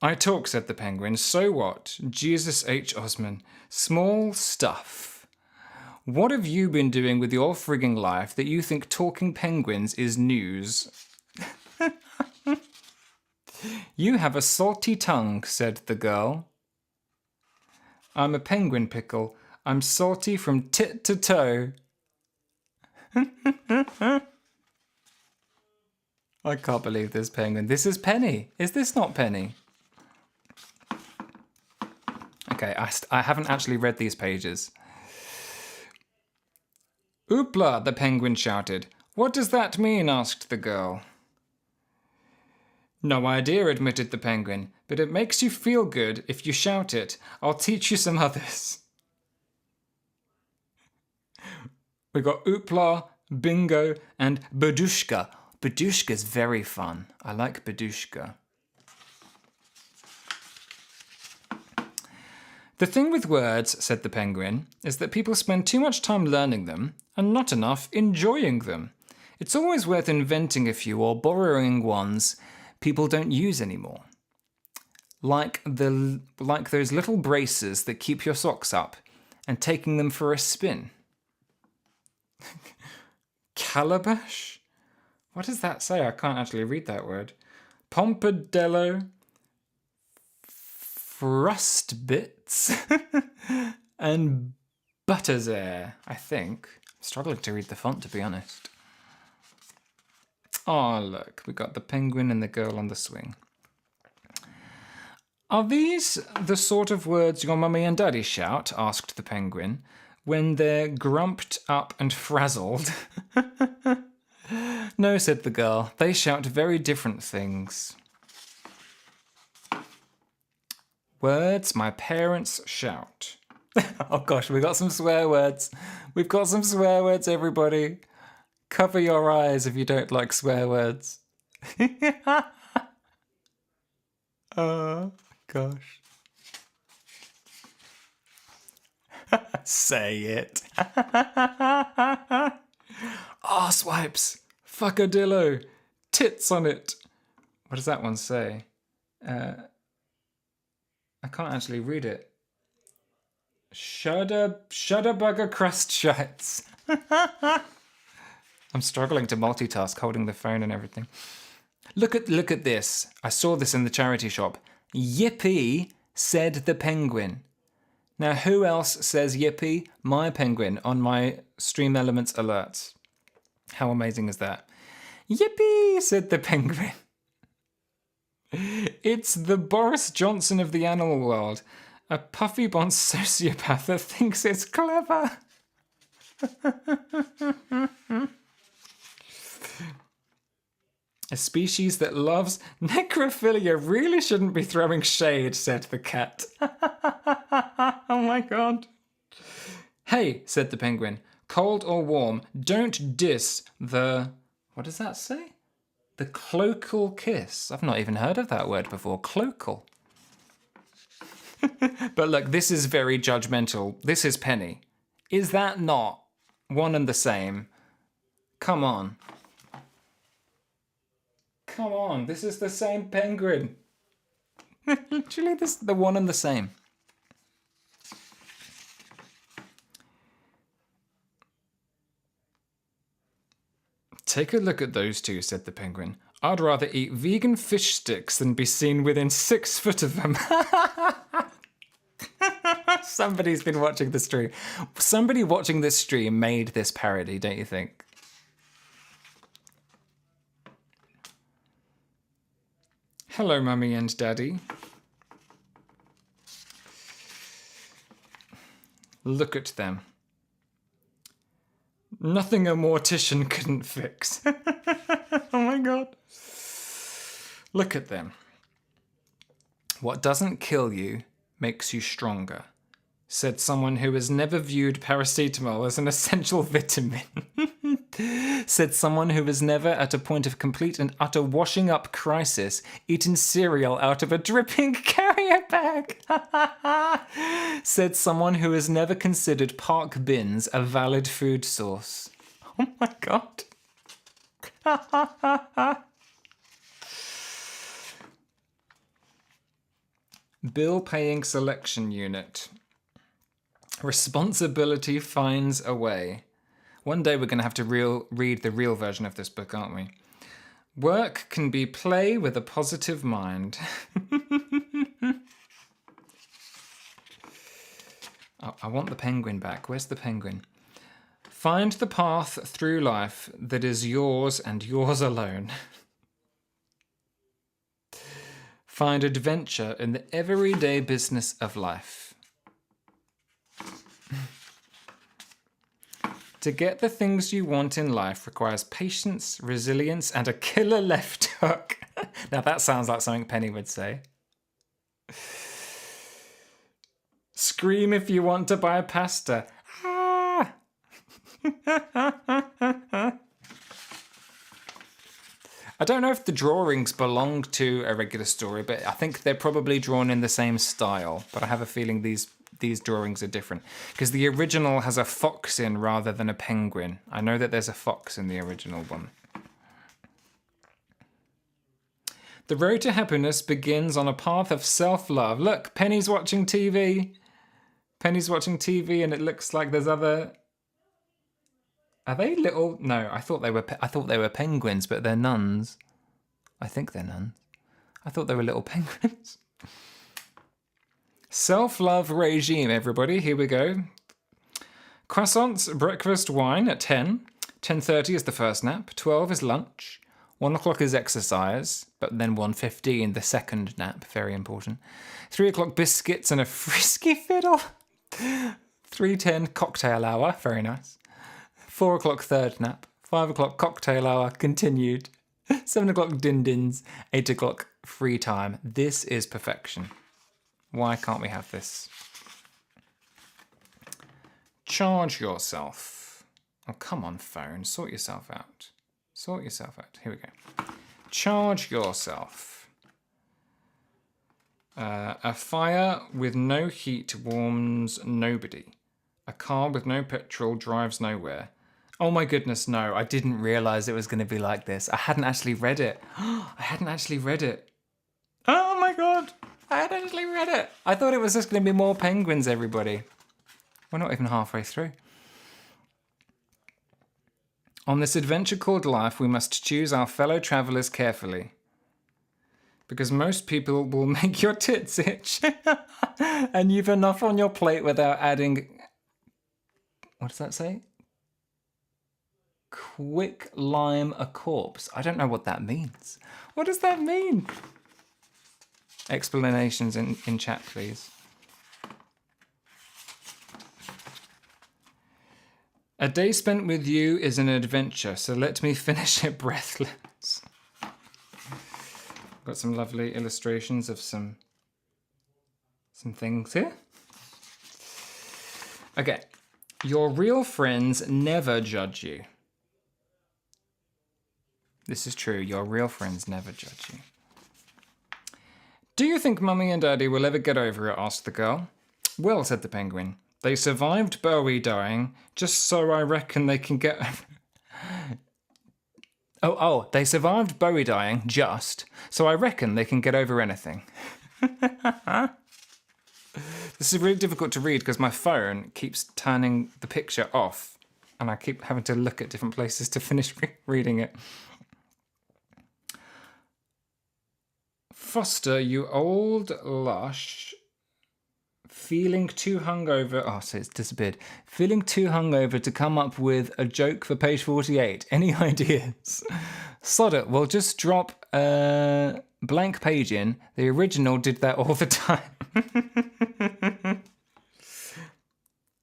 I talk, said the Penguin. So what? Jesus H. Osman. Small stuff. What have you been doing with your frigging life that you think talking penguins is news? You have a salty tongue, said the girl. I'm a penguin pickle. I'm salty from tit to toe. I can't believe this penguin. This is Penny. Is this not Penny? Okay, I haven't actually read these pages. Oopla, the penguin shouted. What does that mean? Asked the girl. No idea, admitted the penguin, but it makes you feel good if you shout it. I'll teach you some others. We got oopla, bingo, and badushka. Badushka's very fun. I like badushka. The thing with words, said the penguin, is that people spend too much time learning them and not enough enjoying them. It's always worth inventing a few or borrowing ones people don't use anymore. Like those little braces that keep your socks up and taking them for a spin. Calabash? What does that say? I can't actually read that word. Pompadello, frostbits, and butterzair, I think. I'm struggling to read the font, to be honest. Oh, look, we got the penguin and the girl on the swing. Are these the sort of words your mummy and daddy shout? Asked the penguin, when they're grumped up and frazzled. No, said the girl. They shout very different things. Words my parents shout. Oh gosh, we got some swear words. We've got some swear words, everybody. Cover your eyes if you don't like swear words. Oh, gosh. Say it. Arse wipes. Fuckadillo. Tits on it. What does that one say? I can't actually read it. Shudderbugger crust shites. I'm struggling to multitask, holding the phone and everything. Look at this. I saw this in the charity shop. Yippee, said the penguin. Now, who else says yippee? My penguin on my Stream Elements alerts. How amazing is that? Yippee, said the penguin. It's the Boris Johnson of the animal world. A puffy blonde sociopath that thinks it's clever. A species that loves necrophilia really shouldn't be throwing shade, said the cat. Oh my god. Hey, said the penguin, cold or warm, don't diss the... What does that say? The cloacal kiss. I've not even heard of that word before. Cloacal. But look, this is very judgmental. This is Penny. Is that not one and the same? Come on. Come on, this is the same penguin. Literally, this is the one and the same. Take a look at those two, said the penguin. I'd rather eat vegan fish sticks than be seen within 6 foot of them. Somebody's been watching the stream. Somebody watching this stream made this parody, don't you think? Hello, Mummy and Daddy. Look at them. Nothing a mortician couldn't fix. Oh my God. Look at them. What doesn't kill you makes you stronger, said someone who has never viewed paracetamol as an essential vitamin. Said someone who was never at a point of complete and utter washing up crisis eaten cereal out of a dripping carrier bag. Said someone who has never considered park bins a valid food source. Oh my God. Bill paying selection unit. Responsibility finds a way. One day we're going to have to read the real version of this book, aren't we? Work can be play with a positive mind. Oh, I want the penguin back. Where's the penguin? Find the path through life that is yours and yours alone. Find adventure in the everyday business of life. To get the things you want in life requires patience, resilience, and a killer left hook. Now that sounds like something Penny would say. Scream if you want to buy pasta. Ah! I don't know if the drawings belong to a regular story, but I think they're probably drawn in the same style. But I have a feeling these drawings are different because the original has a fox in rather than a penguin. I know that there's a fox in the original one. The road to happiness begins on a path of self-love. Look, Penny's watching TV. Penny's watching TV, and it looks like there's other. Are they little? No, I thought they were penguins, but they're nuns. I think they're nuns. I thought they were little penguins. Self-love regime, everybody. Here we go. Croissants, breakfast, wine at 10. 10:30 is the first nap. 12 is lunch. 1 o'clock is exercise, but then 1:15, the second nap. Very important. 3 o'clock, biscuits and a frisky fiddle. 3:10, cocktail hour. Very nice. 4 o'clock, third nap. 5 o'clock, cocktail hour. Continued. 7 o'clock, din-dins. 8 o'clock, free time. This is perfection. Why can't we have this? Charge yourself. Oh, come on, phone. Sort yourself out. Sort yourself out. Here we go. Charge yourself. A fire with no heat warms nobody. A car with no petrol drives nowhere. Oh my goodness, no. I didn't realise it was going to be like this. I hadn't actually read it. I hadn't actually read it. Oh my God. I had actually read it. I thought it was just going to be more penguins, everybody. We're not even halfway through. On this adventure called life, we must choose our fellow travellers carefully. Because most people will make your tits itch. And you've enough on your plate without adding... What does that say? Quick lime a corpse. I don't know what that means. What does that mean? Explanations in chat, please. A day spent with you is an adventure, so let me finish it breathless. Got some lovely illustrations of some things here. Okay. Your real friends never judge you. This is true. Your real friends never judge you. Do you think Mummy and Daddy will ever get over it? Asked the girl. Well, said the penguin, they survived Bowie dying, just so I reckon they can get... they survived Bowie dying, just, so I reckon they can get over anything. This is really difficult to read because my phone keeps turning the picture off and I keep having to look at different places to finish reading it. Foster, you old lush. Feeling too hungover. Oh, so it's disappeared. Feeling too hungover to come up with a joke for page 48. Any ideas? Sod it. We'll just drop a blank page in. The original did that all the time.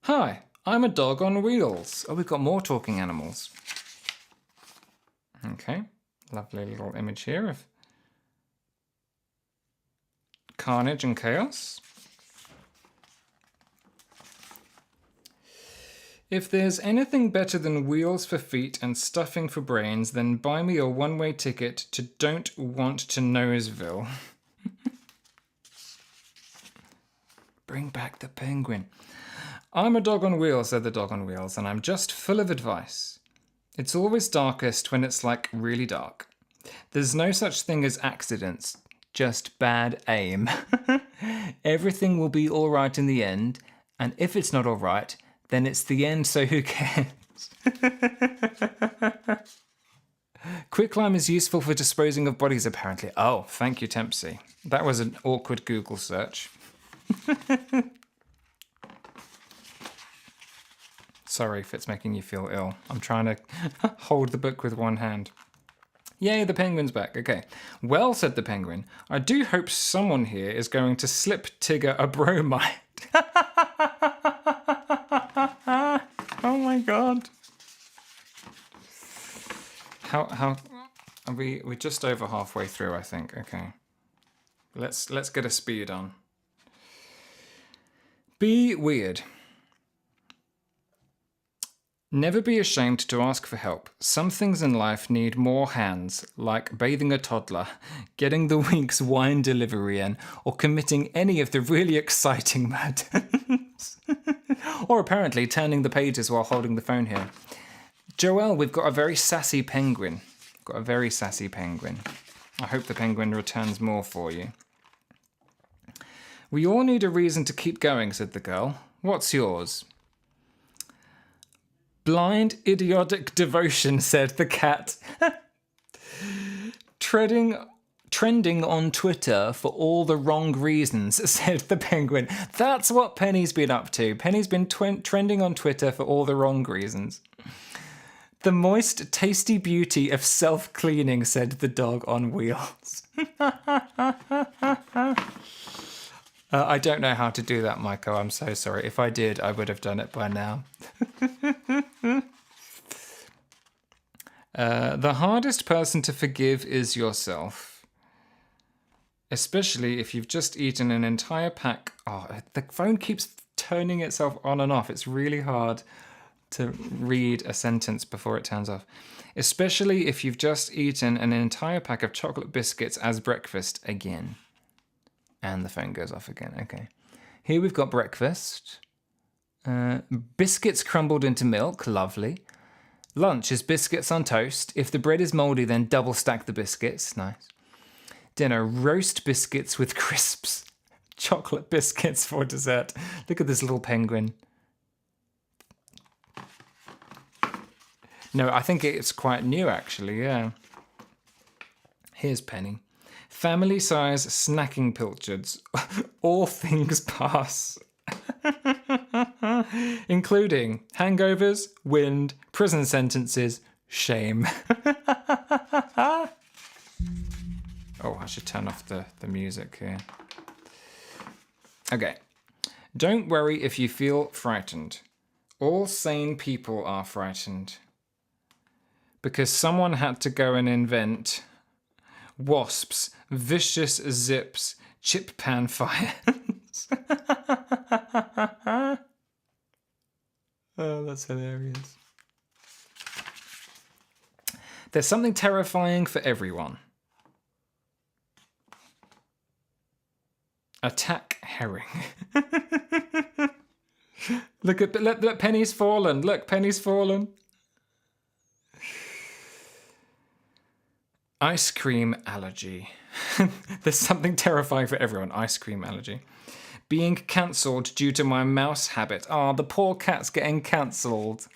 Hi, I'm a dog on wheels. Oh, we've got more talking animals. Okay. Lovely little image here of carnage and chaos. If there's anything better than wheels for feet and stuffing for brains, then buy me a one-way ticket to Don't Want to Knowsville. Bring back the penguin. I'm a dog on wheels, said the dog on wheels, and I'm just full of advice. It's always darkest when it's like really dark. There's no such thing as accidents, just bad aim. Everything will be all right in the end, and if it's not all right, then it's the end, so who cares? Quicklime is useful for disposing of bodies, apparently. Oh, thank you, Tempsy. That was an awkward Google search. Sorry if it's making you feel ill. I'm trying to hold the book with one hand. Yay, the penguin's back. Okay. Well, said the penguin, I do hope someone here is going to slip Tigger a bromide. Oh my god. How are we're just over halfway through, I think. Okay. Let's get a speed on. Be weird. Never be ashamed to ask for help. Some things in life need more hands, like bathing a toddler, getting the week's wine delivery in, or committing any of the really exciting murders. Or apparently turning the pages while holding the phone here. Joelle, we've got a very sassy penguin. Got a very sassy penguin. I hope the penguin returns more for you. We all need a reason to keep going, said the girl. What's yours? Blind idiotic devotion, said the cat. Trending on Twitter for all the wrong reasons, said the penguin. That's what Penny's been up to. Penny's been trending on Twitter for all the wrong reasons. The moist, tasty beauty of self-cleaning, said the dog on wheels. I don't know how to do that, Michael. I'm so sorry. If I did, I would have done it by now. The hardest person to forgive is yourself. Especially if you've just eaten an entire pack. Oh, the phone keeps turning itself on and off. It's really hard to read a sentence before it turns off. Especially if you've just eaten an entire pack of chocolate biscuits as breakfast again. And the phone goes off again. Okay. Here we've got breakfast. Biscuits crumbled into milk. Lovely. Lunch is biscuits on toast. If the bread is mouldy, then double stack the biscuits. Nice. Dinner, roast biscuits with crisps. Chocolate biscuits for dessert. Look at this little penguin. No, I think it's quite new, actually, yeah. Here's Penny. Family size snacking pilchards. All things pass. Including hangovers, wind, prison sentences, shame. Oh, I should turn off the music here. Okay. Don't worry if you feel frightened. All sane people are frightened. Because someone had to go and invent wasps, vicious zips, chip pan fires. Oh, that's hilarious. There's something terrifying for everyone. Attack herring. Look, Penny's fallen. Look, Penny's fallen. Ice cream allergy. There's something terrifying for everyone. Ice cream allergy. Being cancelled due to my mouse habit. Ah, the poor cat's getting cancelled.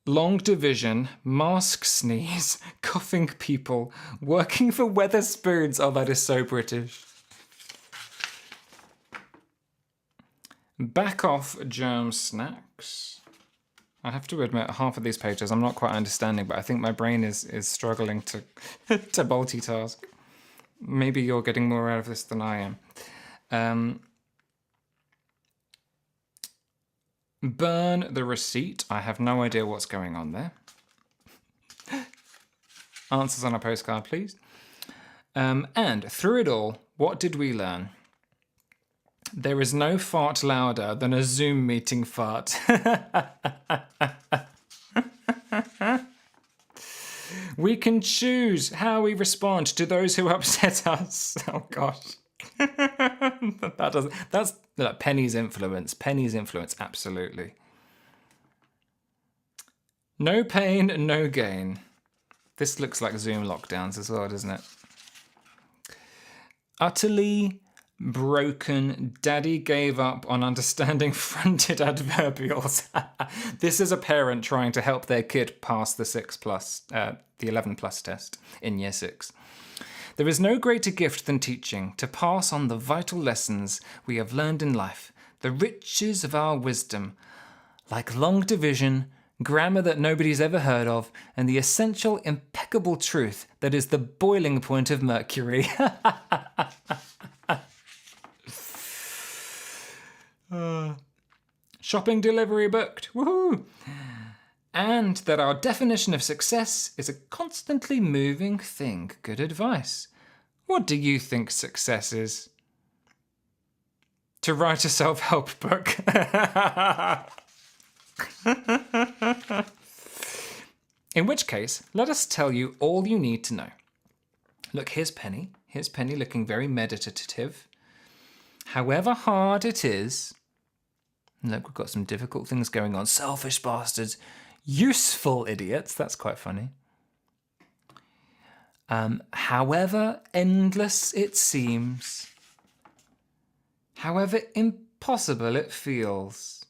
long division, mask sneeze, coughing people, working for Weatherspoons. Oh, that is so British. Back off, germ snacks. I have to admit, half of these pages I'm not quite understanding, but I think my brain is struggling to to multitask. Maybe you're getting more out of this than I am. Burn the receipt. I have no idea what's going on there. Answers on a postcard, please. And through it all, what did we learn? There is no fart louder than a Zoom meeting fart. We can choose how we respond to those who upset us. Oh gosh. That's like Penny's influence. Penny's influence, absolutely. No pain, no gain. This looks like Zoom lockdowns as well, doesn't it? Utterly broken. Daddy gave up on understanding fronted adverbials. This is a parent trying to help their kid pass the 11 plus test in year 6. There is no greater gift than teaching, to pass on the vital lessons we have learned in life, the riches of our wisdom, like long division, grammar that nobody's ever heard of, and the essential impeccable truth that is the boiling point of mercury. Shopping delivery booked. Woohoo! And that our definition of success is a constantly moving thing. Good advice. What do you think success is? To write a self-help book. In which case, let us tell you all you need to know. Look, here's Penny. Here's Penny looking very meditative. However hard it is, look, we've got some difficult things going on. Selfish bastards. Useful idiots. That's quite funny. However endless it seems, however impossible it feels,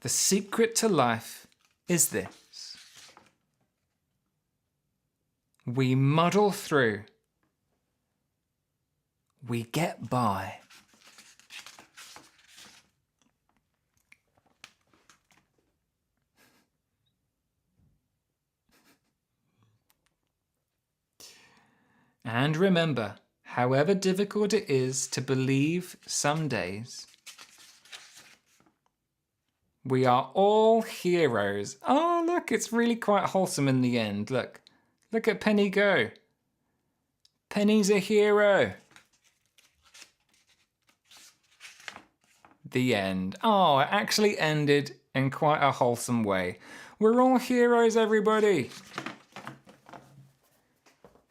the secret to life is this. We muddle through. We get by. And remember, however difficult it is to believe some days, we are all heroes. Oh, look, it's really quite wholesome in the end. Look at Penny go. Penny's a hero. The end. Oh, it actually ended in quite a wholesome way. We're all heroes, everybody.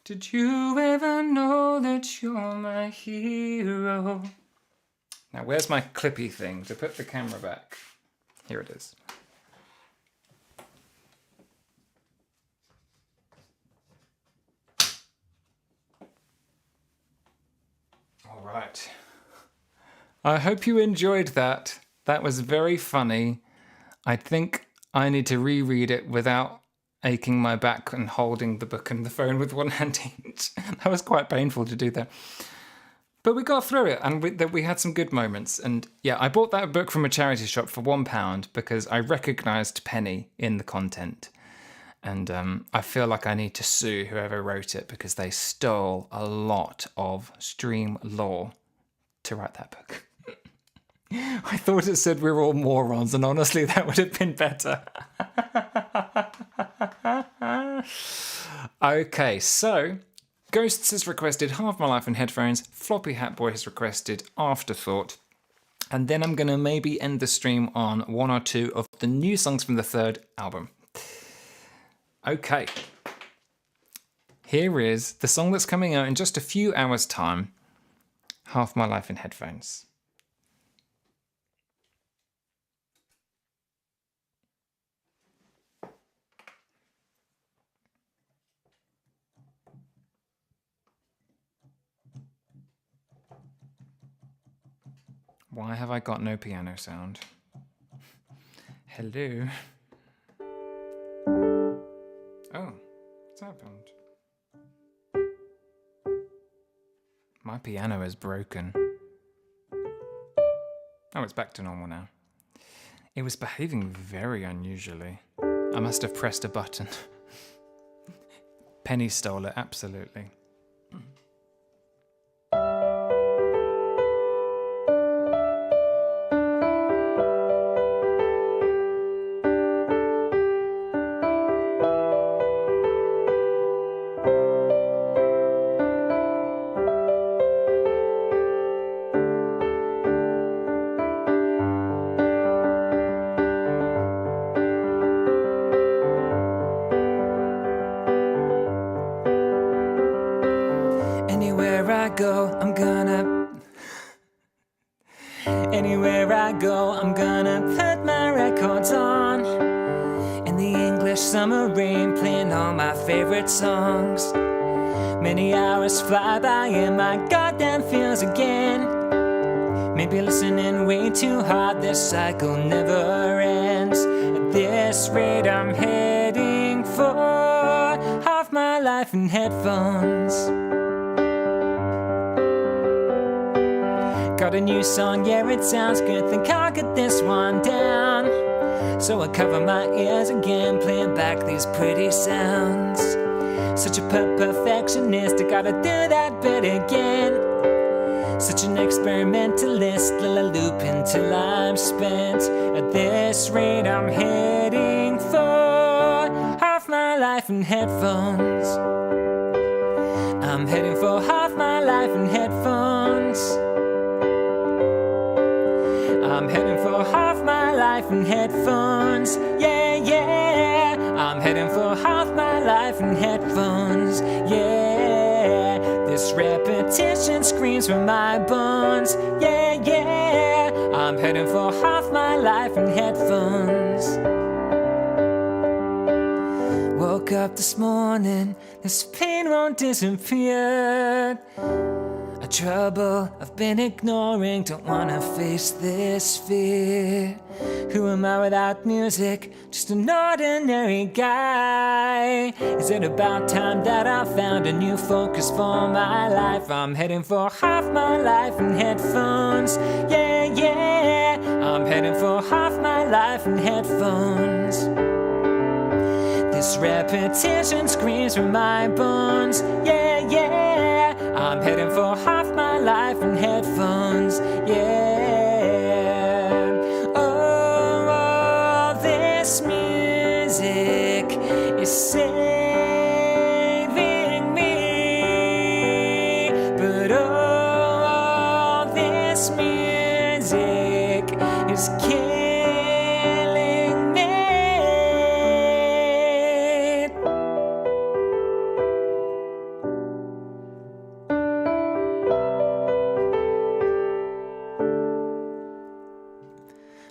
Did you ever know that you're my hero? Now, where's my clippy thing to put the camera back? Here it is. All right. I hope you enjoyed that. That was very funny. I think I need to reread it without aching my back and holding the book and the phone with one hand each. That was quite painful to do that. But we got through it, and we had some good moments. And yeah, I bought that book from a charity shop for £1 because I recognised Penny in the content. And I feel like I need to sue whoever wrote it because they stole a lot of stream lore to write that book. I thought it said we're all morons, and honestly, that would have been better. Okay, so Ghosts has requested Half My Life in Headphones, Floppy Hat Boy has requested Afterthought, and then I'm going to maybe end the stream on one or two of the new songs from the third album. Okay, here is the song that's coming out in just a few hours' time, Half My Life in Headphones. Why have I got no piano sound? Hello. Oh, what's happened? My piano is broken. Oh, it's back to normal now. It was behaving very unusually. I must have pressed a button. Penny stole it, absolutely. Anywhere I go, I'm gonna put my records on. In the English summer rain, playing all my favorite songs. Many hours fly by and my goddamn feels again. Maybe listening way too hard, this cycle never ends. At this rate I'm heading for half my life in headphones. Got a new song, yeah, it sounds good. Think I'll get this one down. So I cover my ears again, playing back these pretty sounds. Such a perfectionist, I gotta do that bit again. Such an experimentalist, till I loop until I'm spent. At this rate I'm heading for half my life in headphones. I'm heading for half my life in headphones. I'm heading for half my life in headphones. Yeah, yeah. I'm heading for half my life in headphones. Yeah. This repetition screams from my bones. Yeah, yeah. I'm heading for half my life in headphones. Woke up this morning, this pain won't disappear. A trouble I've been ignoring, don't wanna face this fear. Who am I without music? Just an ordinary guy. Is it about time that I found a new focus for my life? I'm heading for half my life in headphones. Yeah, yeah. I'm heading for half my life in headphones. This repetition screams from my bones. Yeah, yeah. I'm heading for half my life in headphones. Yeah. Oh, all this music is saving me. But oh, all this music is killing me.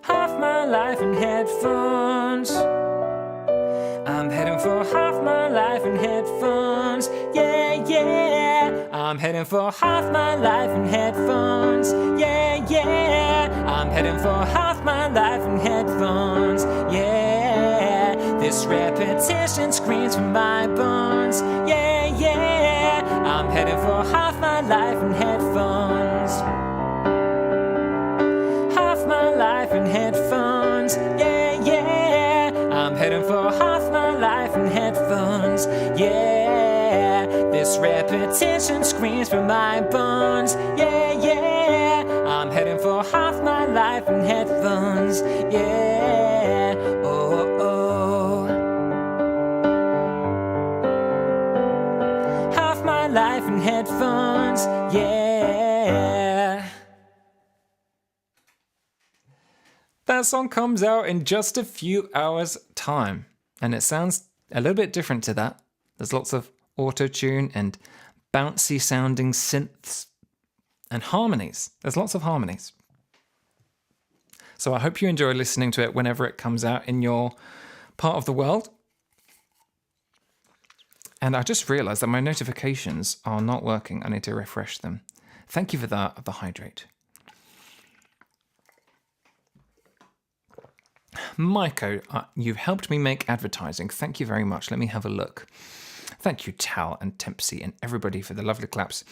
Half my life in headphones. I'm heading for half my life in headphones. Yeah, yeah. I'm heading for half my life in headphones. Yeah, yeah. I'm heading for half my life in headphones. Yeah. This repetition screams from my bones. Yeah, yeah. I'm heading for half my life in headphones. Half my life in headphones. Yeah, yeah. I'm heading for half my life in headphones. Yeah. This repetition screams from my bones. Yeah, yeah. I'm heading for half my life in headphones. Yeah. Oh, oh. Half my life in headphones. Yeah. That song comes out in just a few hours' time, and it sounds a little bit different to that. There's lots of auto-tune and bouncy sounding synths and harmonies. There's lots of harmonies. So I hope you enjoy listening to it whenever it comes out in your part of the world. And I just realized that my notifications are not working. I need to refresh them. Thank you for that, the hydrate. Maiko, you've helped me make advertising. Thank you very much. Let me have a look. Thank you, Tal and Tempsy and everybody for the lovely claps.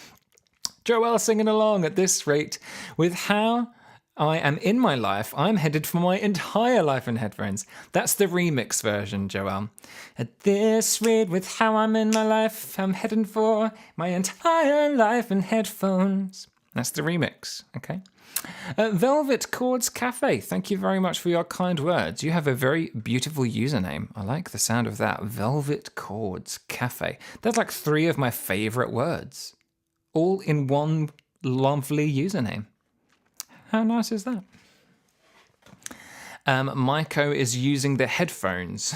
Joelle singing along. At this rate, with how I am in my life, I'm headed for my entire life in headphones. That's the remix version, Joelle. At this rate, with how I'm in my life, I'm heading for my entire life in headphones. That's the remix, okay? Velvet Chords Cafe, thank you very much for your kind words. You have a very beautiful username. I like the sound of that. Velvet Chords Cafe. That's like 3 of my favorite words, all in one lovely username. How nice is that? Maiko is using the headphones.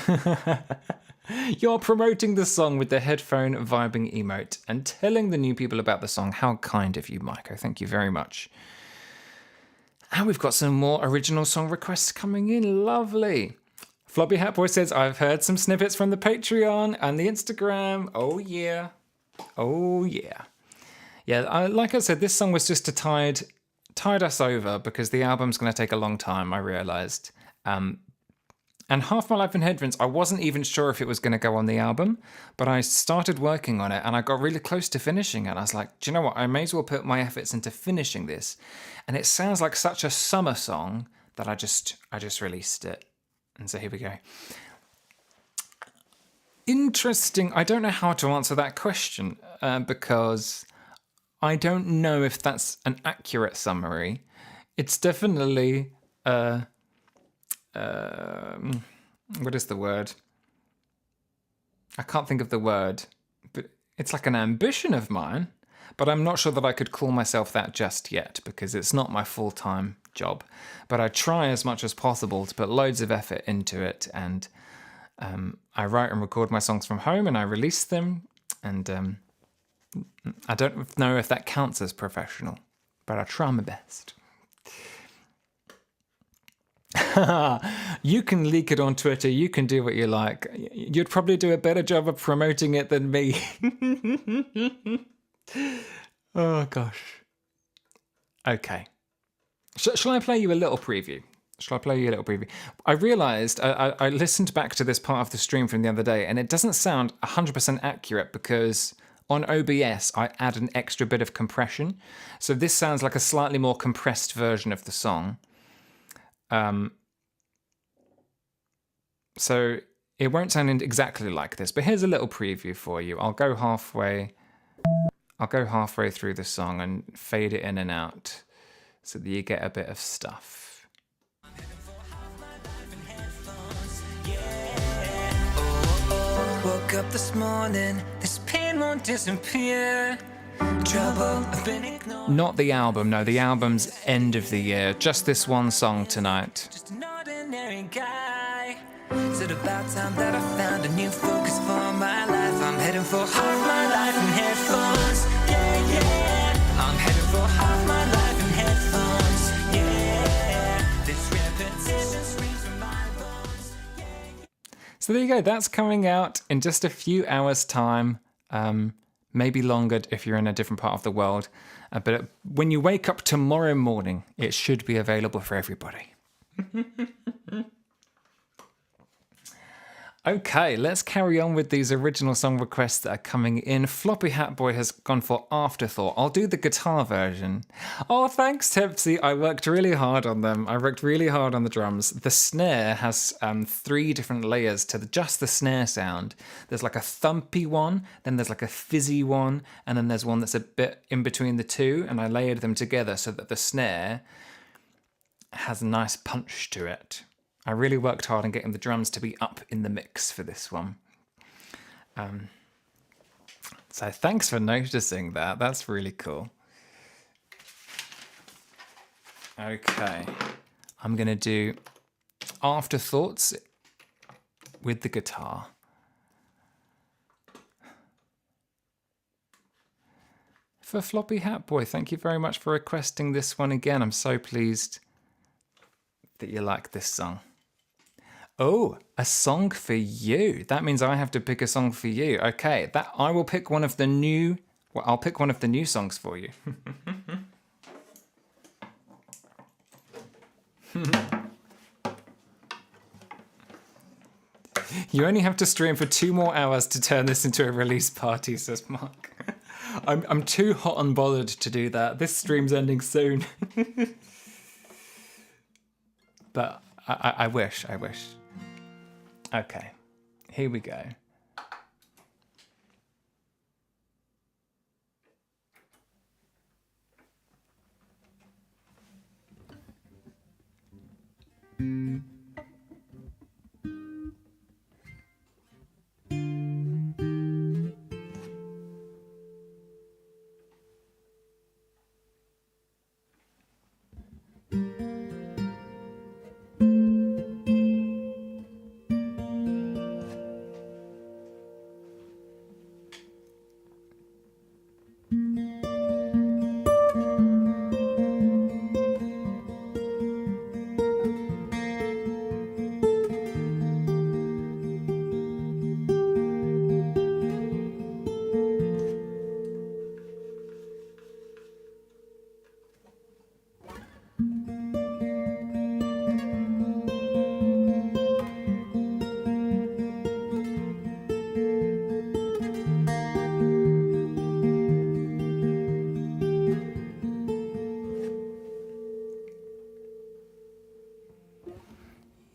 You're promoting the song with the headphone vibing emote and telling the new people about the song. How kind of you, Maiko. Thank you very much. And we've got some more original song requests coming in. Lovely. Floppy Hat Boy says, I've heard some snippets from the Patreon and the Instagram. Oh, yeah. Oh, yeah. Yeah, like I said, this song was just to tide us over because the album's going to take a long time, I realised. And Half My Life in Headphones, I wasn't even sure if it was going to go on the album, but I started working on it and I got really close to finishing it. I was like, do you know what? I may as well put my efforts into finishing this. And it sounds like such a summer song that I just released it. And so here we go. Interesting. I don't know how to answer that question because I don't know if that's an accurate summary. It's definitely... what is the word? I can't think of the word, but it's like an ambition of mine, but I'm not sure that I could call myself that just yet because it's not my full-time job. But I try as much as possible to put loads of effort into it, and I write and record my songs from home and I release them, and I don't know if that counts as professional, but I try my best. You can leak it on Twitter. You can do what you like. You'd probably do a better job of promoting it than me. Oh, gosh. Okay. Shall I play you a little preview? I realised, I listened back to this part of the stream from the other day, and it doesn't sound 100% accurate because on OBS, I add an extra bit of compression. So this sounds like a slightly more compressed version of the song. So it won't sound exactly like this, but here's a little preview for you. I'll go halfway through the song and fade it in and out so that you get a bit of stuff. Woke up this morning, this pain won't disappear. Not the album, no, the album's end of the year. Just this one song tonight. Just an ordinary guy. Is it about time that I found a new focus for my life? I'm heading for half my life in headphones. Yeah, yeah. I'm heading for half my life in headphones. Yeah. This repetition screams from my bones. Yeah, yeah. So there you go. That's coming out in just a few hours' time. Maybe longer if you're in a different part of the world. But when you wake up tomorrow morning, it should be available for everybody. Okay, let's carry on with these original song requests that are coming in. Floppy Hat Boy has gone for Afterthought. I'll do the guitar version. Oh, thanks, Tipsy. I worked really hard on them. I worked really hard on the drums. The snare has 3 different layers to just the snare sound. There's like a thumpy one, then there's like a fizzy one, and then there's one that's a bit in between the two, and I layered them together so that the snare has a nice punch to it. I really worked hard on getting the drums to be up in the mix for this one. So thanks for noticing that. That's really cool. Okay. I'm going to do Afterthoughts with the guitar. For Floppy Hat Boy, thank you very much for requesting this one again. I'm so pleased that you like this song. Oh, a song for you. That means I have to pick a song for you. Okay, I will pick one of the new... Well, I'll pick one of the new songs for you. You only have to stream for 2 more hours to turn this into a release party, says Mark. I'm too hot and bothered to do that. This stream's ending soon. But I wish. Okay, here we go.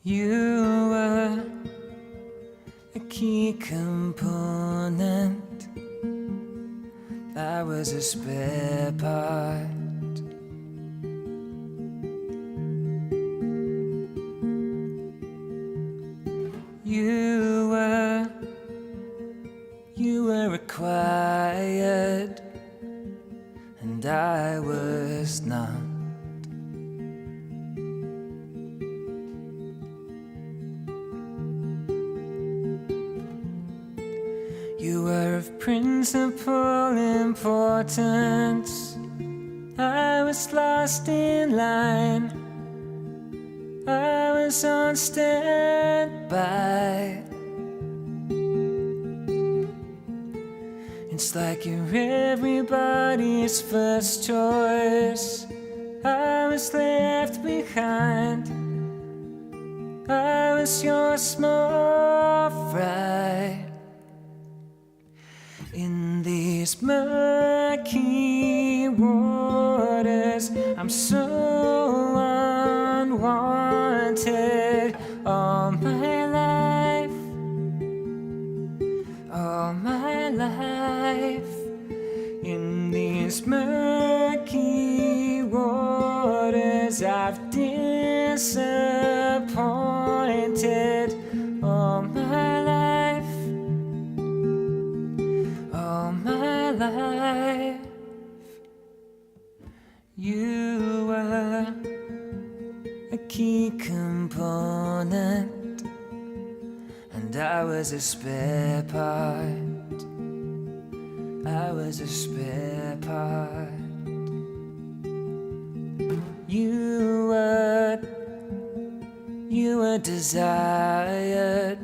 You were a key component. I was a spare part. You were required, and I was not. You were of principal importance. I was lost in line. I was on standby. It's like you're everybody's first choice. I was left behind. I was your small fry. In these murky waters, I'm so unwanted. All my life, in these murky waters, I've disappointed. All my life, you were a key component, and I was a spare part. I was a spare part. You were desired.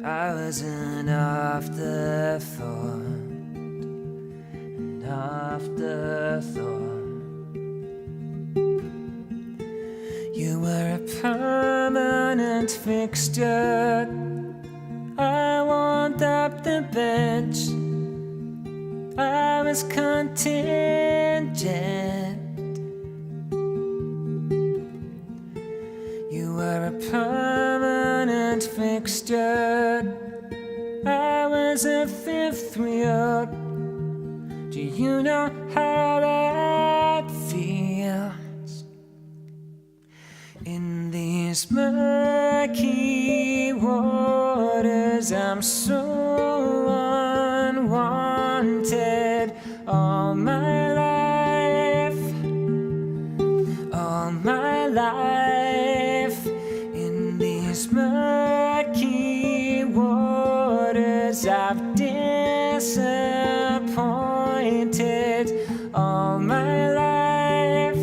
I was an afterthought. You were a permanent fixture. I warmed up the bench. I was contingent. You were a permanent fixture. I was a fifth wheel. Do you know how that feels? In these murky waters, I'm so unwanted. All my life, in these murky waters, I've disappointed. All my life,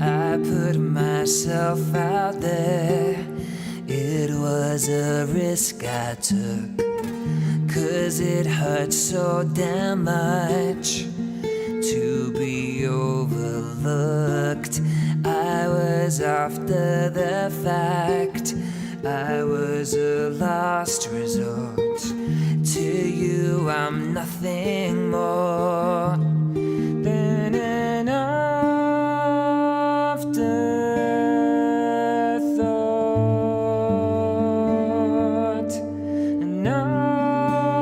I put myself out there. It was a risk I took, 'cause it hurt so damn much to be overlooked. was after the fact. I was a last resort. To you I'm nothing more than an afterthought. An afterthought.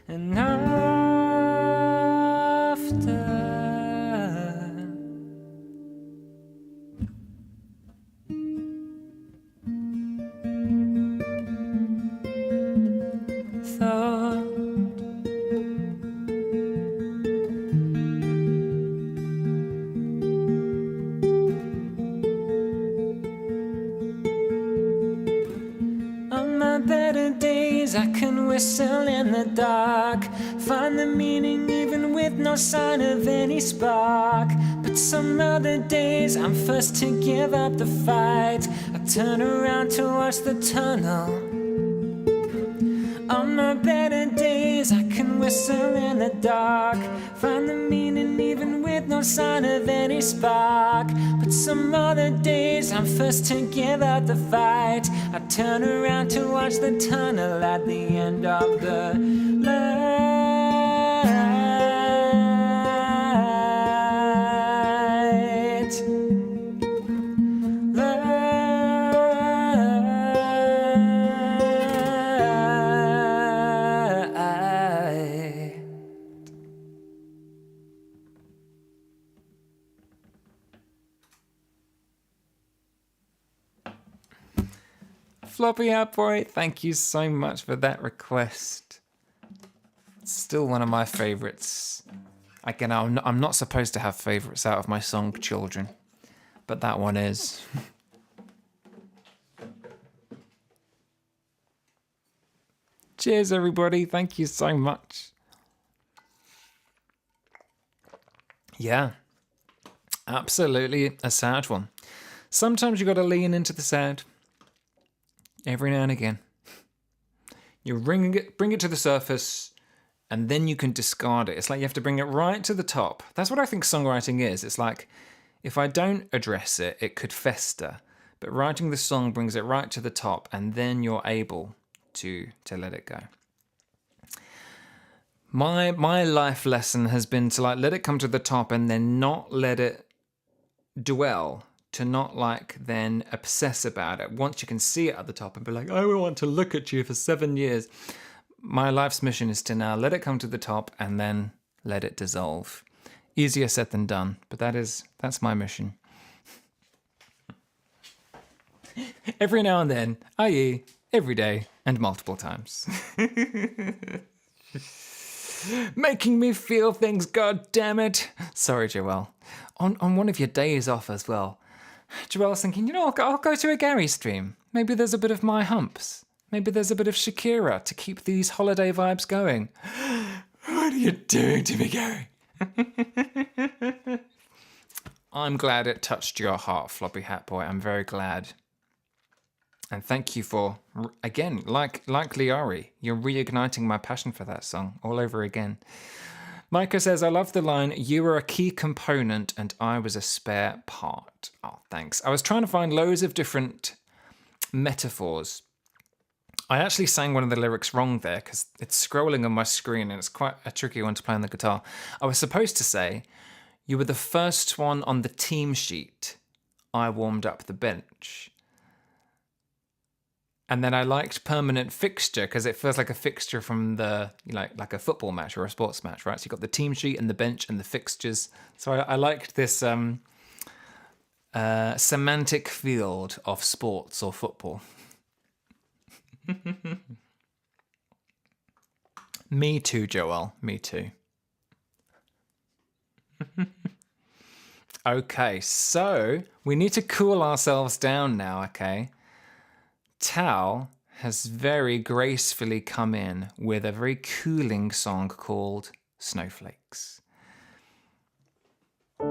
An after. On my better days I can whistle in the dark, find the meaning even with no sign of any spark. But some other days I'm first to give up the fight. I turn around to watch the tunnel. On my better days I can whistle in the dark, find the meaning even with no sign of any spark. But some other days I'm first to give up the fight. I turn around to watch the tunnel at the end of the light. Floppy Hat Boy, thank you so much for that request. It's still one of my favorites. Again, I'm not supposed to have favorites out of my song Children, but that one is. Cheers, everybody. Thank you so much. Yeah, absolutely a sad one. Sometimes you got to lean into the sad. Every now and again. You bring it to the surface, and then you can discard it. It's like you have to bring it right to the top. That's what I think songwriting is. It's like, if I don't address it, it could fester. But writing the song brings it right to the top, and then you're able to let it go. My life lesson has been to like let it come to the top and then not let it dwell. To not like then obsess about it. Once you can see it at the top and be like, I want to look at you for 7 years. My life's mission is to now let it come to the top and then let it dissolve. Easier said than done, but that's my mission. Every now and then, i.e. every day and multiple times. Making me feel things, god damn it. Sorry, Joelle. On one of your days off as well. Joelle's thinking, I'll go to a Gary stream. Maybe there's a bit of My Humps. Maybe there's a bit of Shakira to keep these holiday vibes going. What are you doing to me, Gary? I'm glad it touched your heart, Floppy Hat Boy. I'm very glad. And thank you for, again, like Liari, you're reigniting my passion for that song all over again. Micah says, I love the line, you were a key component and I was a spare part. Oh, thanks. I was trying to find loads of different metaphors. I actually sang one of the lyrics wrong there because it's scrolling on my screen and it's quite a tricky one to play on the guitar. I was supposed to say, you were the first one on the team sheet. I warmed up the bench. And then I liked permanent fixture because it feels like a fixture from the like a football match or a sports match, right? So you've got the team sheet and the bench and the fixtures. So I liked this semantic field of sports or football. Me too, Joelle. Me too. Okay, so we need to cool ourselves down now, okay? Tal has very gracefully come in with a very cooling song called Snowflakes. I'm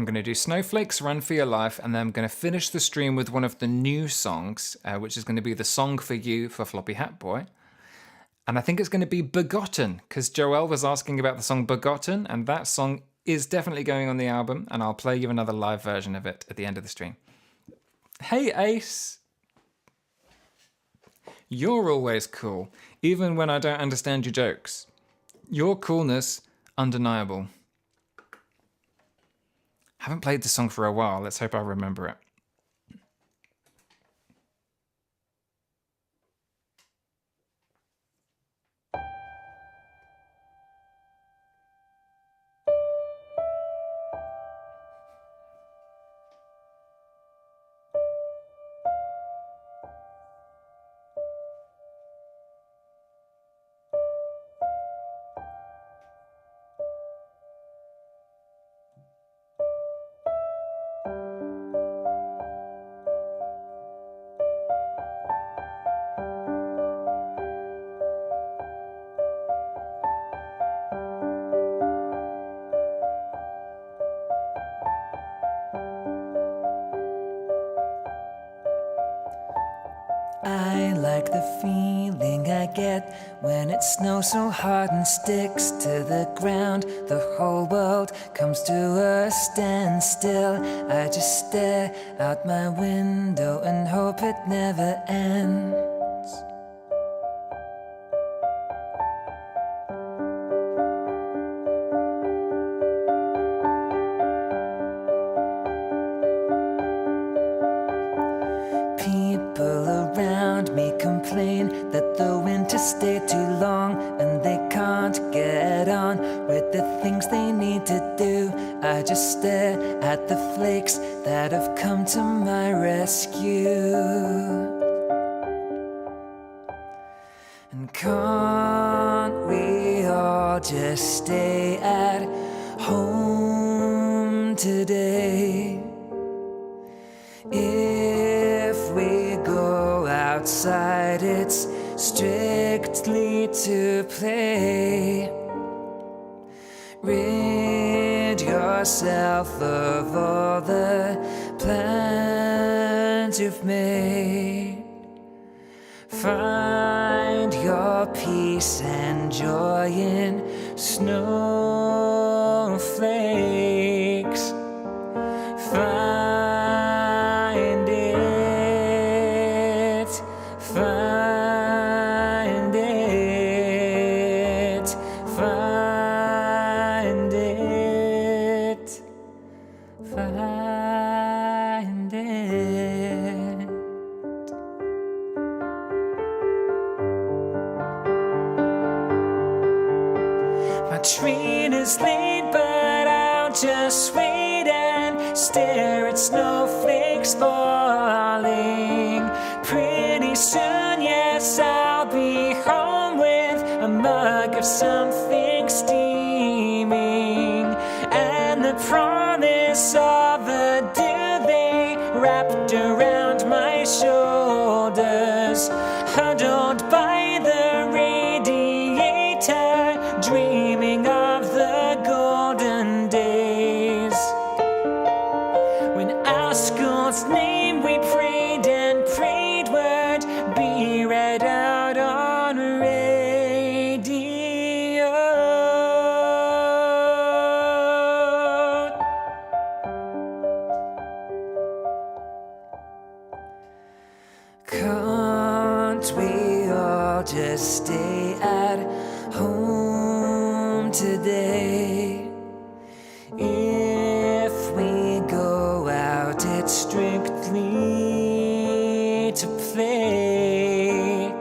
going to do Snowflakes, Run for Your Life, and then I'm going to finish the stream with one of the new songs, which is going to be the song for you for Floppy Hat Boy. And I think it's going to be Begotten, because Joelle was asking about the song Begotten, and that song is definitely going on the album, and I'll play you another live version of it at the end of the stream. Hey, Ace! You're always cool, even when I don't understand your jokes. Your coolness, undeniable. Haven't played this song for a while. Let's hope I remember it. I like the feeling I get when it snows so hard and sticks to the ground. The whole world comes to a standstill. I just stare out my window and hope it never ends. People around me complain that the winter stayed too long and they can't get on with the things they need to do. I just stare at the flakes that have come to my rescue. And can't we all just stay at home today? If we go outside, it's strictly to play. Rid yourself of all the plans you've made. Find your peace and joy in snowflakes. Find it, find it, find it, find it. My train is late, but I'll just wait and stare at snowflakes falling. Pretty soon, yes, I'll be home with a mug of something steaming and the promise of a duvet wrapped around my shoulders, huddled by the radiator, dreaming of the golden days when our school's name we prayed and prayed would be read out on radio. Can't we all just stay at home today? If we go out, it's strictly to play.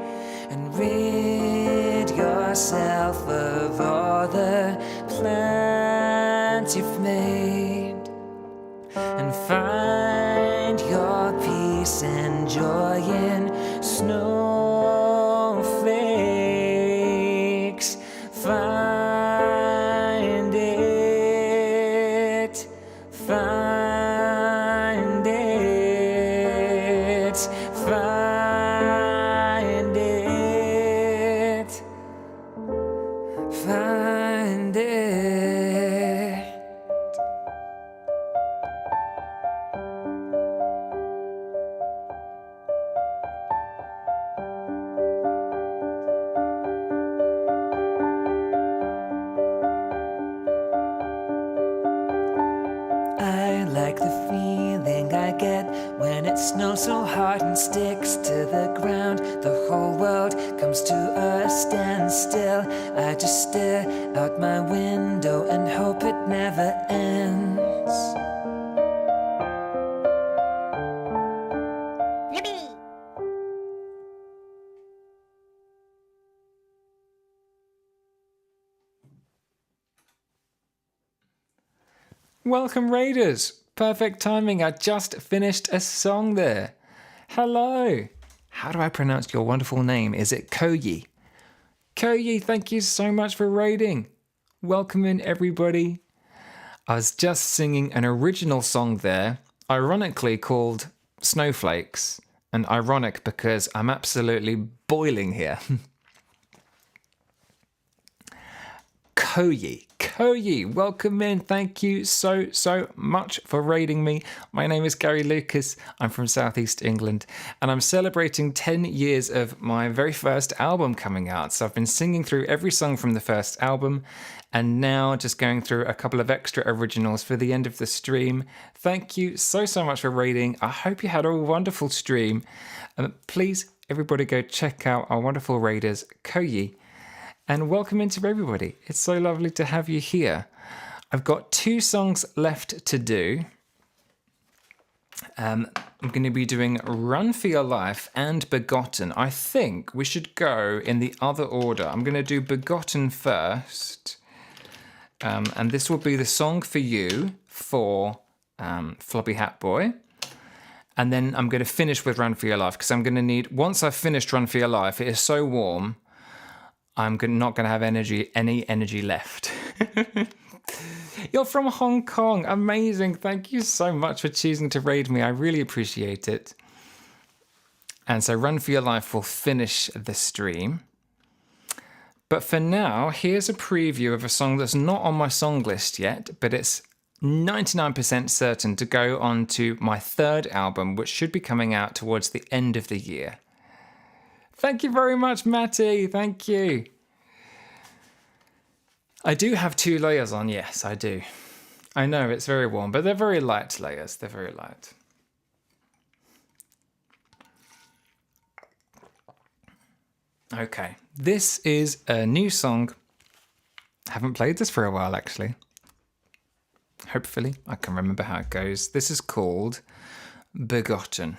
And rid yourself of all the plans you've made. And find your peace and joy in snowflakes. Find it, find it, find it, find it. Snow so hard and sticks to the ground, the whole world comes to a standstill. I just stare out my window and hope it never ends. Welcome, Raiders! Perfect timing, I just finished a song there. Hello! How do I pronounce your wonderful name? Is it Koyi? Koyi, thank you so much for raiding. Welcome in, everybody. I was just singing an original song there, ironically called Snowflakes. And ironic because I'm absolutely boiling here. Koyi, welcome in. Thank you so much for raiding me. My name is Gary Lucas. I'm from Southeast England, and I'm celebrating 10 years of my very first album coming out. So I've been singing through every song from the first album, and now just going through a couple of extra originals for the end of the stream. Thank you so much for raiding. I hope you had a wonderful stream. Please, everybody go check out our wonderful raiders, Koyi. And welcome into everybody. It's so lovely to have you here. I've got 2 songs left to do. I'm going to be doing Run for Your Life and Begotten. I think we should go in the other order. I'm going to do Begotten first. And this will be the song for you for Floppy Hat Boy. And then I'm going to finish with Run for Your Life because I'm going to need, once I've finished Run for Your Life, it is so warm, I'm not going to have any energy left. You're from Hong Kong. Amazing. Thank you so much for choosing to raid me. I really appreciate it. And so Run for Your Life will finish the stream. But for now, here's a preview of a song that's not on my song list yet, but it's 99% certain to go on to my 3rd album, which should be coming out towards the end of the year. Thank you very much, Matty. Thank you. I do have 2 layers on. Yes, I do. I know it's very warm, but they're very light layers. They're very light. Okay, this is a new song. I haven't played this for a while, actually. Hopefully, I can remember how it goes. This is called Begotten.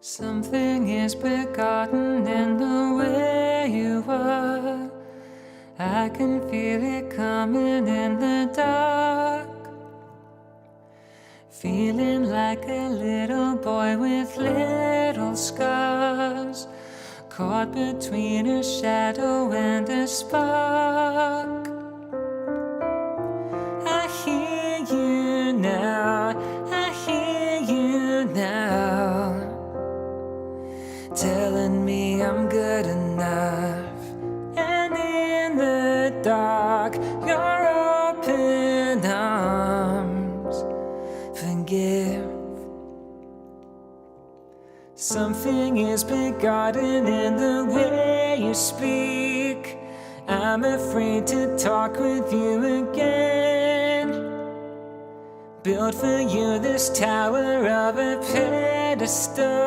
Something is begotten in the way you are. I can feel it coming in the dark. Feeling like a little boy with little scars, caught between a shadow and a spark. I hear you now, I hear you now, telling me I'm good enough. And in the dark, your open arms forgive. Something is begotten in the way you speak. I'm afraid to talk with you again. Built for you this tower of a pedestal.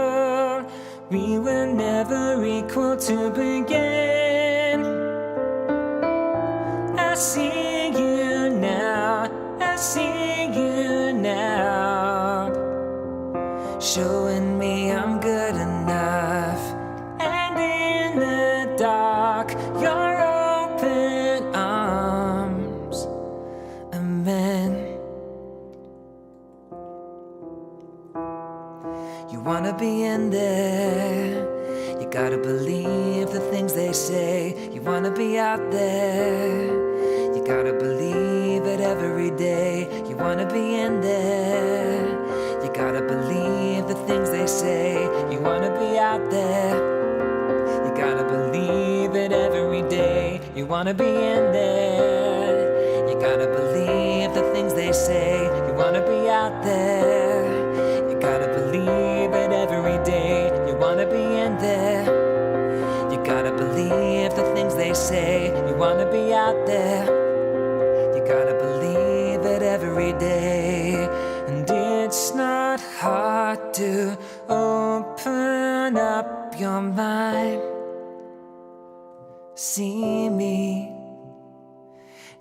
We were never equal to begin. I see you now, I see you now, showing me I'm good enough. And in the dark, your open arms, amen. You wanna be in there, you gotta believe the things they say. You wanna be out there, you gotta believe it every day. You wanna be in there, you gotta believe the things they say. You wanna be out there. You gotta believe it every day. You wanna be in there. You gotta believe the things they say. You wanna be out there. You gotta believe it every day. You wanna be in there. You gotta believe the things they say. You wanna be out there. You gotta believe it every day. And it's not hard to open up your mind. See me.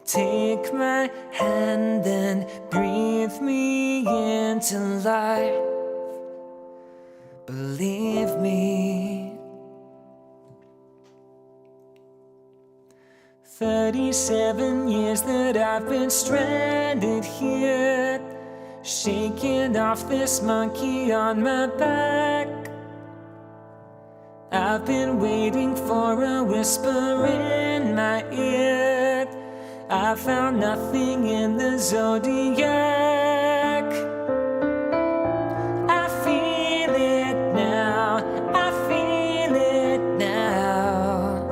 Take my hand and breathe me into life. Believe me. 37 years that I've been stranded here, shaking off this monkey on my back. I've been waiting for a whisper in my ear. I found nothing in the zodiac. I feel it now. I feel it now.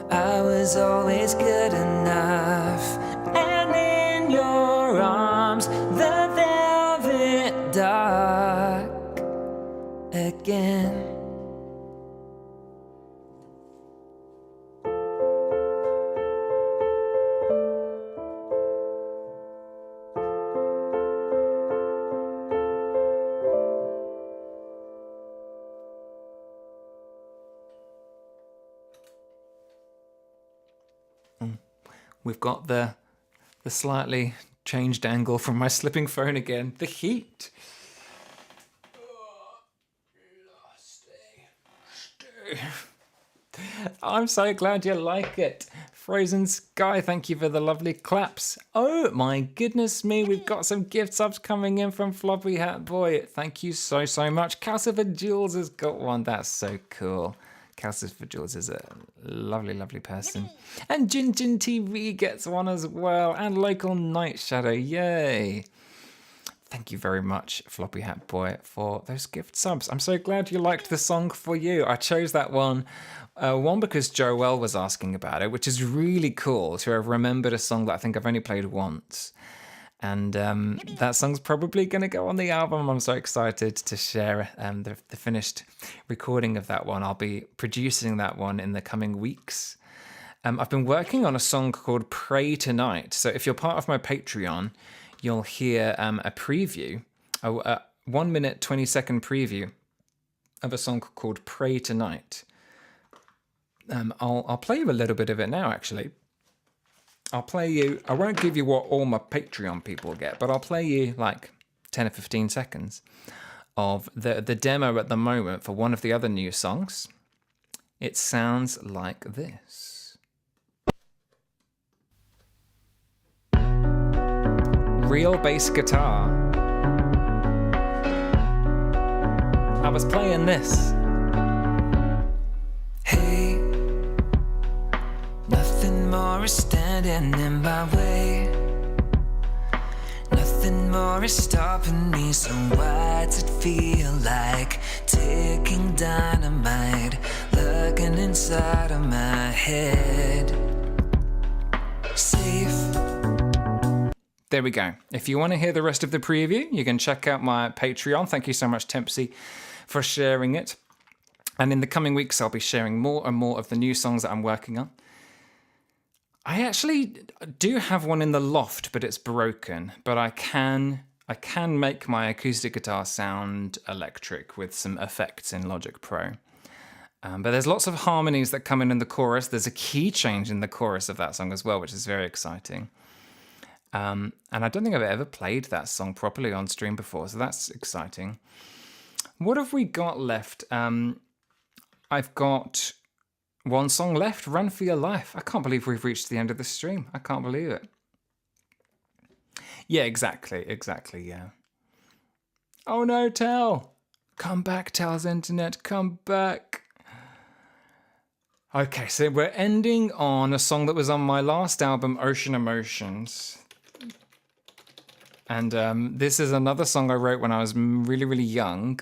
I was always good enough. And in your arms, the velvet dark again. We've got the slightly changed angle from my slipping phone again. The heat. I'm so glad you like it. Frozen Sky, thank you for the lovely claps. Oh my goodness me, we've got some gift subs coming in from Floppy Hat Boy. Thank you so much. Calcifer Jules has got one. That's so cool. Calcifer Jules is a lovely person. And Jin TV gets one as well. And Local Night Shadow, yay. Thank you very much, Floppy Hat Boy, for those gift subs. I'm so glad you liked the song For You. I chose that one, because Joel was asking about it, which is really cool to have remembered a song that I think I've only played once. And that song's probably going to go on the album. I'm so excited to share the finished recording of that one. I'll be producing that one in the coming weeks. I've been working on a song called Pray Tonight. So if you're part of my Patreon, you'll hear a preview, a 1 minute, 20-second preview of a song called Pray Tonight. I'll play you a little bit of it now, actually. I'll play you, I won't give you what all my Patreon people get, but I'll play you like 10 or 15 seconds of the demo at the moment for one of the other new songs. It sounds like this. Real bass guitar. I was playing this. Hey, nothing more is standing in my way. Nothing more is stopping me. So why's it feel like ticking dynamite, lurking inside of my head? Safe. There we go. If you want to hear the rest of the preview, you can check out my Patreon. Thank you so much, Tempsy, for sharing it. And in the coming weeks, I'll be sharing more and more of the new songs that I'm working on. I actually do have one in the loft, but it's broken. But I can make my acoustic guitar sound electric with some effects in Logic Pro. But there's lots of harmonies that come in the chorus. There's a key change in the chorus of that song as well, which is very exciting. And I don't think I've ever played that song properly on stream before, so that's exciting. What have we got left? I've got one song left, Run For Your Life. I can't believe we've reached the end of the stream. I can't believe it. Yeah, exactly, yeah. Oh no, Tel! Come back, Tel's internet, come back. Okay, so we're ending on a song that was on my last album, Ocean Emotions. And this is another song I wrote when I was really, really young,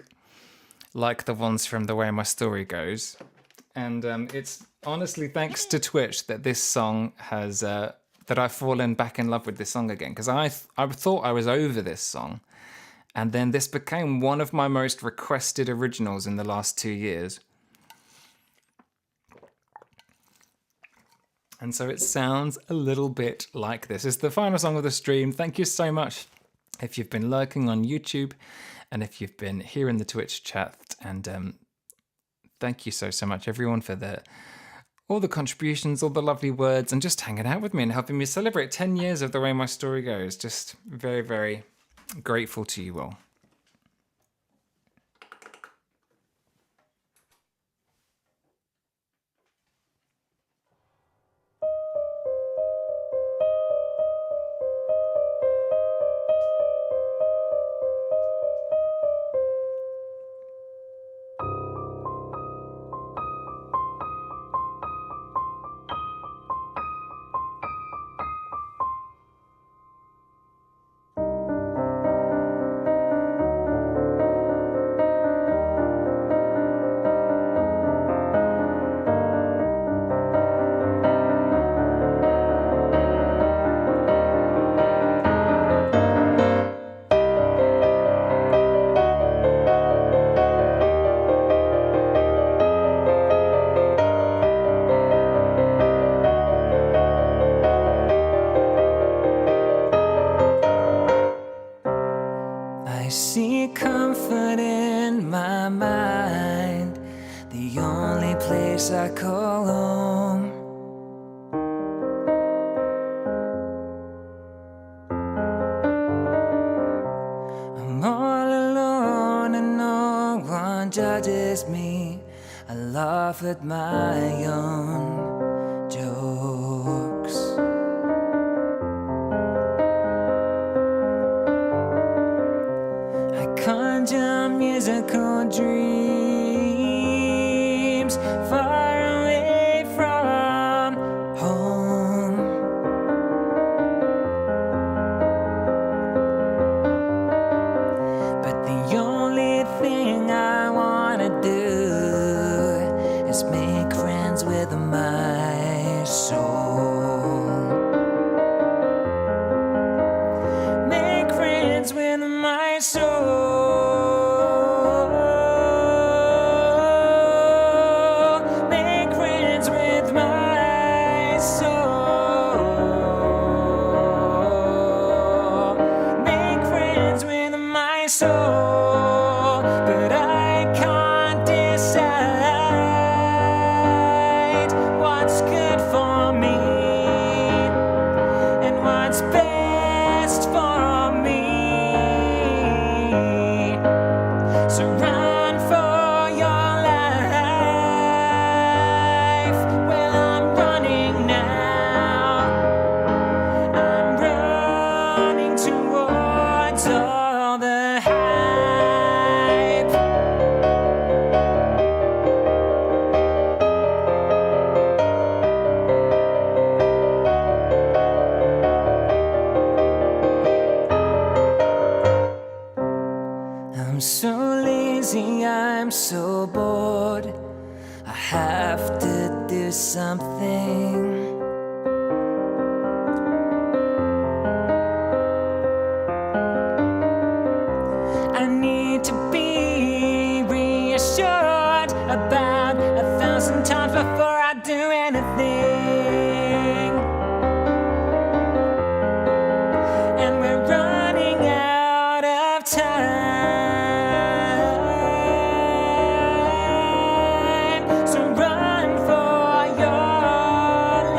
like the ones from The Way My Story Goes. And it's honestly thanks to Twitch that this song has, that I've fallen back in love with this song again. Because I thought I was over this song. And then this became one of my most requested originals in the last 2 years. And so it sounds a little bit like this. It's the final song of the stream. Thank you so much if you've been lurking on YouTube and if you've been here in the Twitch chat. And thank you so much, everyone, for all the contributions, all the lovely words, and just hanging out with me and helping me celebrate 10 years of The Way My Story Goes. Just very, very grateful to you all. I see comfort in my mind, the only place I call home. I'm all alone and no one judges me. I laugh at my own jokes. Conjure musical dreams far away from home. But the only thing I wanna do is make friends with my soul. Make friends with my soul. Soul, but I can't decide what's good for me and what's best for me. So run for your life. Well, I'm running now. I'm running towards all the I'm so lazy, I'm so bored. I have to do something. I need to be reassured about 1,000 times before I do anything. And we're running out of time. So run for your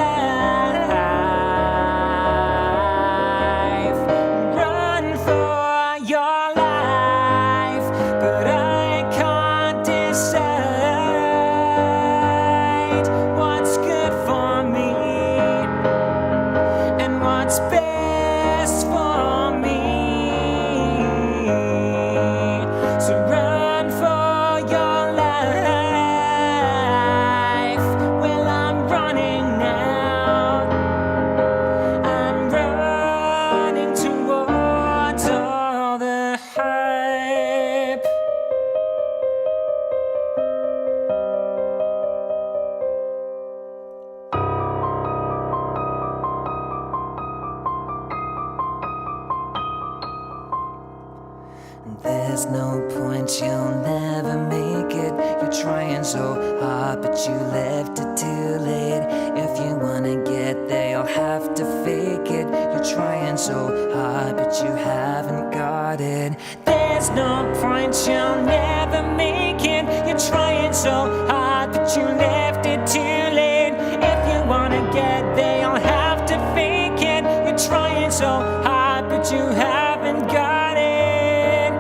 no point, you'll never make it. You're trying so hard, but you left it too late. If you wanna get there, you'll have to fake it. You're trying so hard, but you haven't got it. There's no point, you'll never make it. You're trying so hard, but you left it too late. If you wanna get there, you'll have to fake it. You're trying so hard, but you haven't got it.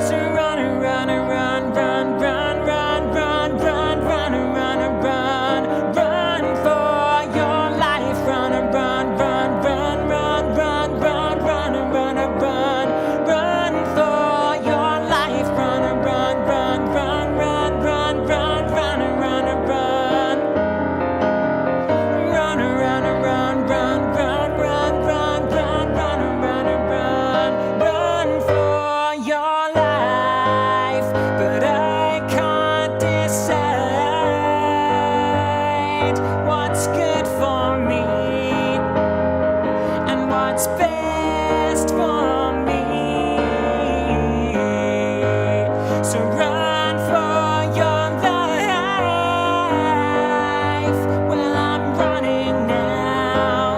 So run, run, run, run, run, run, run, run, run, run, run, run for your life. Run, run, run, run, run, run, run, run, run, run, run for your life. Run, run, run, run, run, run, run, run, run, run. Run, run, run, run, run, run, run, run, run, run, run, run for your life. But I can't decide what's good for me and what's best for me. So run for your life. Well, I'm running now.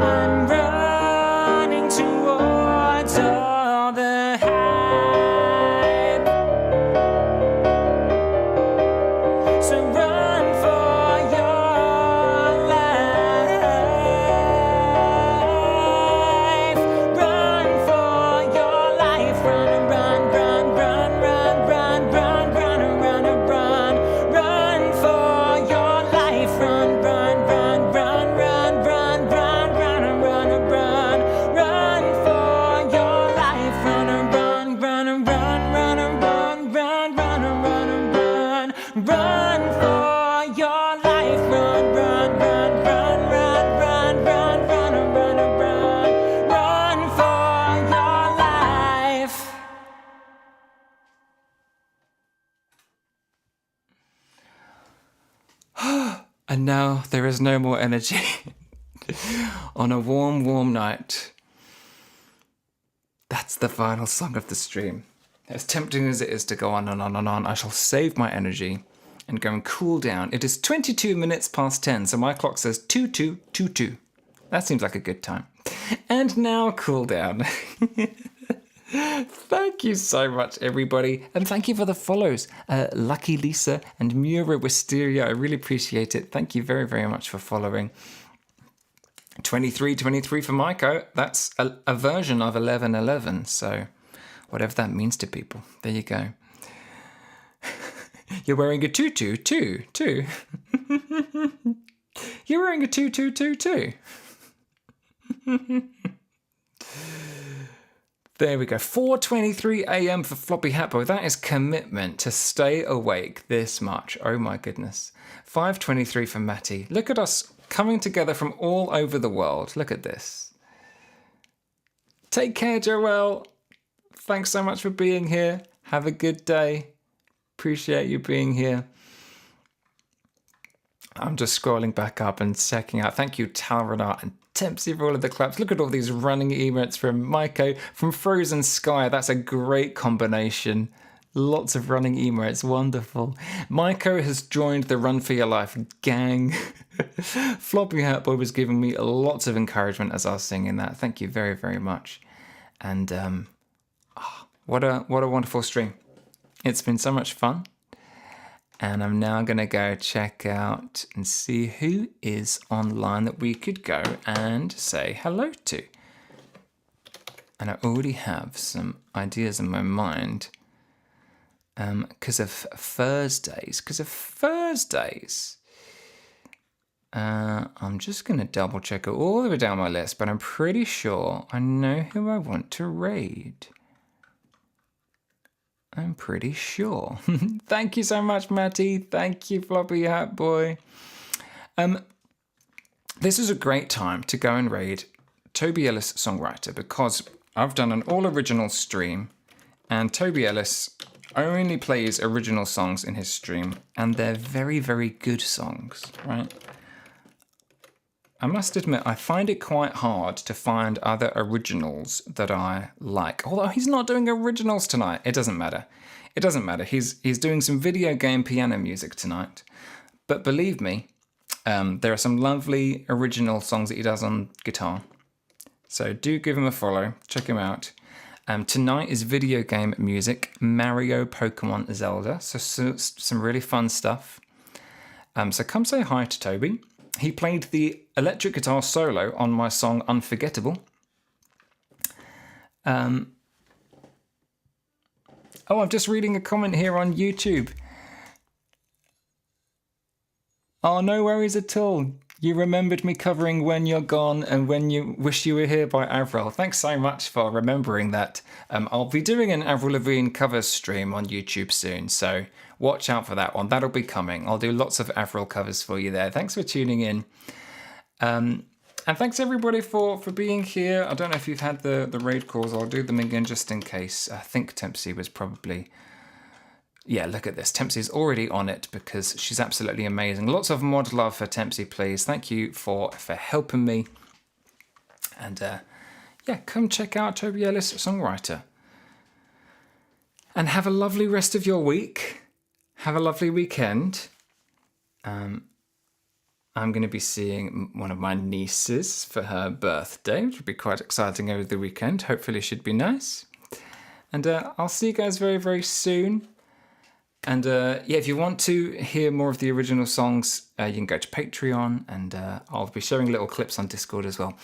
I'm running towards all the hype. So run for your life. Run for your life. Run, run, run, run, run, run, run, run, run, run. Run for your life. Run, run, run, run, run, run, run, run, run, run. Run for your life. Run, run, run, run, run, run, run, run, run, run. Run for your life. Run, run, run, run, run, run, run, run, run, run. Run for your life. And now there is no more energy. On a warm, warm night. That's the final song of the stream. As tempting as it is to go on and on and on, I shall save my energy and go and cool down. It is 22 minutes past 10, so my clock says 2222. That seems like a good time. And now cool down. Thank you so much, everybody. And thank you for the follows. Lucky Lisa and Mura Wisteria. I really appreciate it. Thank you very, very much for following. 2323 for Maiko. That's a version of 1111. So whatever that means to people. There you go. You're wearing a tutu too. You're wearing a tutu too. There we go. 4:23 a.m. for Floppy Hat Boy. That is commitment to stay awake this much. Oh my goodness. 5:23 for Matty. Look at us coming together from all over the world. Look at this. Take care, Joelle. Thanks so much for being here. Have a good day. Appreciate you being here. I'm just scrolling back up and checking out. Thank you, Talrenart and Tempsy for all of the claps. Look at all these running emotes from Maiko, from Frozen Sky. That's a great combination. Lots of running emotes. Wonderful. Maiko has joined the Run For Your Life gang. Floppy Hat Boy was giving me lots of encouragement as I was singing that. Thank you very, very much. And what a wonderful stream. It's been so much fun. And I'm now going to go check out and see who is online that we could go and say hello to. And I already have some ideas in my mind because of Thursdays. I'm just going to double check it all the way down my list, but I'm pretty sure I know who I want to raid. I'm pretty sure. Thank you so much, Matty. Thank you, Floppy Hat Boy. This is a great time to go and raid Toby Ellis Songwriter because I've done an all-original stream and Toby Ellis only plays original songs in his stream and they're very, very good songs, right? I must admit, I find it quite hard to find other originals that I like. Although he's not doing originals tonight. It doesn't matter. It doesn't matter. He's doing some video game piano music tonight. But believe me, there are some lovely original songs that he does on guitar. So do give him a follow. Check him out. Tonight is video game music, Mario, Pokemon, Zelda. So some really fun stuff. So come say hi to Toby. He played the electric guitar solo on my song Unforgettable. Oh, I'm just reading a comment here on YouTube. Oh, no worries at all. You remembered me covering When You're Gone and When You Wish You Were Here by Avril. Thanks so much for remembering that. I'll be doing an Avril Lavigne covers stream on YouTube soon, so watch out for that one. That'll be coming. I'll do lots of Avril covers for you there. Thanks for tuning in. And thanks everybody for being here. I don't know if you've had the raid calls. I'll do them again just in case. I think Tempsy was probably... Yeah, look at this. Tempsy's already on it because she's absolutely amazing. Lots of mod love for Tempsy, please. Thank you for helping me. And yeah, come check out Toby Ellis, songwriter. And have a lovely rest of your week. Have a lovely weekend. I'm going to be seeing one of my nieces for her birthday, which will be quite exciting over the weekend. Hopefully it should be nice. And I'll see you guys very, very soon. And yeah, if you want to hear more of the original songs, you can go to Patreon, and I'll be sharing little clips on Discord as well.